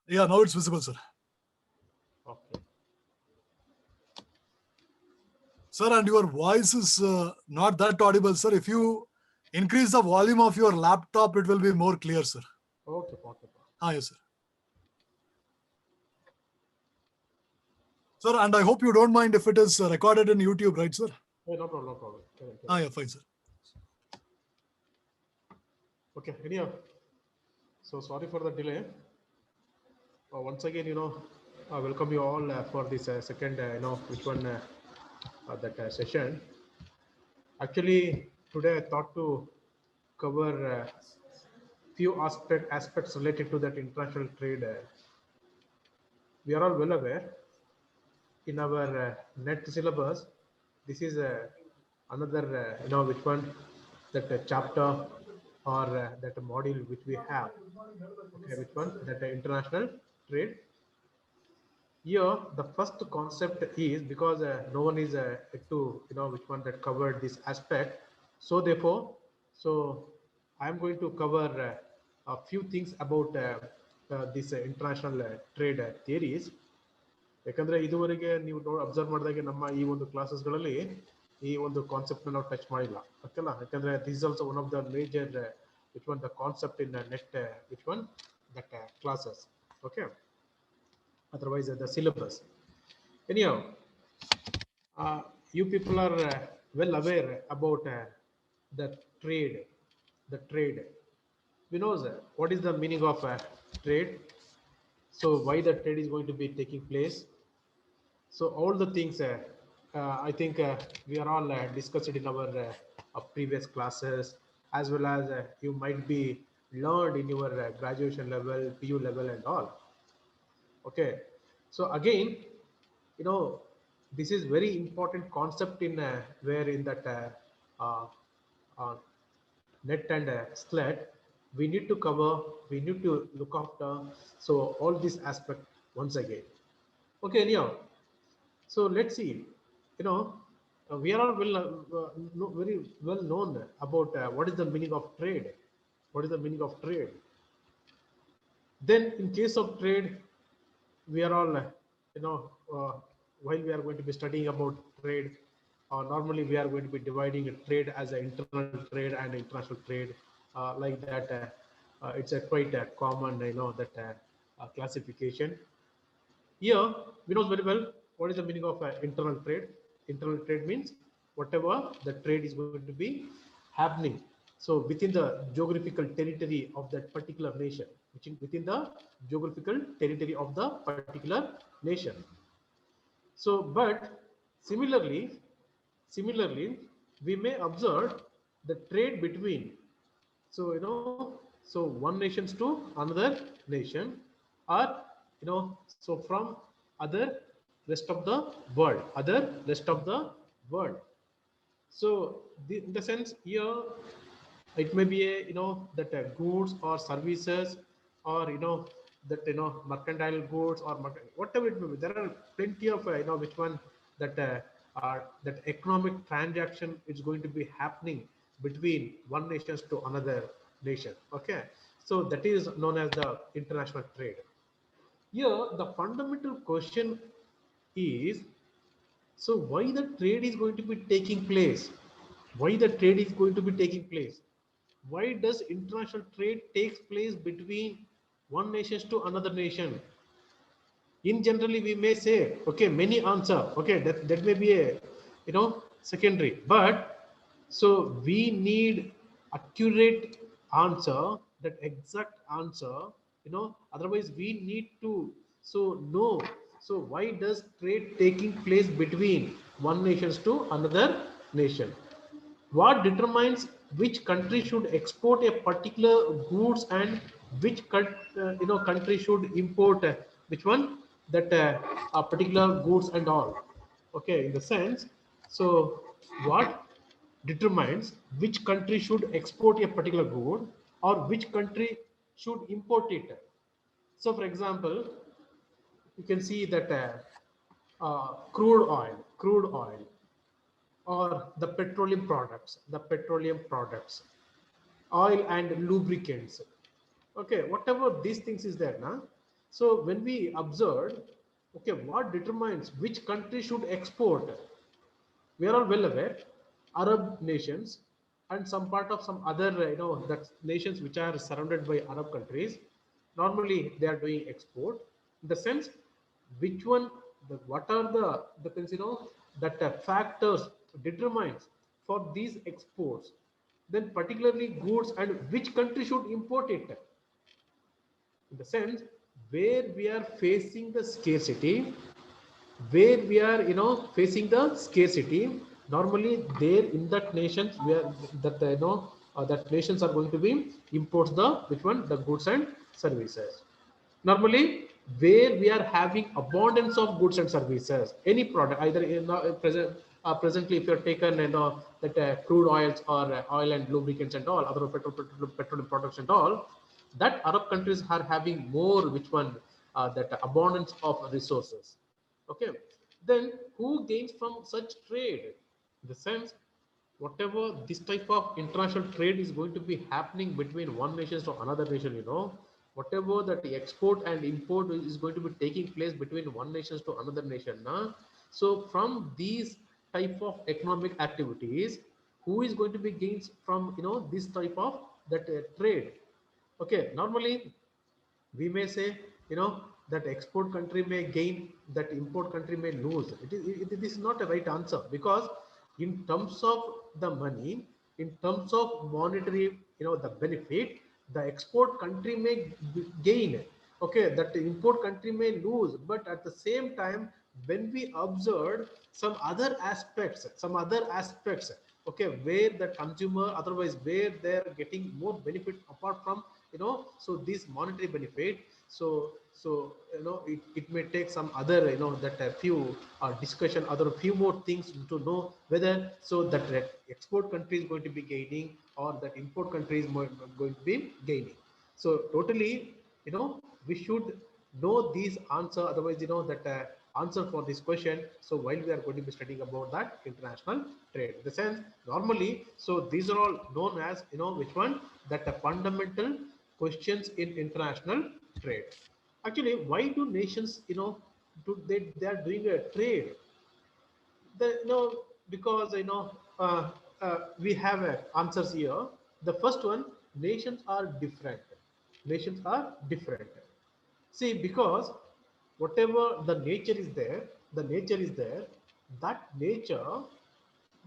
Yeah, now it's visible, sir. Okay. Sir, and your voice is not that audible, sir. If you increase the volume of your laptop, it will be more clear, sir. Okay. Okay. Yes, sir. Sir, and I hope you don't mind if it is recorded in YouTube, right, sir? Hey, no problem. No problem. Yeah, fine, sir. Okay. Anyhow, so sorry for the delay. Once again, I welcome you all for this second, which one that session. Actually, today I thought to cover few aspects related to that international trade. We are all well aware in our net syllabus. This is another, which one that chapter or that module which we have. Okay, which one that international trade. Here, the first concept is because no one is to which one that covered this aspect. So therefore, I am going to cover a few things about this international trade theories. ಯಾಕಂದ್ರೆ ಇದುವರೆಗೆ ನೀವು observe ಮಾಡಿದಾಗೆ ನಮ್ಮ ಈ ಒಂದು ಕ್ಲಾಸಸ್ಗಳಲ್ಲಿ ಈ ಒಂದು concept ನಾವು touch ಮಾಡಿಲ್ಲ ಓಕೆನಾ ಯಾಕಂದ್ರೆ this is also one of the major which one the concept in net which one that classes okay otherwise the syllabus. Anyhow, you people are well aware about the trade. We know what is the meaning of trade. So why the trade is going to be taking place. So all the things I think we are all discussed in our previous classes, as well as you might be learned in your graduation level, PU level and all. Okay, so again, this is very important concept in where in that net and SLED we need to cover, we need to look after. So all this aspect once again. Okay, anyhow, so let's see. We are all very well known about what is the meaning of trade. What is the meaning of trade? Then in case of trade, we are all, while we are going to be studying about trade, normally we are going to be dividing a trade as an internal trade and international trade, like that. It's a quite common, that classification. Here, we know very well what is the meaning of internal trade. Internal trade means whatever the trade is going to be happening. So within the geographical territory of that particular nation, within the geographical territory of the particular nation. So, but similarly, we may observe the trade between, so one nation to another nation, or so from other rest of the world. So in the sense here, it may be a that goods or services, or that mercantile goods or whatever it may be. There are plenty of which one that that economic transaction is going to be happening between one nation to another nation. Okay, so that is known as the international trade. Here, the fundamental question is, so why the trade is going to be taking place? Why the trade is going to be taking place? Why does international trade takes place between one nation to another nation? In generally, we may say, okay, many answer, okay, that may be a secondary, but so we need accurate answer, that exact answer, otherwise we need to know, so why does trade taking place between one nation to another nation? What determines which country should export a particular goods and which country should import which one, that particular goods and all? Okay, in the sense, so what determines which country should export a particular good or which country should import it? So for example, you can see that crude oil or the petroleum products, oil and lubricants. Okay, whatever these things is there now. So when we observe, okay, what determines which country should export? We are all well aware, Arab nations and some part of some other, that nations which are surrounded by Arab countries, normally they are doing export. In the sense, which one, what are the things, that factors determines for these exports, then particularly goods, and which country should import it? In the sense, where we are facing the scarcity, where we are facing the scarcity, normally there in that nations where that that nations are going to be imports the which one, the goods and services. Normally where we are having abundance of goods and services, any product, either presently if you are taken that crude oils or oil and lubricants and all other petroleum products and all, that Arab countries are having more which one, that abundance of resources. Okay, then who gains from such trade? In the sense, whatever this type of international trade is going to be happening between one nation to another nation, whatever that export and import is going to be taking place between one nation to another nation. So from these type of economic activities, who is going to be gains from this type of that trade? Okay, normally we may say that export country may gain, that import country may lose. This is not a right answer, because in terms of the money, in terms of monetary the benefit, the export country may gain, okay, that the import country may lose. But at the same time, when we observe some other aspects, okay, where the consumer, otherwise where they're getting more benefit apart from so this monetary benefit, so it may take some other that a few discussion, other few more things to know whether so that export country is going to be gaining or that import country is going to be gaining. So totally we should know these answer, otherwise that answer for this question. So while we are going to be studying about that international trade, in the sense, normally, so these are all known as which one, that the fundamental questions in international trade. Actually, why do nations they are doing a trade? Because we have answers here. The first one, nations are different. Nations are different. See, because whatever the nature is there, that nature,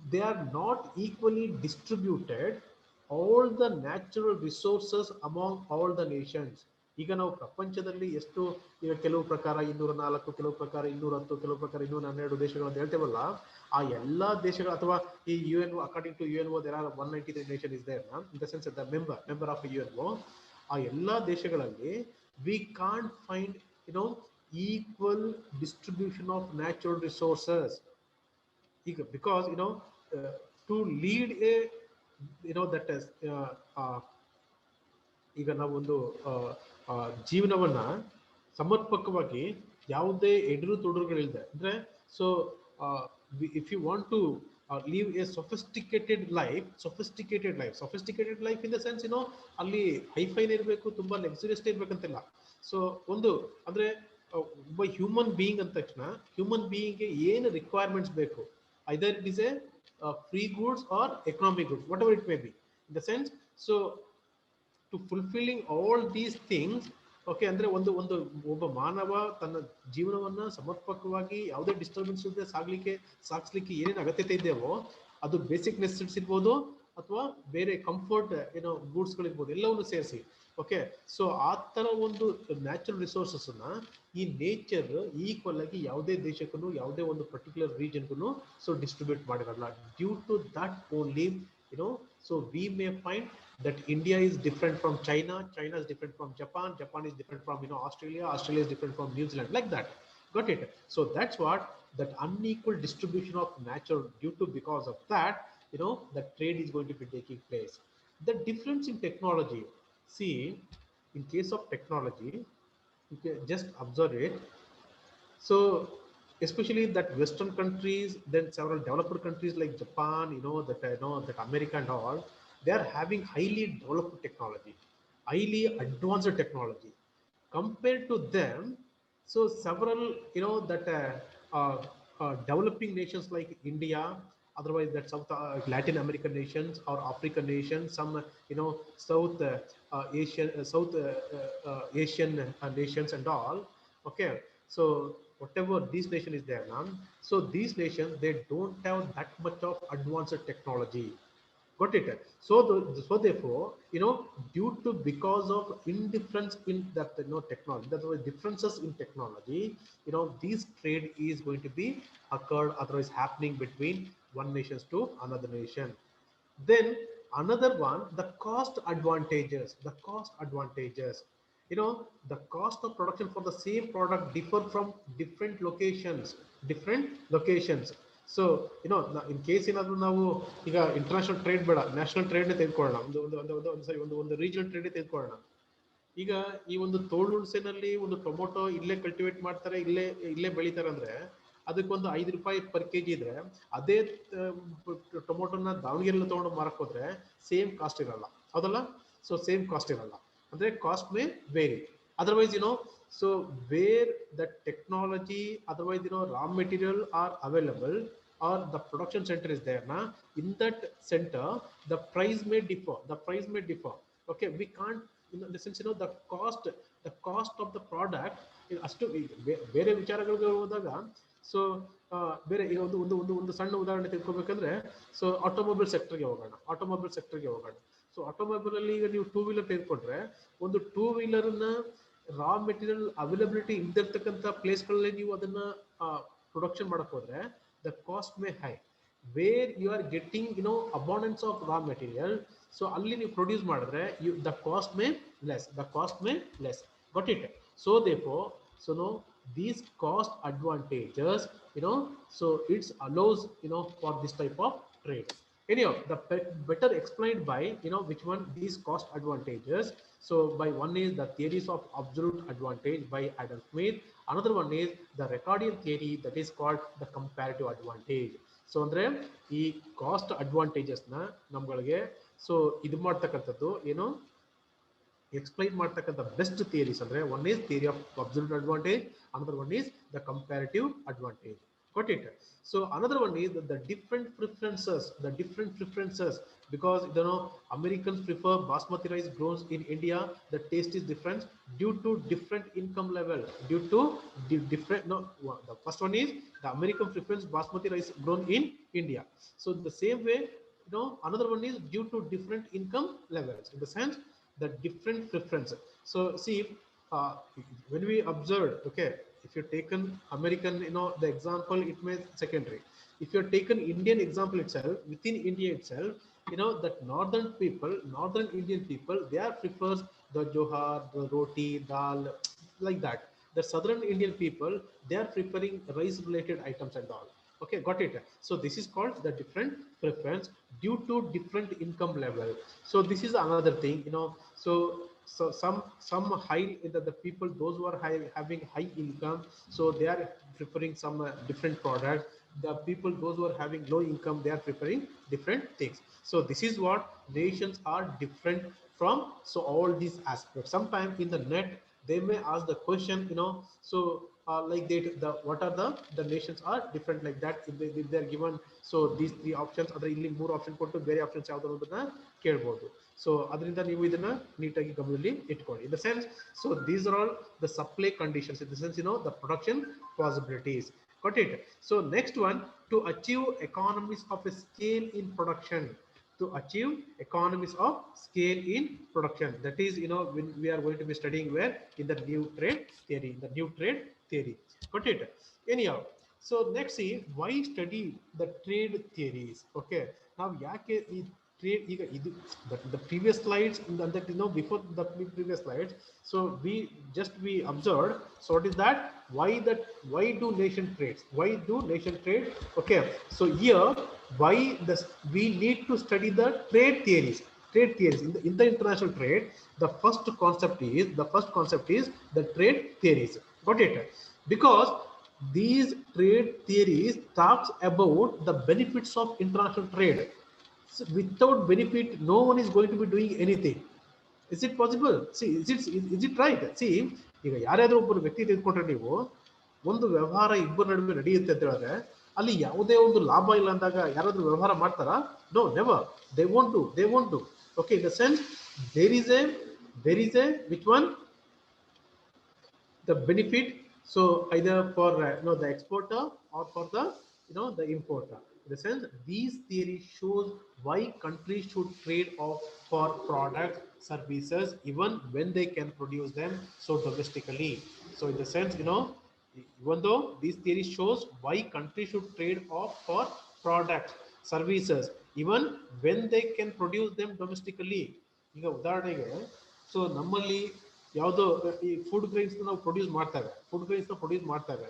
they are not equally distributed all the natural resources among all the nations. ಈಗ ನಾವು ಪ್ರಪಂಚದಲ್ಲಿ ಎಷ್ಟು ಈಗ ಕೆಲವು ಪ್ರಕಾರ 204, ಕೆಲವು ಪ್ರಕಾರ 210, ಕೆಲವು ಪ್ರಕಾರ 212 ದೇಶಗಳು ಅಂತ ಹೇಳ್ತೇವಲ್ಲ, ಆ ಎಲ್ಲಾ ದೇಶಗಳು ಅಥವಾ ಈ UNO, according to UNO there are 193 nation is there in the sense that the member of UNO, ಆ ಎಲ್ಲಾ ದೇಶಗಳಲ್ಲಿ we can't find equal distribution of natural resources. Because to lead a that is ಈಗ ನಾವೊಂದು ಜೀವನವನ್ನ ಸಮರ್ಪಕವಾಗಿ ಯಾವುದೇ ಎದುರು ತೊಡರುಗಳಿಲ್ಲದೆ ಅಂದ್ರೆ so if you want to live a sophisticated life in the sense ಅಲ್ಲಿ ಹೈಫೈನ್ ಇರಬೇಕು, ತುಂಬಾ ಲಕ್ಸುರಿಯಸ್ ಇರ್ಬೇಕಂತಿಲ್ಲ. ಸೊ ಒಂದು ಅಂದ್ರೆ ಒಬ್ಬ ಹ್ಯೂಮನ್ ಬೀಯಿಂಗ್ ಅಂದ ತಕ್ಷಣ ಹ್ಯೂಮನ್ ಬೀಯಿಂಗ್ಗೆ ಏನು ರಿಕ್ವೈರ್ಮೆಂಟ್ಸ್ ಬೇಕು, either it is a free goods or economic goods, whatever it may be in the sense. So to fulfilling all these things, okay, ಅಂದ್ರೆ ಒಬ್ಬ ಮಾನವ ತನ್ನ ಜೀವನವನ್ನ ಸಮರ್ಪಕವಾಗಿ ಯಾವುದೇ ಡಿಸ್ಟರ್ಬೆನ್ಸ್ ಇಲ್ಲದೆ ಸಾಗಿಸ್ಲಿಕ್ಕೆ ಏನೇನು ಅಗತ್ಯತೆ ಇದೆಯೋ ಅದು ಬೇಸಿಕ್ ನೆಸೆಸಿಟೀಸ್ ಇರ್ಬೋದು ಅಥವಾ ಬೇರೆ ಕಂಫರ್ಟ್ ಗೂಡ್ಸ್ ಗಳಿರ್ಬೋದು, ಎಲ್ಲವನ್ನು ಸೇರಿಸಿ. ಓಕೆ, ಸೊ ಆ ತರ ಒಂದು ನ್ಯಾಚುರಲ್ ರಿಸೋರ್ಸಸ್ ಅನ್ನ ಈ ನೇಚರ್ ಈಕ್ವಲ್ ಆಗಿ ಯಾವುದೇ ದೇಶಕ್ಕೂ ಯಾವುದೇ ಒಂದು ಪರ್ಟಿಕ್ಯುಲರ್ ರೀಜನ್ಗೂ ಸೊ ಡಿಸ್ಟ್ರಿಬ್ಯೂಟ್ ಮಾಡಿರಲ್ಲ. Due to that only so we may find that India is different from China is different from Japan is different from Australia is different from New Zealand, like that. Got it? So that's what that unequal distribution of nature, due to because of that the trade is going to be taking place. The difference in technology, see, in case of technology you can just observe it. So especially that Western countries, then several developed countries like Japan, that America and all, they are having highly developed technology, highly advanced technology. Compared to them, so several developing nations like India, otherwise that South Latin American nations or African nations, some South Asian nations and all. Okay, so whatever this nation is there now, so these nations, they don't have that much of advanced technology. Got it? So therefore due to because of indifference in that technology, that was differences in technology, this trade is going to be occurred, otherwise happening between one nation to another nation. Then another one, the cost advantages. The cost of production for the same product differ from different locations. So in case ಏನಾದ್ರು ನಾವು ಈಗ international trade ಬೇಡ, national trade ತೆಗೆದುಕೊಳ್ಳೋಣ, ಒಂದು regional trade ತೆಗೆದುಕೊಳ್ಳೋಣ. ಈಗ ಈ ಒಂದು ತೋಳುಣಸೆನಲ್ಲಿ ಒಂದು ಟೊಮೊಟೊ ಇಲ್ಲೇ ಕಲ್ಟಿವೇಟ್ ಮಾಡ್ತಾರೆ, ಇಲ್ಲೇ ಬೆಳಿತಾರೆ ಅಂದ್ರೆ ಅದಕ್ಕೊಂದು 5 ರೂಪಾಯಿ ಪರ್ ಕೆಜಿ ಇದ್ರೆ, ಅದೇ ಟೊಮೊಟೊನ ದಾವಣಗೆರೆಲ್ಲ ತಗೊಂಡು ಮಾರಕ್ ಹೋದ್ರೆ ಸೇಮ್ ಕಾಸ್ಟ್ ಇರಲ್ಲ, ಹೌದಲ್ಲ? ಸೊ ಸೇಮ್ ಕಾಸ್ಟ್ ಇರಲ್ಲ, ಅಂದ್ರೆ cost may vary. Otherwise so where the technology, otherwise raw material are available or the production center is there na, in that center the price may differ. Okay, we can't in the sense the cost of the product ಅಷ್ಟು ಬೇರೆ ವಿಚಾರಗಳಿಗೆ ಹೋದಾಗ. So ಬೇರೆ ಈಗ ಒಂದು ಸಣ್ಣ ಉದಾಹರಣೆ ತೆಗೆದುಕೋಬೇಕಂದ್ರೆ, so automobile ಸೆಕ್ಟರ್ಗೆ ಹೋಗೋಣ. ಸೊ ಆಟೋಮೊಬೈಲ್ ಅಲ್ಲಿ ಈಗ ನೀವು 2 ವೀಲರ್ ತೆಗೆದುಕೊಂಡ್ರೆ, ಒಂದು 2 ವೀಲರ್ನ ರಾ ಮೆಟೀರಿಯಲ್ ಅವೈಲಬಿಲಿಟಿ ಇಲ್ದಿರ್ತಕ್ಕಂಥ ಪ್ಲೇಸ್ಗಳಲ್ಲಿ ನೀವು ಅದನ್ನ ಪ್ರೊಡಕ್ಷನ್ ಮಾಡಕ್ ಹೋದ್ರೆ the cost may high. Where you are getting abundance of raw material, so ಅಲ್ಲಿ ನೀವು ಪ್ರೊಡ್ಯೂಸ್ ಮಾಡಿದ್ರೆ the cost may less. got it? So therefore these cost advantages so it allows for this type of trade. Anyhow, the better explained by which one these cost advantages. So by one is the theories of absolute advantage by Adam Smith. Another one is the Ricardian theory, that is called the comparative advantage. So andre ee cost advantages na namgalige so idu ಮಾಡ್ತಕ್ಕಂಥದ್ದು explain ಮಾಡ್ತಕ್ಕಂಥ best theories ಅಂದ್ರೆ, one is theory of absolute advantage, another one is the comparative advantage. Got it? So another one is the different preferences, because Americans prefer basmati rice grown in India, the taste is different due to different income level, due to different the first one is the American prefers basmati rice grown in India. So the same way another one is due to different income levels, in the sense the different preferences. So see, when we observed, okay, if you're taken American the example, it may secondary. If you're taken Indian example itself, within India itself, that northern Indian people, they are prefers the johar, the roti, dal, like that. The southern Indian people, they are preferring rice related items and all. Okay, got it? So this is called the different preference due to different income level. So this is another thing, so so some high the people, those who are having high income, so they are preferring some different product. The people, those who are having low income, they are preferring different things. So this is what nations are different from. So all these aspects, sometimes in the net they may ask the question, so like the what are the nations are different like that, if they are given. So these three options, ಅದರ ಇಲ್ಲಿ ಮೂರು option ಕೊಟ್ಟು ಬೇರೆ options ಯಾವ್ದು ಅನ್ನೋದನ್ನ ಕೇಳಬಹುದು. So ಅದರಿಂದ ನೀವು ಇದನ್ನ ನೀಟಾಗಿ ಗಮನದಲ್ಲಿ ಇಟ್ಕೊಳ್ಳಿ. In the sense, so these are all the supply conditions. In the sense, the production possibilities. Got it? So next one, to achieve economies of a scale in production. To achieve economies of scale in production. That is, when we are going to be studying where in the new trade theory. In the new trade theory. Got it? Anyhow, so next, see, why study the trade theories? Okay. Now, yake trade the previous slides, that before the previous slides, so we observed. So what is that? Why do nation trades? Why do nation trade? Okay. So here, why we need to study the trade theories. Trade theories in the international trade. The first concept is the trade theories. Got it? Because these trade theories talks about the benefits of international trade. So without benefit, no one is going to be doing anything. Is it possible? See, is it right? See, ಈಗ ಯಾರಾದ್ರೂ ಒಬ್ಬರು ವ್ಯಕ್ತಿ ತೆಗೆದುಕೊಂಡ್ರೆ ನೀವು ಒಂದು ವ್ಯವಹಾರ ಇಬ್ಬರ ನಡುವೆ ನಡೆಯುತ್ತೆ ಅಂತ ಹೇಳಿದ್ರೆ ಅಲ್ಲಿ ಯಾವುದೇ ಒಂದು ಲಾಭ ಇಲ್ಲ ಅಂದಾಗ ಯಾರಾದ್ರೂ ವ್ಯವಹಾರ ಮಾಡ್ತಾರಾ? No, never. They won't do. Okay, in the sense, there is a which one? The benefit. So either for the exporter or for the the importer. In the sense, these theories shows why countries should trade off for products, services, even when they can produce them so domestically. So in the sense, even though these theories shows why countries should trade off for products, services, even when they can produce them domestically. ಈಗ ಉದಾಹರಣೆಗೆ, so ನಮ್ಮಲ್ಲಿ ಯಾವುದೋ ಈ food grains ನಾವು produce ಮಾಡ್ತೇವೆ.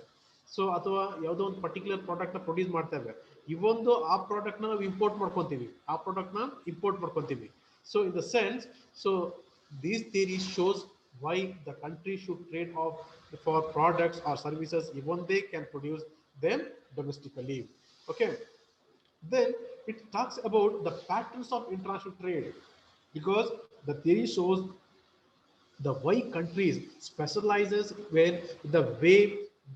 So ಅಥವಾ ಯಾವುದೋ ಒಂದು ಪರ್ಟಿಕ್ಯುಲರ್ ಪ್ರಾಡಕ್ಟ್ ನ ಪ್ರೊಡ್ಯೂಸ್ ಮಾಡ್ತೇವೆ. ಇವೊಂದು ಆ ಪ್ರಾಡಕ್ಟ್ ನ ನಾವು ಇಂಪೋರ್ಟ್ ಮಾಡ್ಕೊಂತೀವಿ. So in the sense, so these theories shows why the country should trade off for products or services even they can produce them domestically. Okay. Then it talks about the patterns of international trade, because the theory shows the why countries specializes when the way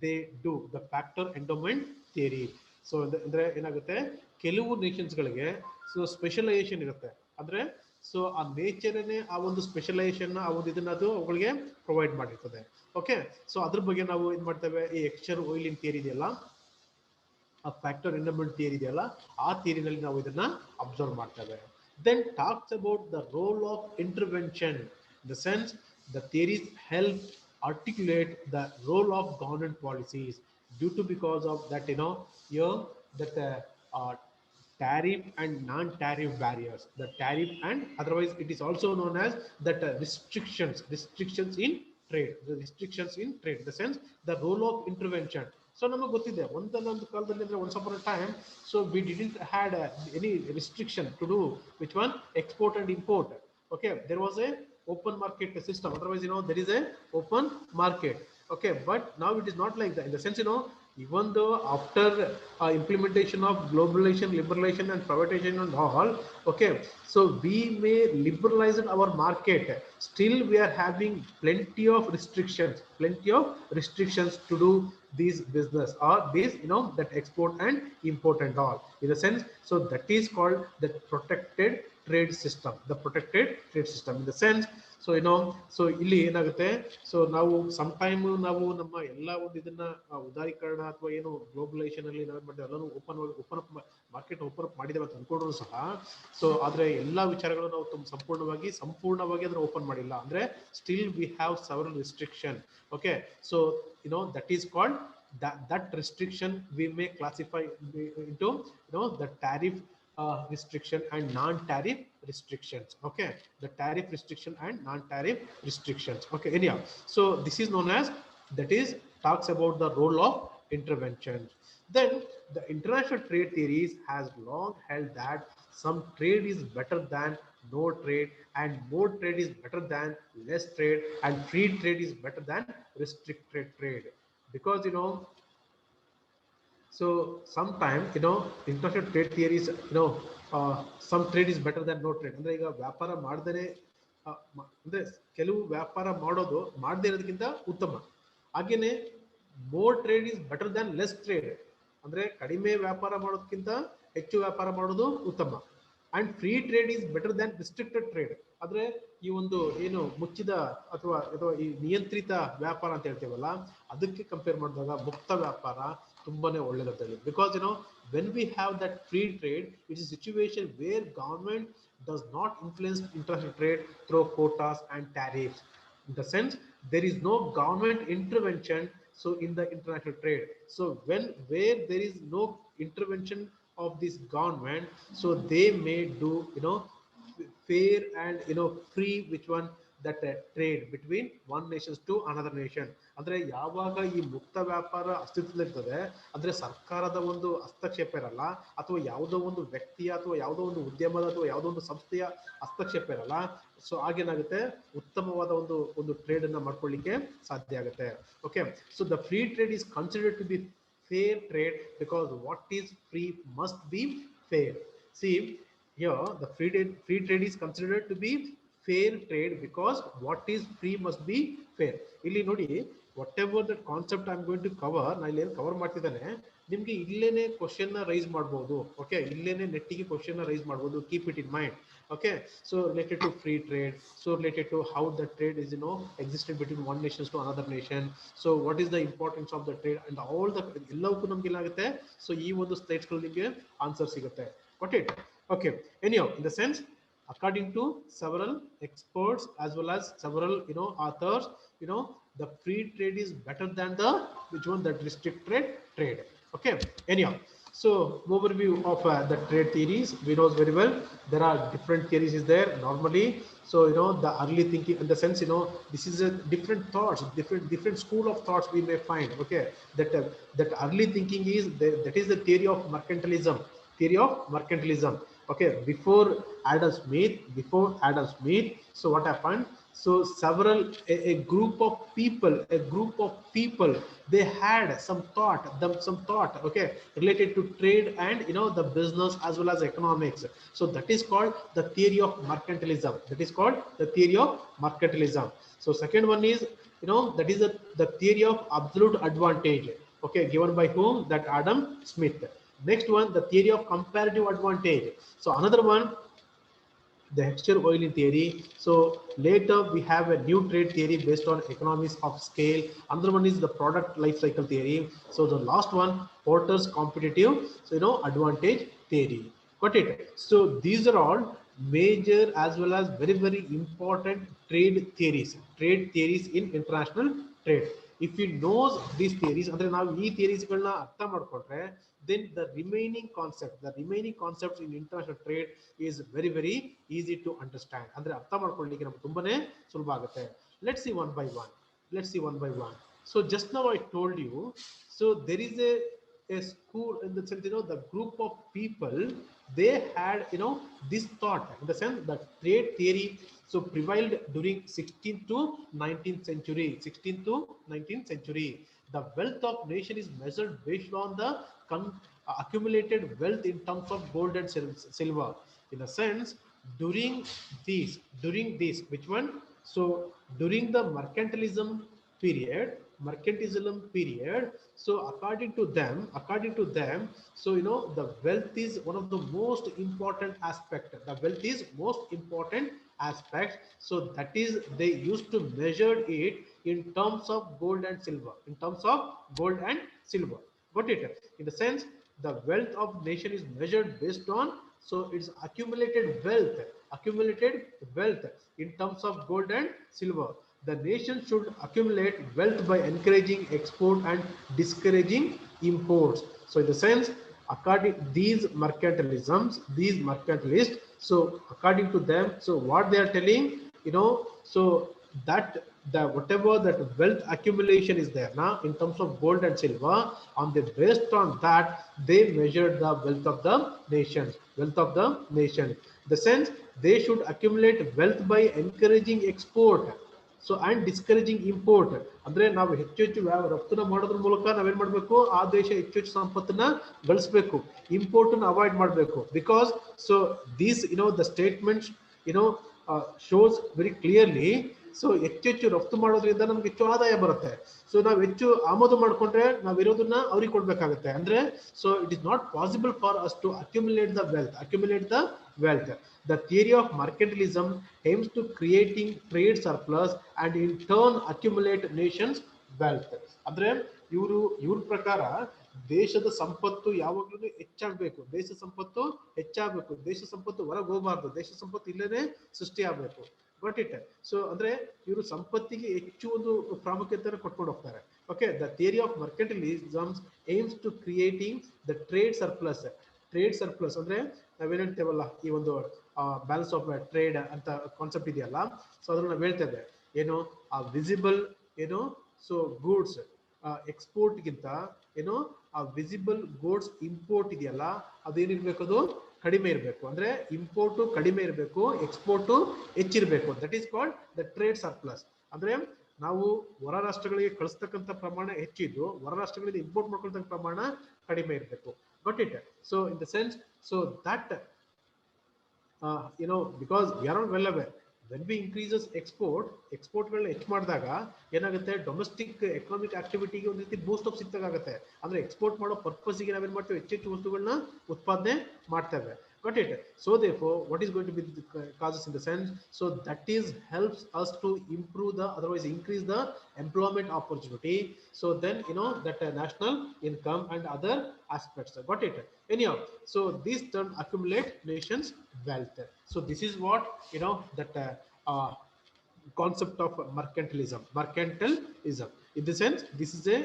they do the factor endowment theory. So ಅಂದ್ರೆ ಏನಾಗುತ್ತೆ, ಕೆಲವು Nations ಗಳಿಗೆ so specialisation ಇರುತ್ತೆ. ಅಂದ್ರೆ so ಆ ನೇಚರ್ನೇ ಆ ಒಂದು specialisation ಆ ಒಂದು ಇದನ್ನ ಅದು ಅವುಗಳಿಗೆ ಪ್ರೊವೈಡ್ ಮಾಡಿರ್ತದೆ. ಓಕೆ. ಸೊ ಅದ್ರ ಬಗ್ಗೆ ನಾವು ಏನ್ ಮಾಡ್ತೇವೆ, ಈ ಎಕ್ಸ್ಚೇಂಜ್ ಓಯಿಲಿಂಗ್ ಥಿಯರಿ ಇದೆಯಲ್ಲ, ಆ ಫ್ಯಾಕ್ಟರ್ ಎಂಡೌಮೆಂಟ್ ಥಿಯರಿ ಇದೆಯಲ್ಲ, ಆ ಥಿಯರಿನಲ್ಲಿ ನಾವು ಇದನ್ನ ಅಬ್ಸರ್ವ್ ಮಾಡ್ತೇವೆ. Then talks about the role of intervention. In the sense, the theories help articulate the role of government policies due to because of that that tariff and non-tariff barriers. The tariff, and otherwise it is also known as that restrictions in trade. The restrictions in trade. In the sense, the role of intervention. So ನಮಗೆ ಗೊತ್ತಿದೆ, ಒಂದೊಂದು ಕಾಲದಲ್ಲಿ ಅಂದ್ರೆ once upon a time, so we didn't had any restriction to do which one, export and import. Okay, there was a open market system. Otherwise, there is a open market. Okay, but now it is not like that. In the sense, even though after implementation of globalization, liberalization and privatization and all, okay, so we may liberalize our market, still we are having plenty of restrictions to do this business or this that export and import and all. In the sense, so that is called the protected trade system. In the sense, so so ಇಲ್ಲಿ ಏನಾಗುತ್ತೆ, so ನಾವು sometime ನಾವು ನಮ್ಮ ಎಲ್ಲ ಒಂದು ಇದನ್ನ ಉದಾರೀಕರಣ ಅಥವಾ ಏನು ಗ್ಲೋಬಲೈಸೇಷನ್ ಅಲ್ಲಿ ನಾವು ಮಾಡಿದ್ರೆ ಎಲ್ಲಾನು ಓಪನ್ ಮಾರ್ಕೆಟ್ ಓಪನ್ ಅಪ್ ಮಾಡಿದ್ದೇವೆ ಅಂತ ಅನ್ಕೊಂಡ್ರು ಸಹ, ಸೊ ಆದ್ರೆ ಎಲ್ಲಾ ವಿಚಾರಗಳು ನಾವು ಸಂಪೂರ್ಣವಾಗಿ ಅದನ್ನ ಓಪನ್ ಮಾಡಿಲ್ಲ. ಅಂದ್ರೆ still we have several restriction. Okay. So that is called that restriction we may classify into the tariff restriction and non-tariff restrictions. Okay, the tariff restriction and non-tariff restrictions. Okay, anyhow, so this is known as, that is talks about the role of intervention. Then the international trade theories has long held that some trade is better than no trade, and more trade is better than less trade, and free trade is better than restricted trade. Because so sometimes international trade theories, some trade is better than no trade. ಅಂದ್ರೆ ಈಗ ವ್ಯಾಪಾರ ಮಾಡದೇ ಅಂದ್ರೆ ಕೆಲವು ವ್ಯಾಪಾರ ಮಾಡೋದು ಮಾಡದೇ ಇರೋದಕ್ಕಿಂತ ಉತ್ತಮ. ಹಾಗೇನೆ more trade is better than less trade, ಅಂದ್ರೆ ಕಡಿಮೆ ವ್ಯಾಪಾರ ಮಾಡೋದಕ್ಕಿಂತ ಹೆಚ್ಚು ವ್ಯಾಪಾರ ಮಾಡೋದು ಉತ್ತಮ. And free trade is better than restricted trade, ಆದ್ರೆ ಈ ಒಂದು ಏನು ಮುಚ್ಚಿದ ಅಥವಾ ಈ ನಿಯಂತ್ರಿತ ವ್ಯಾಪಾರ ಅಂತ ಹೇಳ್ತೇವಲ್ಲ, ಅದಕ್ಕೆ ಕಂಪೇರ್ ಮಾಡಿದಾಗ ಮುಕ್ತ ವ್ಯಾಪಾರ ತುಂಬಾನೇ ಒಳ್ಳೇದಂತ ಹೇಳಿ. Because when we have that free trade, it is situation where government does not influence international trade through quotas and tariffs. In the sense, there is no government intervention so in the international trade. So where there is no intervention of this government, so they may do fair and free which one that trade between one nations to another nation. ಅಂದ್ರೆ ಯಾವಾಗ ಈ ಮುಕ್ತ ವ್ಯಾಪಾರ ಅಸ್ತಿತ್ವದಲ್ಲಿರ್ತದೆ, ಅಂದ್ರೆ ಸರ್ಕಾರದ ಒಂದು ಹಸ್ತಕ್ಷೇಪ ಇರಲ್ಲ, ಅಥವಾ ಯಾವುದೋ ಒಂದು ವ್ಯಕ್ತಿಯ ಅಥವಾ ಯಾವುದೋ ಒಂದು ಉದ್ಯಮದ ಅಥವಾ ಯಾವುದೋ ಒಂದು ಸಂಸ್ಥೆಯ ಹಸ್ತಕ್ಷೇಪ ಇರಲ್ಲ. ಸೊ ಆಗೇನಾಗುತ್ತೆ, ಉತ್ತಮವಾದ ಒಂದು ಟ್ರೇಡ್ ಅನ್ನ ಮಾಡ್ಕೊಳ್ಳಿಕ್ಕೆ ಸಾಧ್ಯ ಆಗುತ್ತೆ. Okay, so the free trade is considered to be fair trade because what is free must be fair. See here, the free trade is considered to be fair trade because what is free must be fair. ಇಲ್ಲಿ ನೋಡಿ, whatever the concept I am going to cover, ನಾನು ಇಲ್ಲಿ cover ಮಾಡ್ತಿದ್ದೇನೆ, ನಿಮ್ಗೆ ಇಲ್ಲೇನೆ question ನ rice ಮಾಡಬಹುದು. Okay, ಇಲ್ಲೇನೆ ನೆಟ್ಟಿಗೆ question ನ rice ಮಾಡಬಹುದು. Keep it in mind. Okay, so related to free trade, so related to how the trade is existed between one nation to another nation, so what is the importance of the trade and all the ಎಲ್ಲವಕ್ಕೂ ನಮ್ಗೆ ಏನಾಗುತ್ತೆ, so ಈ ಒಂದು slides ಗಳು ನಿಮಗೆ answer ಸಿಗುತ್ತೆ. Got it? Okay, anyhow, in the sense, according to several experts as well as several authors, the free trade is better than the which one, that restricted trade. Okay, anyhow, so overview of the trade theories, we know very well there are different theories is there normally. So the early thinking, in the sense this is a different thoughts, different school of thoughts we may find. Okay, that early thinking is that is the theory of mercantilism. Okay, before Adam Smith, so what happened, so several a group of people they had some thought, okay, related to trade and the business as well as economics. So that is called the theory of mercantilism. So second one is that is the theory of absolute advantage, okay, given by whom? That Adam Smith. Next one, the theory of comparative advantage. So another one, the Heckscher-Ohlin theory. So later we have a new trade theory based on economies of scale. Another one is the product life cycle theory. So the last one, Porter's competitive advantage theory. Got it? So these are all major as well as very, very important trade theories in international trade. If you know these theories, ಅಂದ್ರೆ ನಾವು ಈ theories ಗಳನ್ನ ಅರ್ಥ ಮಾಡ್ಕೊಂಡ್ರೆ, then the remaining concepts in international trade is very, very easy to understand. ಅಂದ್ರೆ ಅರ್ಥ ಮಾಡ್ಕೊಳ್ಳಿಕ್ಕೆ ನಮಗೆ ತುಂಬಾನೇ ಸುಲಭ ಆಗುತ್ತೆ. Let's see one by one. So just now I told you, so there is a school in the sense, the group of people, they had this thought, in the sense that trade theory so prevailed during 16th to 19th century. The wealth of nation is measured based on the accumulated wealth in terms of gold and silver. In a sense, during this which one, so during the mercantilism period, so according to them, so the wealth is one of the most important aspect. So that is, they used to measure it in terms of gold and silver. Got it? In the sense, the wealth of nation is measured based on so its accumulated wealth in terms of gold and silver. The nation should accumulate wealth by encouraging export and discouraging imports. So in the sense, according these mercantilists, so according to them, so what they are telling, so that the whatever that wealth accumulation is there now in terms of gold and silver, on the based on that they measured the wealth of the nation. The sense they should accumulate wealth by encouraging export, so and discouraging import. ಅಂದ್ರೆ ನಾವು ಹೆಚ್ಚು ಹೆಚ್ಚು ರಫ್ತನ್ನ ಮಾಡೋದ್ರ ಮೂಲಕ ನಾವೇನ್ ಮಾಡ್ಬೇಕು, ಆ ದೇಶ ಹೆಚ್ಚು ಹೆಚ್ಚು ಸಂಪತ್ತನ್ನ ಗಳಿಸಬೇಕು, ಇಂಪೋರ್ಟ್ ಅನ್ನು ಅವಾಯ್ಡ್ ಮಾಡಬೇಕು. Because so these the statements shows very clearly. So ಹೆಚ್ಚು ರಫ್ತು ಮಾಡೋದ್ರಿಂದ ನಮ್ಗೆ ಹೆಚ್ಚು ಆದಾಯ ಬರುತ್ತೆ. ಸೊ ನಾವು ಹೆಚ್ಚು ಆಮದು ಮಾಡ್ಕೊಂಡ್ರೆ ನಾವಿರೋದನ್ನ ಅವ್ರಿಗೆ ಕೊಡ್ಬೇಕಾಗುತ್ತೆ. ಅಂದ್ರೆ so it is not possible for us to accumulate the wealth. The theory of mercantilism aims to creating trade surplus and in turn accumulate nations wealth. ಅಂದ್ರೆ ಇವ್ರ ಪ್ರಕಾರ ದೇಶದ ಸಂಪತ್ತು ಯಾವಾಗ್ಲೂ ಹೆಚ್ಚಾಗಬೇಕು, ದೇಶ ಸಂಪತ್ತು ಹೊರಗೆ ಹೋಗಬಾರ್ದು, ದೇಶ ಸಂಪತ್ತು ಇಲ್ಲೇನೆ ಸೃಷ್ಟಿ ಆಗ್ಬೇಕು. Got it? ಸೊ ಅಂದ್ರೆ ಇವರು ಸಂಪತ್ತಿಗೆ ಹೆಚ್ಚು ಒಂದು ಪ್ರಾಮುಖ್ಯತೆಯನ್ನು ಕೊಟ್ಕೊಂಡು ಹೋಗ್ತಾರೆ. Okay, the theory of mercantilism aims to creating the trade surplus ಅಂದ್ರೆ ನಾವೇನ್ ಹೇಳ್ತೇವಲ್ಲ, ಈ ಒಂದು ಬ್ಯಾಲೆನ್ಸ್ ಆಫ್ ಟ್ರೇಡ್ ಅಂತ ಕಾನ್ಸೆಪ್ಟ್ ಇದೆಯಲ್ಲ, ಸೊ ಅದ್ರಲ್ಲಿ ನಾವು ಹೇಳ್ತೇವೆ ಏನು ಆ ವಿಸಿಬಲ್ ಸೊ ಗೂಡ್ಸ್ ಎಕ್ಸ್ಪೋರ್ಟ್ಗಿಂತ ಆ ವಿಸಿಬಲ್ ಗೂಡ್ಸ್ ಇಂಪೋರ್ಟ್ ಇದೆಯಲ್ಲ, ಅದೇನಿರ್ಬೇಕು, ಅದು ಕಡಿಮೆ ಇರಬೇಕು. ಅಂದ್ರೆ ಇಂಪೋರ್ಟ್ ಕಡಿಮೆ ಇರಬೇಕು, ಎಕ್ಸ್ಪೋರ್ಟ್ ಹೆಚ್ಚಿರಬೇಕು. That is called the trade surplus. ಅಂದ್ರೆ ನಾವು ಹೊರ ರಾಷ್ಟ್ರಗಳಿಗೆ ಕಳಿಸ್ತಕ್ಕಂಥ ಪ್ರಮಾಣ ಹೆಚ್ಚಿದ್ದು, ಹೊರ ರಾಷ್ಟ್ರಗಳಿಗೆ ಇಂಪೋರ್ಟ್ ಮಾಡ್ಕೊಳ್ತಕ್ಕ ಪ್ರಮಾಣ ಕಡಿಮೆ ಇರಬೇಕು. got it? So in the sense, so that because we are all well aware, when we increases export ಗಳನ್ನ ಹೆಚ್ಚು ಮಾಡಿದಾಗ ಏನಾಗುತ್ತೆ, ಡೊಮೆಸ್ಟಿಕ್ ಎಕನಾಮಿಕ್ ಆಕ್ಟಿವಿಟಿಗೆ ಒಂದು ರೀತಿ ಬೂಸ್ಟ್ ಅಪ್ ಸಿಕ್ಕಾಗುತ್ತೆ. ಅಂದ್ರೆ ಎಕ್ಸ್ಪೋರ್ಟ್ ಮಾಡೋ ಪರ್ಪಸ್ಗೆ ನಾವೇನ್ ಮಾಡ್ತೇವೆ, ಹೆಚ್ಚು ವಸ್ತುಗಳನ್ನ ಉತ್ಪಾದನೆ ಮಾಡ್ತೇವೆ. Got it? So therefore, what is going to be the causes in the sense? So that is helps us to improve otherwise increase the employment opportunity. So then that national income and other aspects. Got it? Anyhow, so these terms accumulate nations wealth. So this is what that concept of mercantilism. In the sense, this is a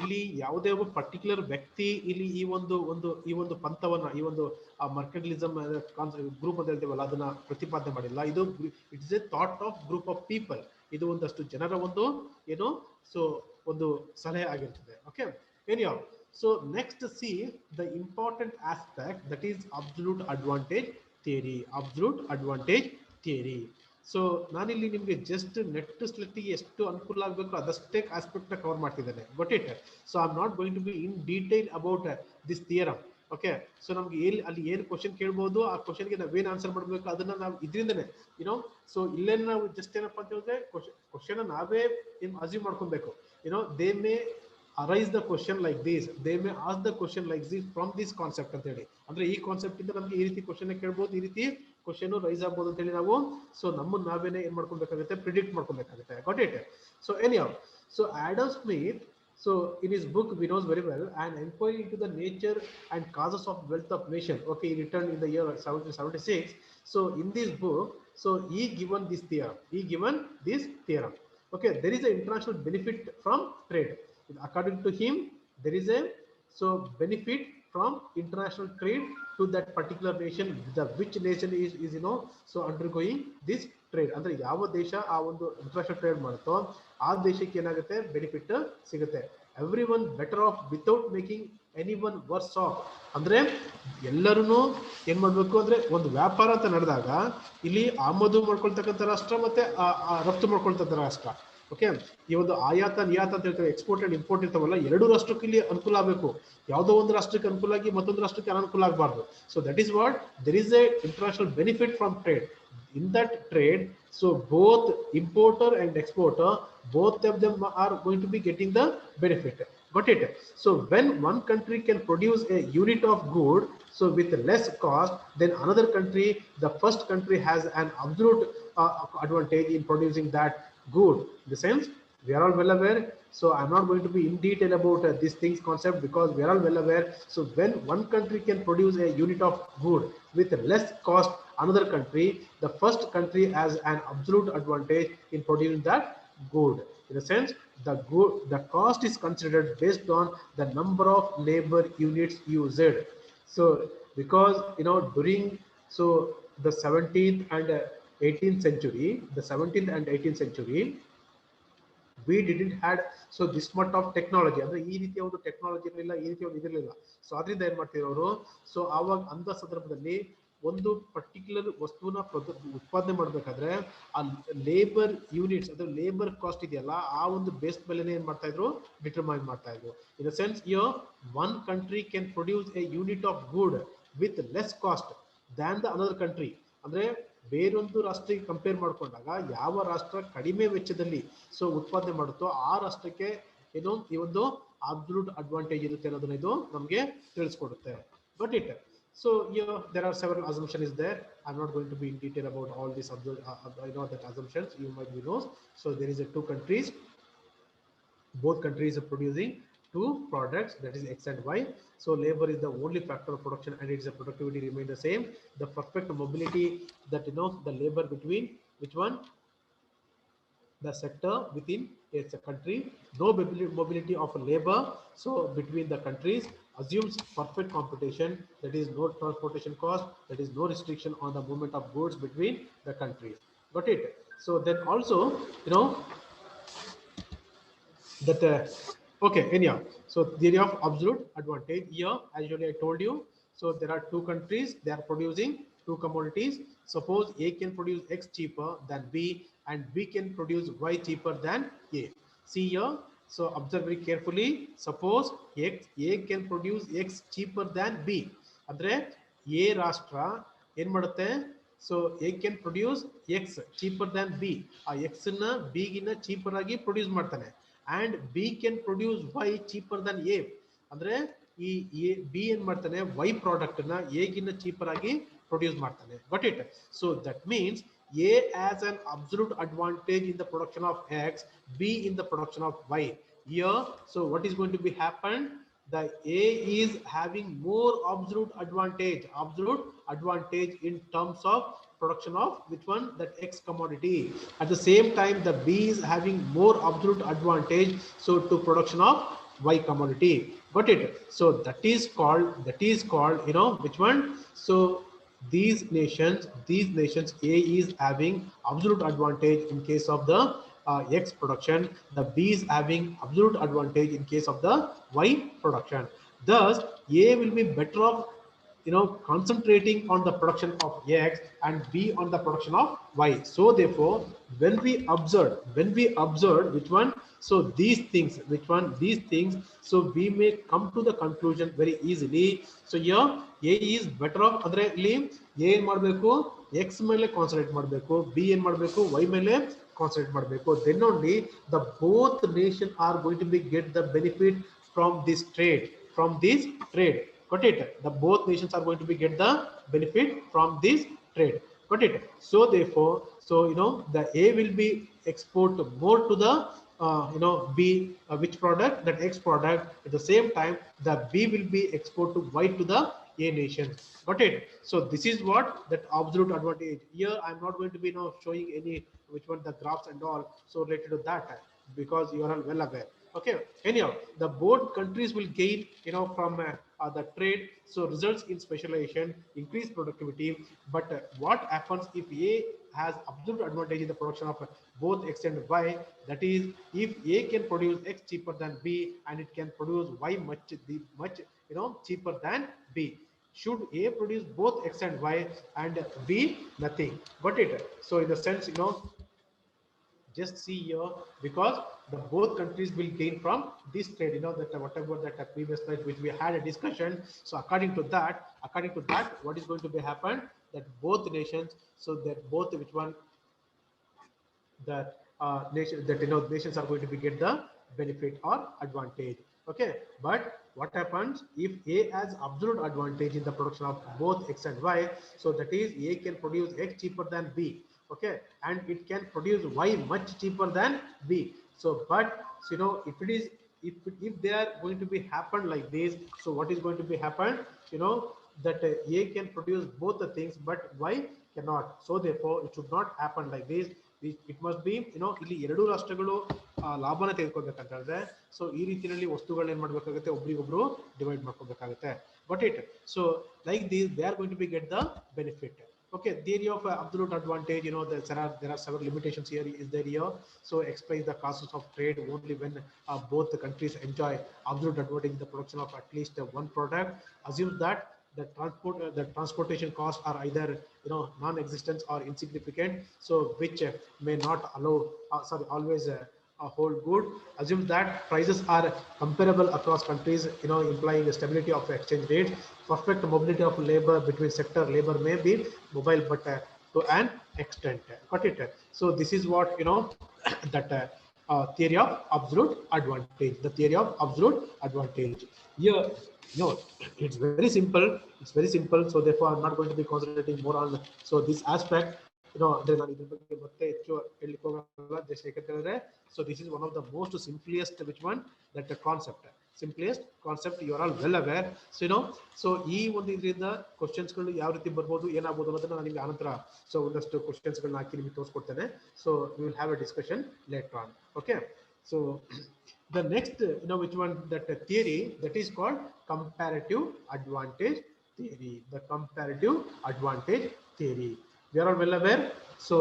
ಇಲ್ಲಿ ಯಾವುದೇ ಒಬ್ಬ particular ವ್ಯಕ್ತಿ ಇಲ್ಲಿ ಈ ಒಂದು ಪಂಥವನ್ನ, ಈ ಒಂದು ಮರ್ಕೆಂಟಲಿಸಮ್ group ಅಂತ ಹೇಳ್ತೇವಲ್ಲ, ಅದನ್ನ ಪ್ರತಿಪಾದನೆ ಮಾಡಿಲ್ಲ. ಇದು it is A thought of group of people. ಇದು ಒಂದಷ್ಟು ಜನರ ಒಂದು ಸೊ ಒಂದು ಸಲಹೆ ಆಗಿರ್ತದೆ. Okay, anyhow, so next C the important aspect, that is absolute advantage theory. So ನಾನಿಲ್ಲಿ ನಿಮ್ಗೆ ಜಸ್ಟ್ ನೆಟ್ ಸ್ಲೆಟ್ಟಿಗೆ ಎಷ್ಟು ಅನುಕೂಲ ಆಗಬೇಕು ಅದಷ್ಟೇ ಆಸ್ಪೆಕ್ಟ್ ನ ಕವರ್ ಮಾಡ್ತಿದ್ದೇನೆ. got it? So I'm not going to be in detail about this theorem. Okay, so ನಮ್ಗೆ ಅಲ್ಲಿ ಏನು ಕ್ವಶನ್ ಕೇಳ್ಬೋದು, ಆ ಕ್ವಶನ್ಗೆ ನಾವೇನ್ ಆನ್ಸರ್ ಮಾಡ್ಬೇಕು ಅದನ್ನ ನಾವು ಇದರಿಂದನೇ ಸೊ ಇಲ್ಲೇ ನಾವು ಜಸ್ಟ್ ಏನಪ್ಪಾ ಅಂತ ಹೇಳಿದ್ರೆ ಕ್ವಶನ್ ನಾವೇ ಅಸ್ಯೂಮ್ ಮಾಡ್ಕೊಬೇಕು. They may arise the question like this, they may as the question like this from this concept ಅಂತ ಹೇಳಿ. ಅಂದ್ರೆ ಈ ಕಾನ್ಸೆಪ್ಟ್ ಇಂದ ನಮ್ಗೆ ಈ ರೀತಿ ಕ್ವಶನ್ ಕೇಳ್ಬೋದು, ಈ ರೀತಿ ಕ್ವಶನ್ ರೈಸ್ ಆಗ್ಬೋದು ಅಂತ ಹೇಳಿ ನಾವು ಸೊ ನಮ್ಮನ್ನ ನಾವೇನೆ ಏನ್ ಮಾಡ್ಕೊಬೇಕಾಗುತ್ತೆ, predict ಮಾಡ್ಕೊಬೇಕಾಗುತ್ತೆ. got it? So anyhow, so Adam Smith, so in his book we knows very well, an inquiry into the nature and causes of wealth of nation. Okay, he returned in the year 1776. So in this book, so he given this theorem. Okay, there is an international benefit from trade. According to him, there is a benefit from international trade to that particular nation, which nation is so undergoing this trade. ಅಂದ್ರೆ ಯಾವ ದೇಶ ಆ ಒಂದು international trade ಮಾಡುತ್ತೋ ಆ ದೇಶಕ್ಕೆ ಏನಾಗುತ್ತೆ, benefit ಸಿಗುತ್ತೆ. Everyone better off without making anyone worse off. ಅಂದ್ರೆ ಎಲ್ಲರೂ ಏನ್ ಮಾಡ್ಬೇಕು ಅಂದ್ರೆ, ಒಂದು ವ್ಯಾಪಾರ ಅಂತ ನಡೆದಾಗ ಇಲ್ಲಿ ಆಮದು ಮಾಡ್ಕೊಳ್ತಕ್ಕಂಥ ರಾಷ್ಟ್ರ ಮತ್ತೆ ರಫ್ತು ಮಾಡ್ಕೊಳ್ತಕ್ಕಂಥ ರಾಷ್ಟ್ರ. ಓಕೆ, ಈ ಒಂದು ಆಯಾತ ನಿಯಾತ ಅಂತ ಹೇಳ್ತಾರೆ, ಎಕ್ಸ್ಪೋರ್ಟ್ ಅಂಡ್ ಇಂಪೋರ್ಟ್ ಇರ್ತಾವಲ್ಲ, ಎರಡು ರಾಷ್ಟ್ರಕ್ಕೆ ಇಲ್ಲಿ ಅನುಕೂಲ ಆಗಬೇಕು. ಯಾವುದೋ ಒಂದು ರಾಷ್ಟ್ರಕ್ಕೆ ಅನುಕೂಲ ಆಗಿ ಮತ್ತೊಂದು ರಾಷ್ಟ್ರಕ್ಕೆ ಅನುಕೂಲ ಆಗಬಾರ್ದು. So that is what there is a international benefit from trade. In that trade, so both importer and exporter, both of them are going to be getting the benefit. Got it? So when one country can produce a unit of good so with less cost than another country, the first country has an absolute advantage in producing that good. In the sense, we are all well aware. So I'm not going to be in detail about these things concept, because we are all well aware. So when one country can produce a unit of good with less cost another country, the first country has an absolute advantage in producing that good. In a sense, the cost is considered based on the number of labor units used. So because during the 17th and 18th century, the 17th and 18th century, we didn't had so this much of technology ಅಂದ್ರೆ ಈ ರೀತಿಯ ಒಂದು technology ಇರಲಿಲ್ಲ, ಈ ರೀತಿಯ ಒಂದು ಇದಿರಲಿಲ್ಲ. So ಅದರಿಂದ ಏನ್ ಮಾಡ್ತಿರೋರು, ಸೊ ಆವಾಗ ಅಂತ ಸಂದರ್ಭದಲ್ಲಿ ಒಂದು ಪರ್ಟಿಕ್ಯುಲರ್ ವಸ್ತುನ ಉತ್ಪಾದನೆ ಮಾಡ್ಬೇಕಾದ್ರೆ ಆ ಲೇಬರ್ ಯೂನಿಟ್ಸ್ ಅಂದ್ರೆ ಲೇಬರ್ ಕಾಸ್ಟ್ ಇದೆಯಲ್ಲ, ಆ ಒಂದು ಬೇಸ್ ಮೇಲೆ ಏನ್ ಮಾಡ್ತಾ ಇದ್ರು, ಡಿಟರ್ಮೈನ್ ಮಾಡ್ತಾ ಇದ್ರು. ಇನ್ the sense one country can produce a unit of good with less cost than the another country. ಅಂದ್ರೆ ಬೇರೊಂದು ರಾಷ್ಟ್ರಕ್ಕೆ ಕಂಪೇರ್ ಮಾಡ್ಕೊಂಡಾಗ ಯಾವ ರಾಷ್ಟ್ರ ಕಡಿಮೆ ವೆಚ್ಚದಲ್ಲಿ ಸೊ ಉತ್ಪಾದನೆ ಮಾಡುತ್ತೋ ಆ ರಾಷ್ಟ್ರಕ್ಕೆ ಏನು ಈ ಒಂದು ಅಬ್ಸಲ್ಯೂಟ್ ಅಡ್ವಾಂಟೇಜ್ ಇರುತ್ತೆ ಅನ್ನೋದನ್ನ ಇದು ನಮಗೆ ತಿಳಿಸ್ಕೊಡುತ್ತೆ. But it so there are several assumptions is there. I'm not going to be in detail about all these that assumptions you might be knows. So there is a two countries, both countries are producing two products, that is X and Y. So labor is the only factor of production and its productivity remain the same. The perfect mobility that the labor between which one, the sector within it's a country, no mobility of labor so between the countries assumes perfect competition, that is no transportation cost, that is no restriction on the movement of goods between the countries. Got it? So then also that okay, anyhow, so theory of absolute advantage here, as usually I told you, so there are two countries, they are producing two commodities. Suppose A can produce X cheaper than B and B can produce Y cheaper than A. See here, so observe very carefully. Suppose A can produce X cheaper than B. Andre A rashtra en madutte, so A can produce X cheaper than B. X na B gina cheaper agi produce ಮಾಡ್ತಾನೆ, and B can produce Y cheaper than A. ಅಂದ್ರೆ ಈ B ಏನ್ ಮಾಡ್ತಾನೆ, Y product ನ A ಗಿನ್ನ cheaper ಆಗಿ produce ಮಾಡ್ತಾನೆ. Got it? So that means A has an absolute advantage in the production of X, B in the production of Y. Here, so what is going to be happen? The A is having more absolute advantage in terms of production of which one, that X commodity. At the same time, the B is having more absolute advantage so to production of Y commodity. Got it? So that is called which one? So these nations A is having absolute advantage in case of the X production, the B is having absolute advantage in case of the Y production. Thus A will be better off concentrating on the production of X and B on the production of Y. So therefore when we observe which one, so these things so we may come to the conclusion very easily. So here A is better off, andre illi A en madbeku, X mele concentrate madbeku, B en madbeku, Y mele concentrate madbeku. Then only the both nations are going to be get the benefit from this trade. Got it? The both nations are going to be get the benefit from this trade. Got it? So therefore, so the A will be export more to the B which product, that X product. At the same time, the B will be export to Y to the A nation. Got it? So this is what that absolute advantage. Here I'm not going to be showing any which one the graphs and all so related to that, because you are all well aware. Okay, anyhow, the both countries will gain from the trade, so results in specialization, increased productivity. But what happens if A has absolute advantage in the production of both X and Y, that is if A can produce X cheaper than B and it can produce Y much cheaper than B, should A produce both X and Y and B nothing? Got it? So in the sense just see here, because the both countries will gain from this trade, that whatever that previous slide which we had a discussion. So according to that what is going to be happen, that both nations, so that both which one, that nations are going to be get the benefit or advantage. Okay, but what happens if A has absolute advantage in the production of both X and Y, so that is A can produce X cheaper than B, okay, and it can produce Y much cheaper than B. So but if it is if they are going to be happen like this, so what is going to be happen, that A can produce both the things but Y cannot. So therefore it should not happen like this. It must be ಇಲ್ಲಿ ಎರಡು ರಾಷ್ಟ್ರಗಳು ಲಾಭನ ತೆಗೆದುಕೊಳ್ಬೇಕಂತಂದ್ರೆ so ಈ ರೀತಿಯಲ್ಲಿ ವಸ್ತುಗಳನ್ನ ಏನ್ ಮಾಡ್ಬೇಕಾಗುತ್ತೆ, ಒಬ್ರಿಗೊಬ್ರು ಡಿವೈಡ್ ಮಾಡ್ಕೋಬೇಕಾಗುತ್ತೆ. Got it? So like this they are going to be get the benefit. Okay, theory of absolute advantage, there are several limitations here. Is there here? So explains the causes of trade only when both the countries enjoy absolute advantage in the production of at least one product. Assumes that the transportation costs are either non-existent or insignificant, so which may not allow always hold good. Assumes that prices are comparable across countries, implying a stability of exchange rates. Perfect mobility of labor between sector. Labor may be mobile, but to an extent. Got it? So this is what that theory of absolute advantage. The theory of absolute advantage. Here, it's very simple. It's very simple. So therefore, I'm not going to be concentrating more on this aspect. So this is one of the most simplest that the concept. Simplest concept, you are all well aware. So so ಈ ಒಂದು ಇದರಿಂದ questions ಗಳು ಯಾವ ರೀತಿ ಬರಬಹುದು ಏನಾಗಬಹುದು ಅನ್ನೋದನ್ನ ನಾನು ನಿಮಗೆ ಆನಂತರ ಸೊ ಒಂದಷ್ಟು ಕ್ವೆಶ್ಚನ್ಸ್ ಗಳನ್ನ ಹಾಕಿ ನಿಮಗೆ ತೋರಿಸ್ಕೊಡ್ತೇನೆ. So we will have a discussion later on. Okay, so the next which one, that theory, that is called comparative advantage theory. The comparative advantage theory, we are all well aware. So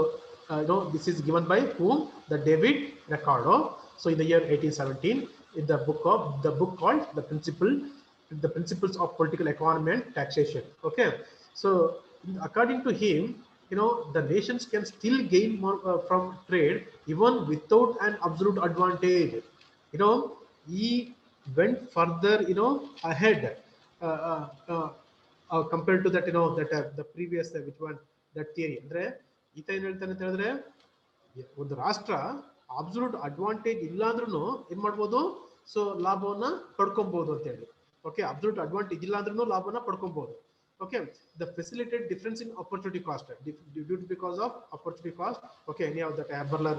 this is given by whom? The David Ricardo. So in the year 1817, in the book called the Principles of Political Economy and Taxation. Okay, so according to him, the nations can still gain more from trade even without an absolute advantage. He went further ahead compared to that that the previous which one, that theory. Andre ಈತ ಏನ್ ಹೇಳ್ತಾನೆ ಅಂತ ಹೇಳಿದ್ರೆ, ಒಂದು ರಾಷ್ಟ್ರ absolute advantage ಇಲ್ಲ ಅಂದ್ರೂ ಏನ್ ಮಾಡ್ಬೋದು, ಸೊ ಲಾಭವನ್ನ ಪಡ್ಕೊಬಹುದು ಅಂತ ಹೇಳಿ. ಓಕೆ, ಅಬ್ಸಲ್ಯೂಟ್ ಅಡ್ವಾಂಟೇಜ್ ಇಲ್ಲ ಅಂದ್ರೂ ಲಾಭವನ್ನ ಪಡ್ಕೊಬಹುದು. Okay, the facilitated difference in opportunity cost due to because of opportunity cost. Okay, anyhow, that Haberler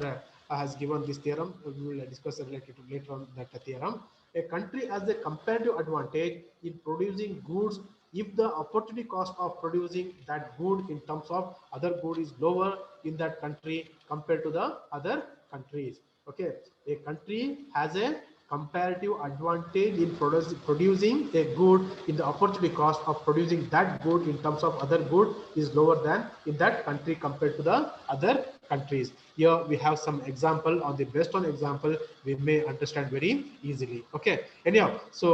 has given this theorem. We will discuss related to later on that theorem. A country has a comparative advantage in producing goods if the opportunity cost of producing that good in terms of other good is lower in that country compared to the other countries. Okay, a country has a comparative advantage in producing a good in the opportunity cost of producing that good in terms of other good is lower than in that country compared to the other countries. Here we have some example. On the based on example, we may understand very easily. Okay, anyhow, so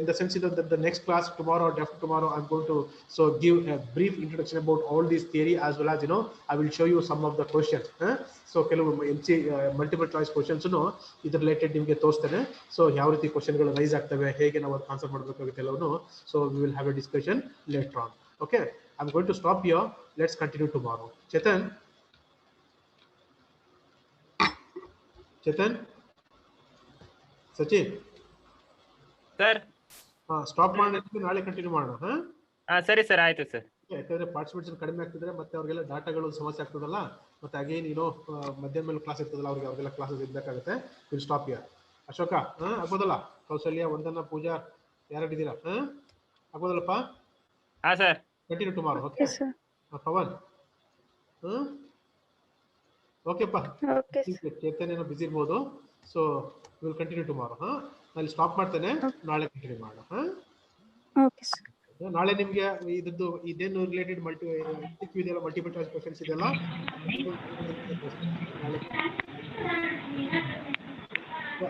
in the sense that the next class tomorrow or after tomorrow, I'm going to give a brief introduction about all this theory, as well as I will show you some of the questions. So ಕೆಲವು multiple choice questions ಇದರ related ನಿಮಗೆ ತೋರಿಸ್ತೇನೆ. So ಯಾವ ರೀತಿ question ಗಳು rice ಆಗ್ತವೆ, ಹೇಗೆ ನಾವು ಅದಕ್ಕೆ ಆನ್ಸರ್ ಮಾಡಬೇಕಾಗುತ್ತೆ ಎಲ್ಲವೂ. So we will have a discussion later on. Okay, I'm going to stop here. Let's continue tomorrow. Chetan, Sachin sir. Stop ಮಾಡಿ ನಾಳೆ ಕಂಟಿನ್ಯೂ ಮಾಡೋಣ. ಸರಿ ಸರ್, ಆಯ್ತು ಸರ್. ಯಾಕಂದ್ರೆ ಪಾರ್ಟಿಸಿಪೇಟ್ಸ್ ಕಡಿಮೆ ಆಗ್ತಿದ್ರೆ ಮತ್ತೆ ಅವ್ರಿಗೆಲ್ಲ ಡಾಟಾಗಳು ಸಮಸ್ಯೆ ಆಗ್ತದಲ್ಲ, ಮತ್ತೆ ಅಗೇನ್ ಮಧ್ಯಾಹ್ನ ಮೇಲೆ ಕ್ಲಾಸ್ ಇರ್ತದಲ್ಲ, ಅವ್ರಿಗೆಲ್ಲ ಕ್ಲಾಸಸ್ ಇರ್ಬೇಕಾಗುತ್ತೆ. Will stop here. ಅಶೋಕ ಆಗ್ಬೋದಲ್ಲ? ಕೌಸಲ್ಯ, ವಂದನಾ, ಪೂಜಾ ಯಾರಿದ್ದೀರಾ? ಆಗ್ಬೋದಲ್ಲಪ್ಪ? ಹಾ sir. Continue tomorrow. Okay Pavan? ಓಕೆಪ್ಪ. ಚೇತನ್ ಏನೋ ಬಿಸಿ ಇರ್ಬೋದು. So will continue tomorrow. ಅಲ್ಲಿ ಸ್ಟಾಪ್ ಮಾಡ್ತೇನೆ, ನಾಳೆ ಕಂಟಿನ್ಯೂ ಮಾಡೋಣ. ನಾಳೆ ನಿಮ್ಗೆ ಇದ್ದು ಇದೇನು ರಿಲೇಟೆಡ್ ಮಲ್ಟಿಪಲ್ ಚಾಯ್ಸ್ ಕ್ವೆಶ್ಚನ್ಸ್ ಇದೆಯಲ್ಲ,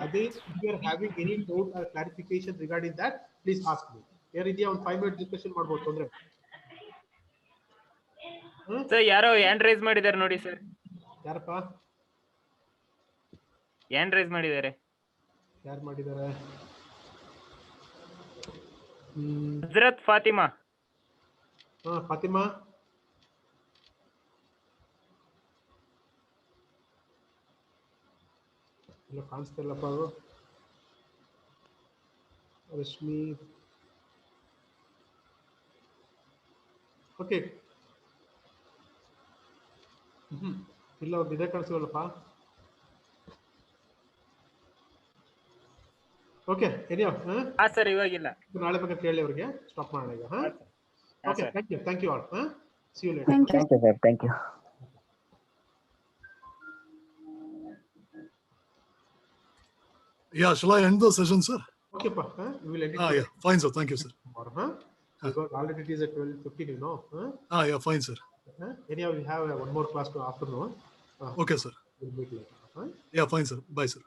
ಅದೇ if you are having any doubt or clarification regarding that, please ask me. ಯಾರಿದೆಯಾ? ಒಂದು 5 minutes ಡಿಸ್ಕಷನ್ ಮಾಡ್ಬೋದು, ತೊಂದ್ರೆ. ಸರ್ ಯಾರೋ ಹ್ಯಾಂಡ್ ರೈಸ್ ಮಾಡಿದ್ದಾರೆ ನೋಡಿ ಸರ್. ಯಾರಪ್ಪ ಹ್ಯಾಂಡ್ ರೈಸ್ ಮಾಡಿದ್ದಾರೆ? ಯಾರು ಮಾಡಿದ್ದಾರೆ? ಹಜರತ್ ಫಾತಿಮಾ. ಫಾತಿಮಾ, ಇಲ್ಲ ಕಾಣಿಸ್ತಿಲ್ಲಪ್ಪ. ಅದು ರಶ್ಮಿ. ಓಕೆ, ಇಲ್ಲ ಅವ್ರದ್ದು ಇದೇ ಕಾಣಿಸ್ತಿಲ್ಲಪ್ಪ. ಓಕೆ, ಎನಿಯೋ ಸರ್ ಇವಾಗಿಲ್ಲ, ನಾಳೆ ಬಗ್ಗೆ ಕೇಳಿ ಅವ್ರಿಗೆ. ಸ್ಟಾಪ್ ಮಾಡೋಣ ಈಗ. Okay, thank you all. See you later. Thank you, sir. Thank you. Yeah, shall I end the session, sir? Okay, pa. We will end it. Yeah, fine, sir. Thank you, sir. Tomorrow, Because already it is at 12:15, you know. Huh? Yeah, fine, sir. Anyhow, we have one more class to afternoon. Okay, sir. We'll meet later. Huh? Yeah, fine, sir. Bye, sir.